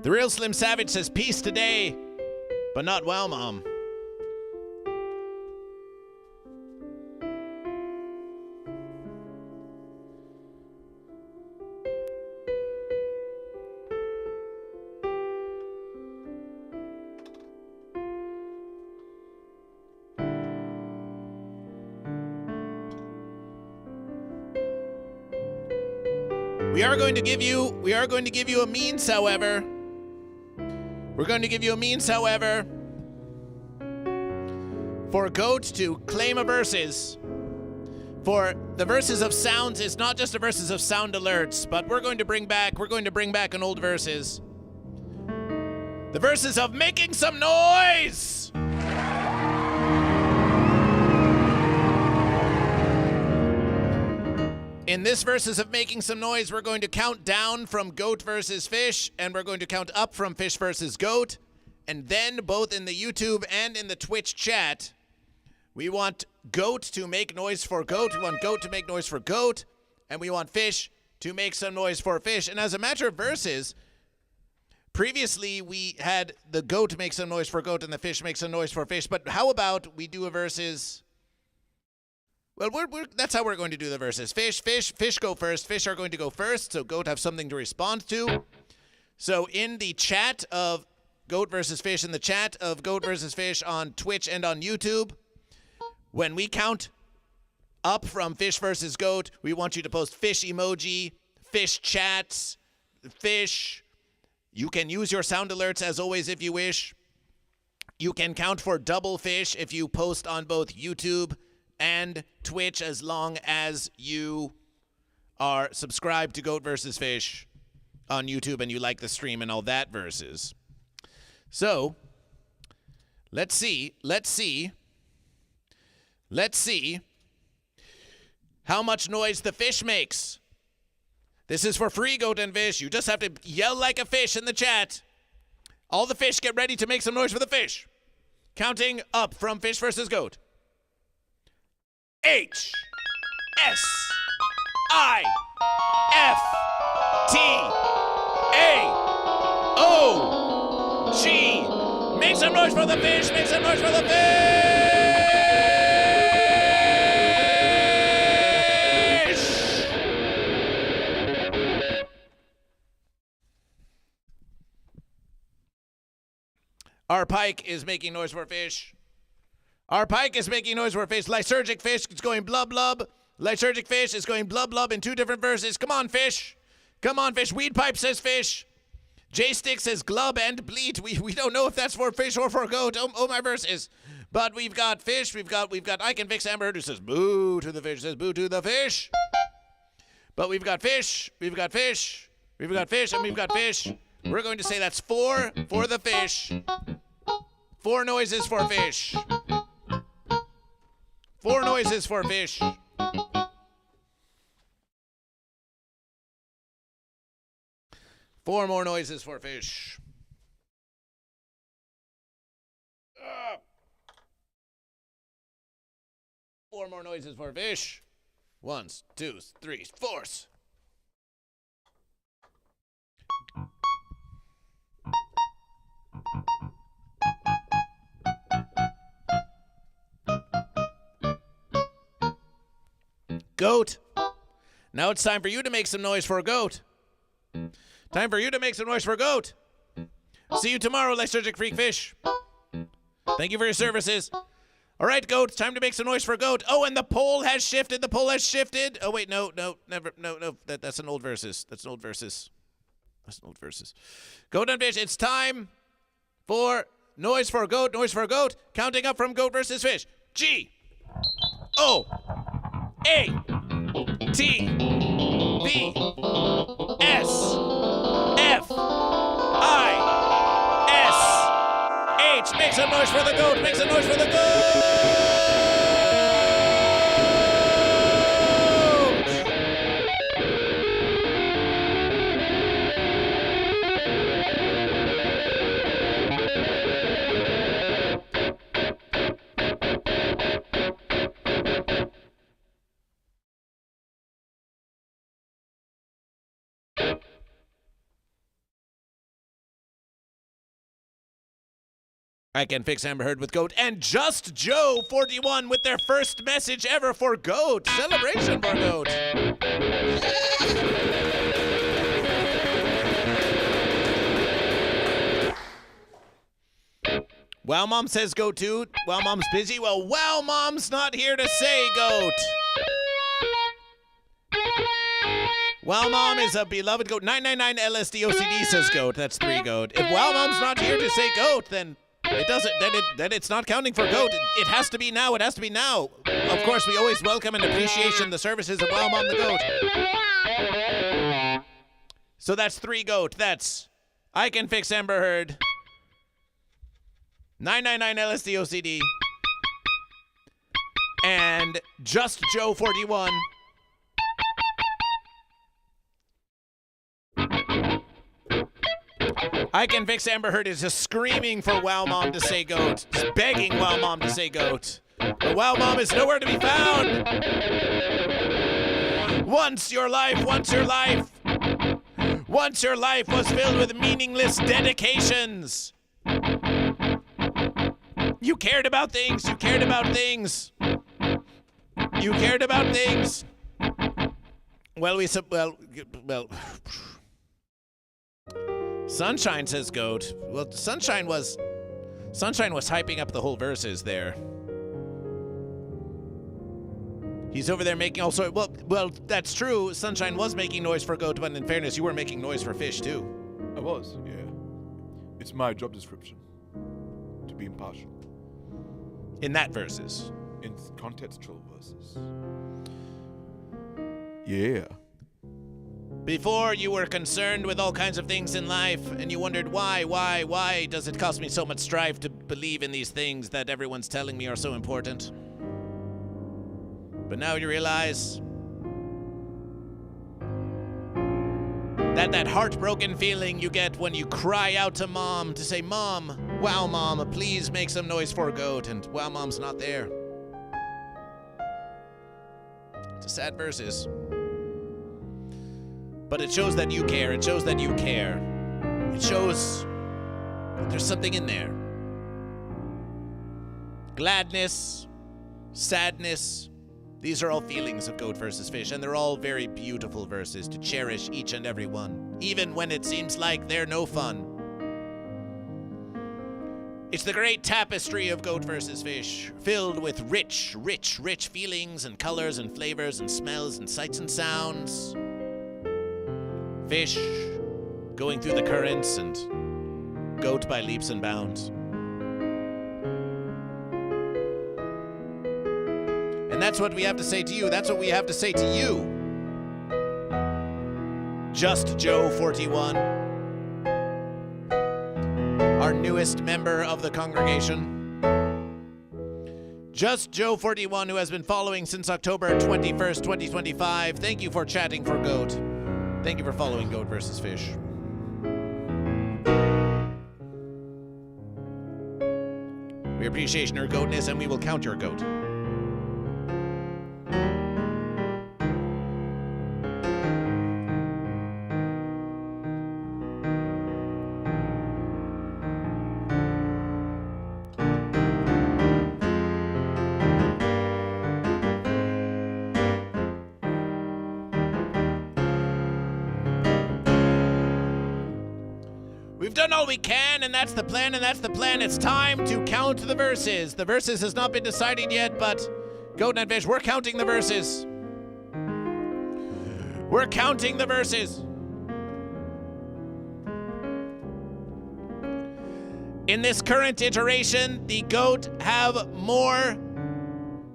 The Real Slim Savage says, peace today, but not well, Mom. We are going to give you a means, however. We're going to give you a means, however, for Goat to claim a verses. For the verses of sounds, it's not just the verses of sound alerts, but we're going to bring back an old verses. The verses of making some noise. In this verses of making some noise, we're going to count down from Goat versus Fish, and we're going to count up from Fish versus Goat. And then, both in the YouTube and in the Twitch chat, we want Goat to make noise for Goat, we want Goat to make noise for Goat, and we want Fish to make some noise for Fish. And as a matter of verses, previously we had the Goat make some noise for Goat and the Fish make some noise for Fish, but how about we do a verses... Well, that's how we're going to do the verses. Fish go first. Fish are going to go first, so Goat have something to respond to. So in the chat of Goat versus Fish, in the chat of Goat versus Fish on Twitch and on YouTube, when we count up from Fish versus Goat, we want you to post fish emoji, fish chats, fish. You can use your sound alerts as always if you wish. You can count for double fish if you post on both YouTube and Twitch, as long as you are subscribed to Goat vs. Fish on YouTube and you like the stream and all that versus. So, let's see how much noise the fish makes. This is for free, Goat and Fish. You just have to yell like a fish in the chat. All the fish, get ready to make some noise for the fish. Counting up from Fish versus Goat. H S I F T A O G. Make some noise for the fish. Make some noise for the fish. Our pike is making noise for fish. Our pike is making noise for fish. Lysergic fish is going blub blub. Lysergic fish is going blub blub in 2 different verses. Come on, fish. Come on, fish. Weed pipe says fish. J-Stick says glub and bleat. We don't know if that's for fish or for goat. Oh my verses. But we've got fish. We've got I Can Fix Amber Heard who says boo to the fish. Says boo to the fish. But we've got fish. We've got fish. We've got fish and we've got fish. We're going to say that's 4 for the fish. 4 noises for fish. 4 noises for fish. Four more noises for fish. 4 more noises for fish. 1, 2, 3, 4. Goat. Now it's time for you to make some noise for a goat. Time for you to make some noise for a goat. See you tomorrow, Lysergic Freak Fish. Thank you for your services. All right, goat, time to make some noise for a goat. Oh, and the poll has shifted. The poll has shifted. Oh, wait, no. That's an old versus. That's an old versus. Goat and fish, it's time for noise for a goat, noise for a goat. Counting up from Goat versus Fish. G O A T V S F I S H. Make some noise for the goat. Make some noise for the goat. I Can Fix Amber Heard with Goat and Just Joe 41 with their first message ever for Goat. Celebration for Goat. Wow Mom says Goat too. Wow Mom's busy. Well, Wow Mom's not here to say Goat. Wow Mom is a beloved Goat. 999 LSDOCD says Goat. That's 3 Goat. If Wow Mom's not here to say Goat, then it doesn't. Then it's not counting for Goat. It has to be now. It has to be now. Of course, we always welcome and appreciation the services of Wow Mom the Goat. So that's 3 Goat. That's I Can Fix Amber Heard. 999 LSDOCD. And Just Joe 41. I Can Fix Amber Heard is just screaming for Wow Mom to say Goat. Just begging Wow Mom to say Goat. But Wow Mom is nowhere to be found. Once your life was filled with meaningless dedications. You cared about things. Well, Sunshine says Goat. Well, Sunshine was hyping up the whole verses there. He's over there making all sorts. Well, that's true. Sunshine was making noise for Goat, but in fairness, you were making noise for Fish too. I was, yeah. It's my job description to be impartial. In that verses. In contextual verses. Yeah. Before, you were concerned with all kinds of things in life, and you wondered why does it cost me so much strife to believe in these things that everyone's telling me are so important? But now you realize that heartbroken feeling you get when you cry out to Mom to say, Mom, wow, Mom, please make some noise for Goat, and wow, Mom's not there. It's a sad verses. But it shows that you care. It shows that you care. It shows that there's something in there. Gladness, sadness, these are all feelings of Goat versus Fish, and they're all very beautiful verses to cherish each and every one, even when it seems like they're no fun. It's the great tapestry of Goat versus Fish, filled with rich feelings and colors and flavors and smells and sights and sounds. Fish going through the currents and goat by leaps and bounds. And that's what we have to say to you. That's what we have to say to you. Just Joe 41, our newest member of the congregation. Just Joe 41, who has been following since October 21st, 2025. Thank you for chatting for Goat. Thank you for following Goat versus Fish. We appreciate your goatness, and we will count your goat. We've done all we can, and that's the plan, It's time to count the verses. The verses has not been decided yet, but Goat and Fish, we're counting the verses. We're counting the verses. In this current iteration, the Goat have more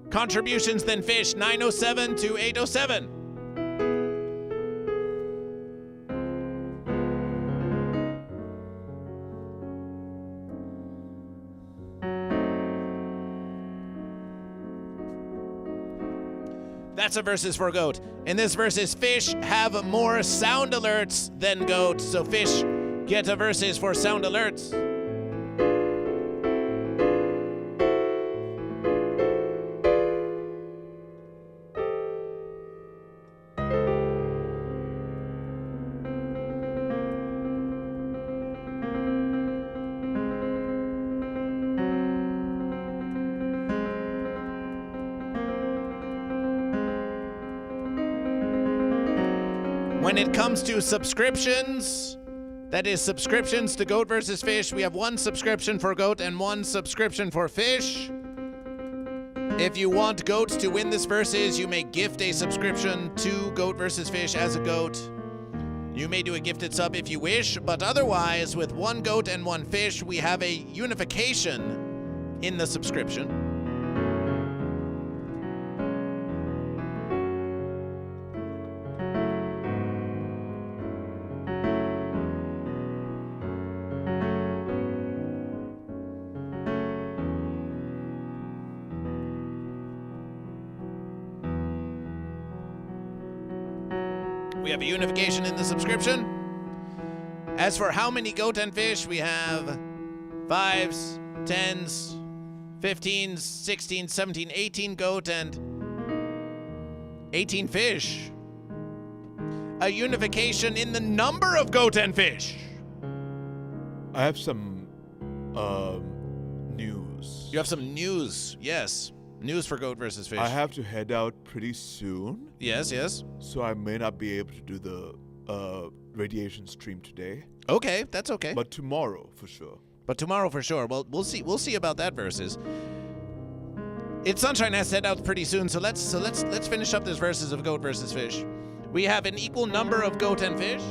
contributions than Fish, 907 to 807. That's a versus for Goat. In this versus, Fish have more sound alerts than Goat, so Fish get a versus for sound alerts. When it comes to subscriptions, that is subscriptions to Goat versus Fish, we have one subscription for Goat and one subscription for Fish. If you want Goat to win this versus, you may gift a subscription to Goat versus Fish as a Goat. You may do a gifted sub if you wish, but otherwise, with one Goat and one Fish, we have a unification in the subscription. We have a unification in the subscription. As for how many Goat and Fish, we have 5s, 10s, 15s, 16s, 17, 18 Goat and 18 Fish. A unification in the number of Goat and Fish. I have some news. You have some news, yes. News for Goat versus Fish. I have to head out pretty soon. Yes. So I may not be able to do the radiation stream today. Okay, that's okay. But tomorrow for sure. Well, we'll see about that versus. ItsSanshine has to head out pretty soon, so let's finish up this versus of Goat versus Fish. We have an equal number of Goat and Fish.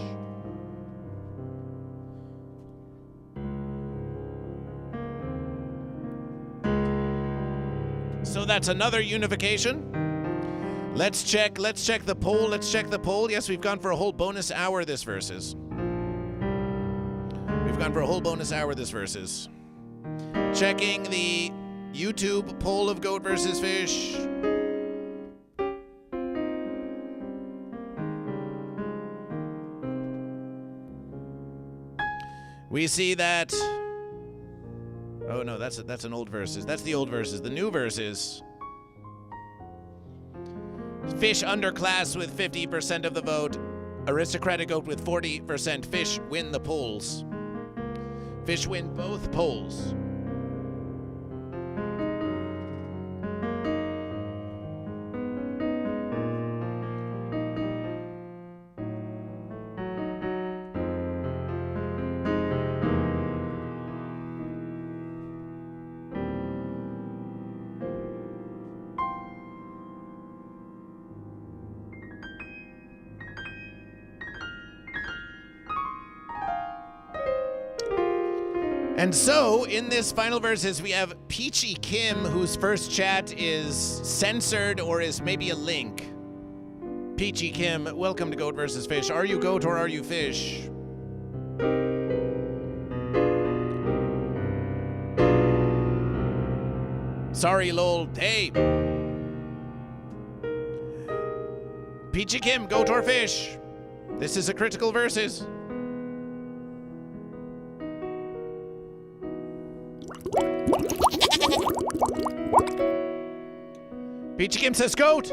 So that's another unification. Let's check the poll. Yes, we've gone for a whole bonus hour this versus. Checking the YouTube poll of Goat vs. Fish. We see that... Oh no, that's an old versus. That's the old versus. The new versus. Fish underclass with 50% of the vote. Aristocratic Goat with 40%. Fish win the polls. Fish win both polls. And so, in this final verses, we have Peachy Kim, whose first chat is censored or is maybe a link. Peachy Kim, welcome to Goat vs. Fish. Are you goat or are you fish? Sorry, lol. Hey. Peachy Kim, goat or fish? This is a critical versus. Peachy Kim says goat.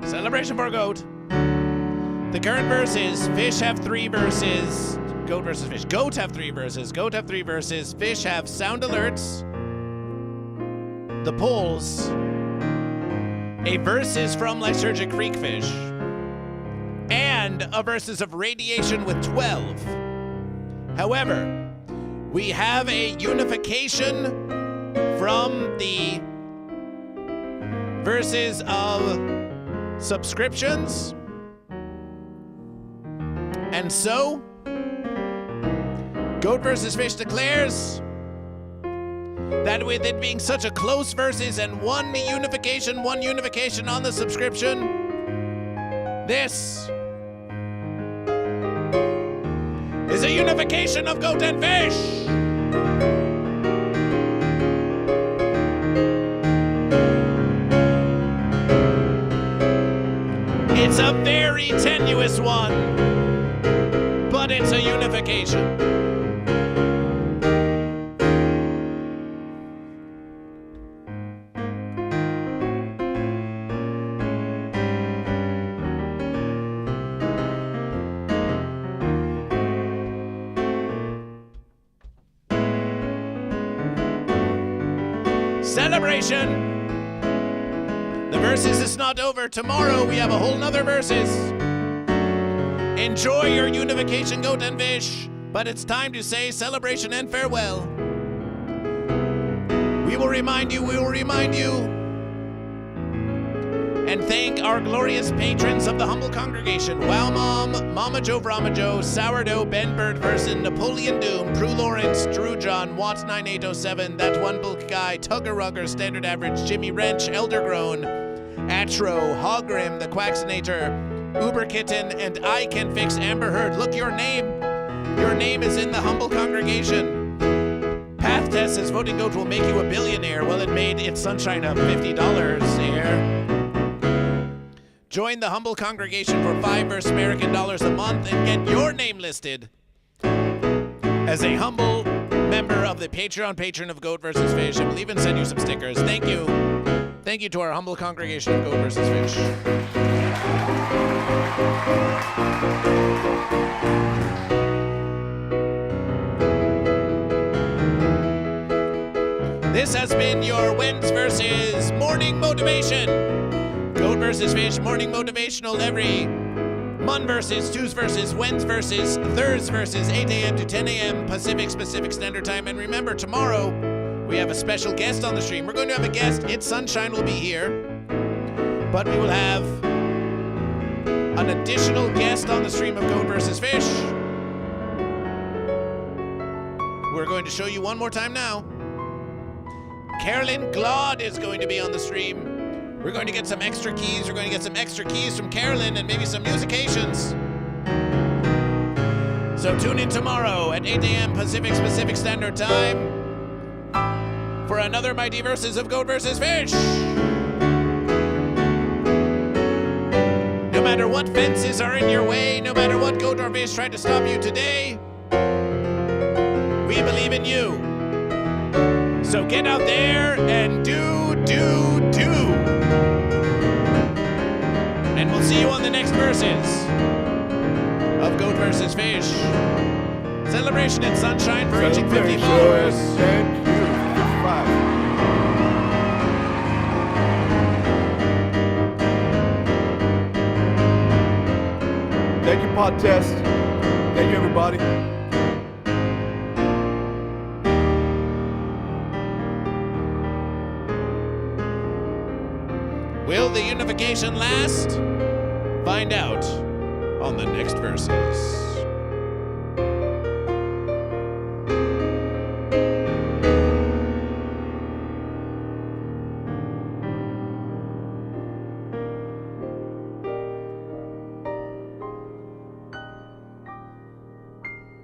Celebration for goat. The current verses, fish have 3 verses, goat versus fish. Goat have 3 verses, goat have 3 verses, fish have sound alerts, the polls, a versus from Lysergic Freakfish, and a versus of Radiation with 12. However, we have a unification from the verses of subscriptions. And so, Goat vs. Fish declares that with it being such a close versus and one unification on the subscription, this is a unification of Goat and Fish. It's a very tenuous one, but it's a unification. Celebration! The versus is not over. Tomorrow we have a whole nother versus. Enjoy your unification, Goat and Fish, but it's time to say celebration and farewell. We will remind you, and thank our glorious patrons of the humble congregation. Wow Mom, Mama Joe Brahma Joe, Sourdough, Ben Bird Person, Napoleon Doom, Prue Lawrence, Drew John, Watts 9807, That One Bulk Guy, Tugger Rugger, Standard Average, Jimmy Wrench, Elder Grown, Atro, Hogrim, The Quaxinator, Uber Kitten, and I Can Fix Amber Heard. Look, your name is in the humble congregation. Path Test says voting Goat will make you a billionaire. Well, it made ItsSanshine of $50 here. Join the humble congregation for $5 versus American dollars a month and get your name listed as a humble member of the Patreon patron of Goat vs. Fish. And we'll even send you some stickers. Thank you. Thank you to our humble congregation of Goat vs. Fish. This has been your Wins versus Morning Motivation. Goat Goat vs. Fish, morning motivational every Mon versus, Tues versus, Wens versus, Thurs versus, 8 a.m. to 10 a.m. Pacific Standard Time. And remember, tomorrow we have a special guest on the stream. We're going to have a guest. ItsSanshine will be here. But we will have an additional guest on the stream of Goat vs. Fish. We're going to show you one more time now. Carolyn Glaude is going to be on the stream. We're going to get some extra keys. We're going to get some extra keys from Carolyn and maybe some musications. So tune in tomorrow at 8 a.m. Pacific Standard Time for another Mighty Versus of Goat vs. Fish. No matter what fences are in your way, no matter what goat or fish tried to stop you today, we believe in you. So get out there and do. And we'll see you on the next verses of Goat vs. Fish. Celebration ItsSanshine for reaching 50 followers. Thank you. 55. Thank you, Podcast. Thank you, everybody. Will the unification last? Find out on the next verses.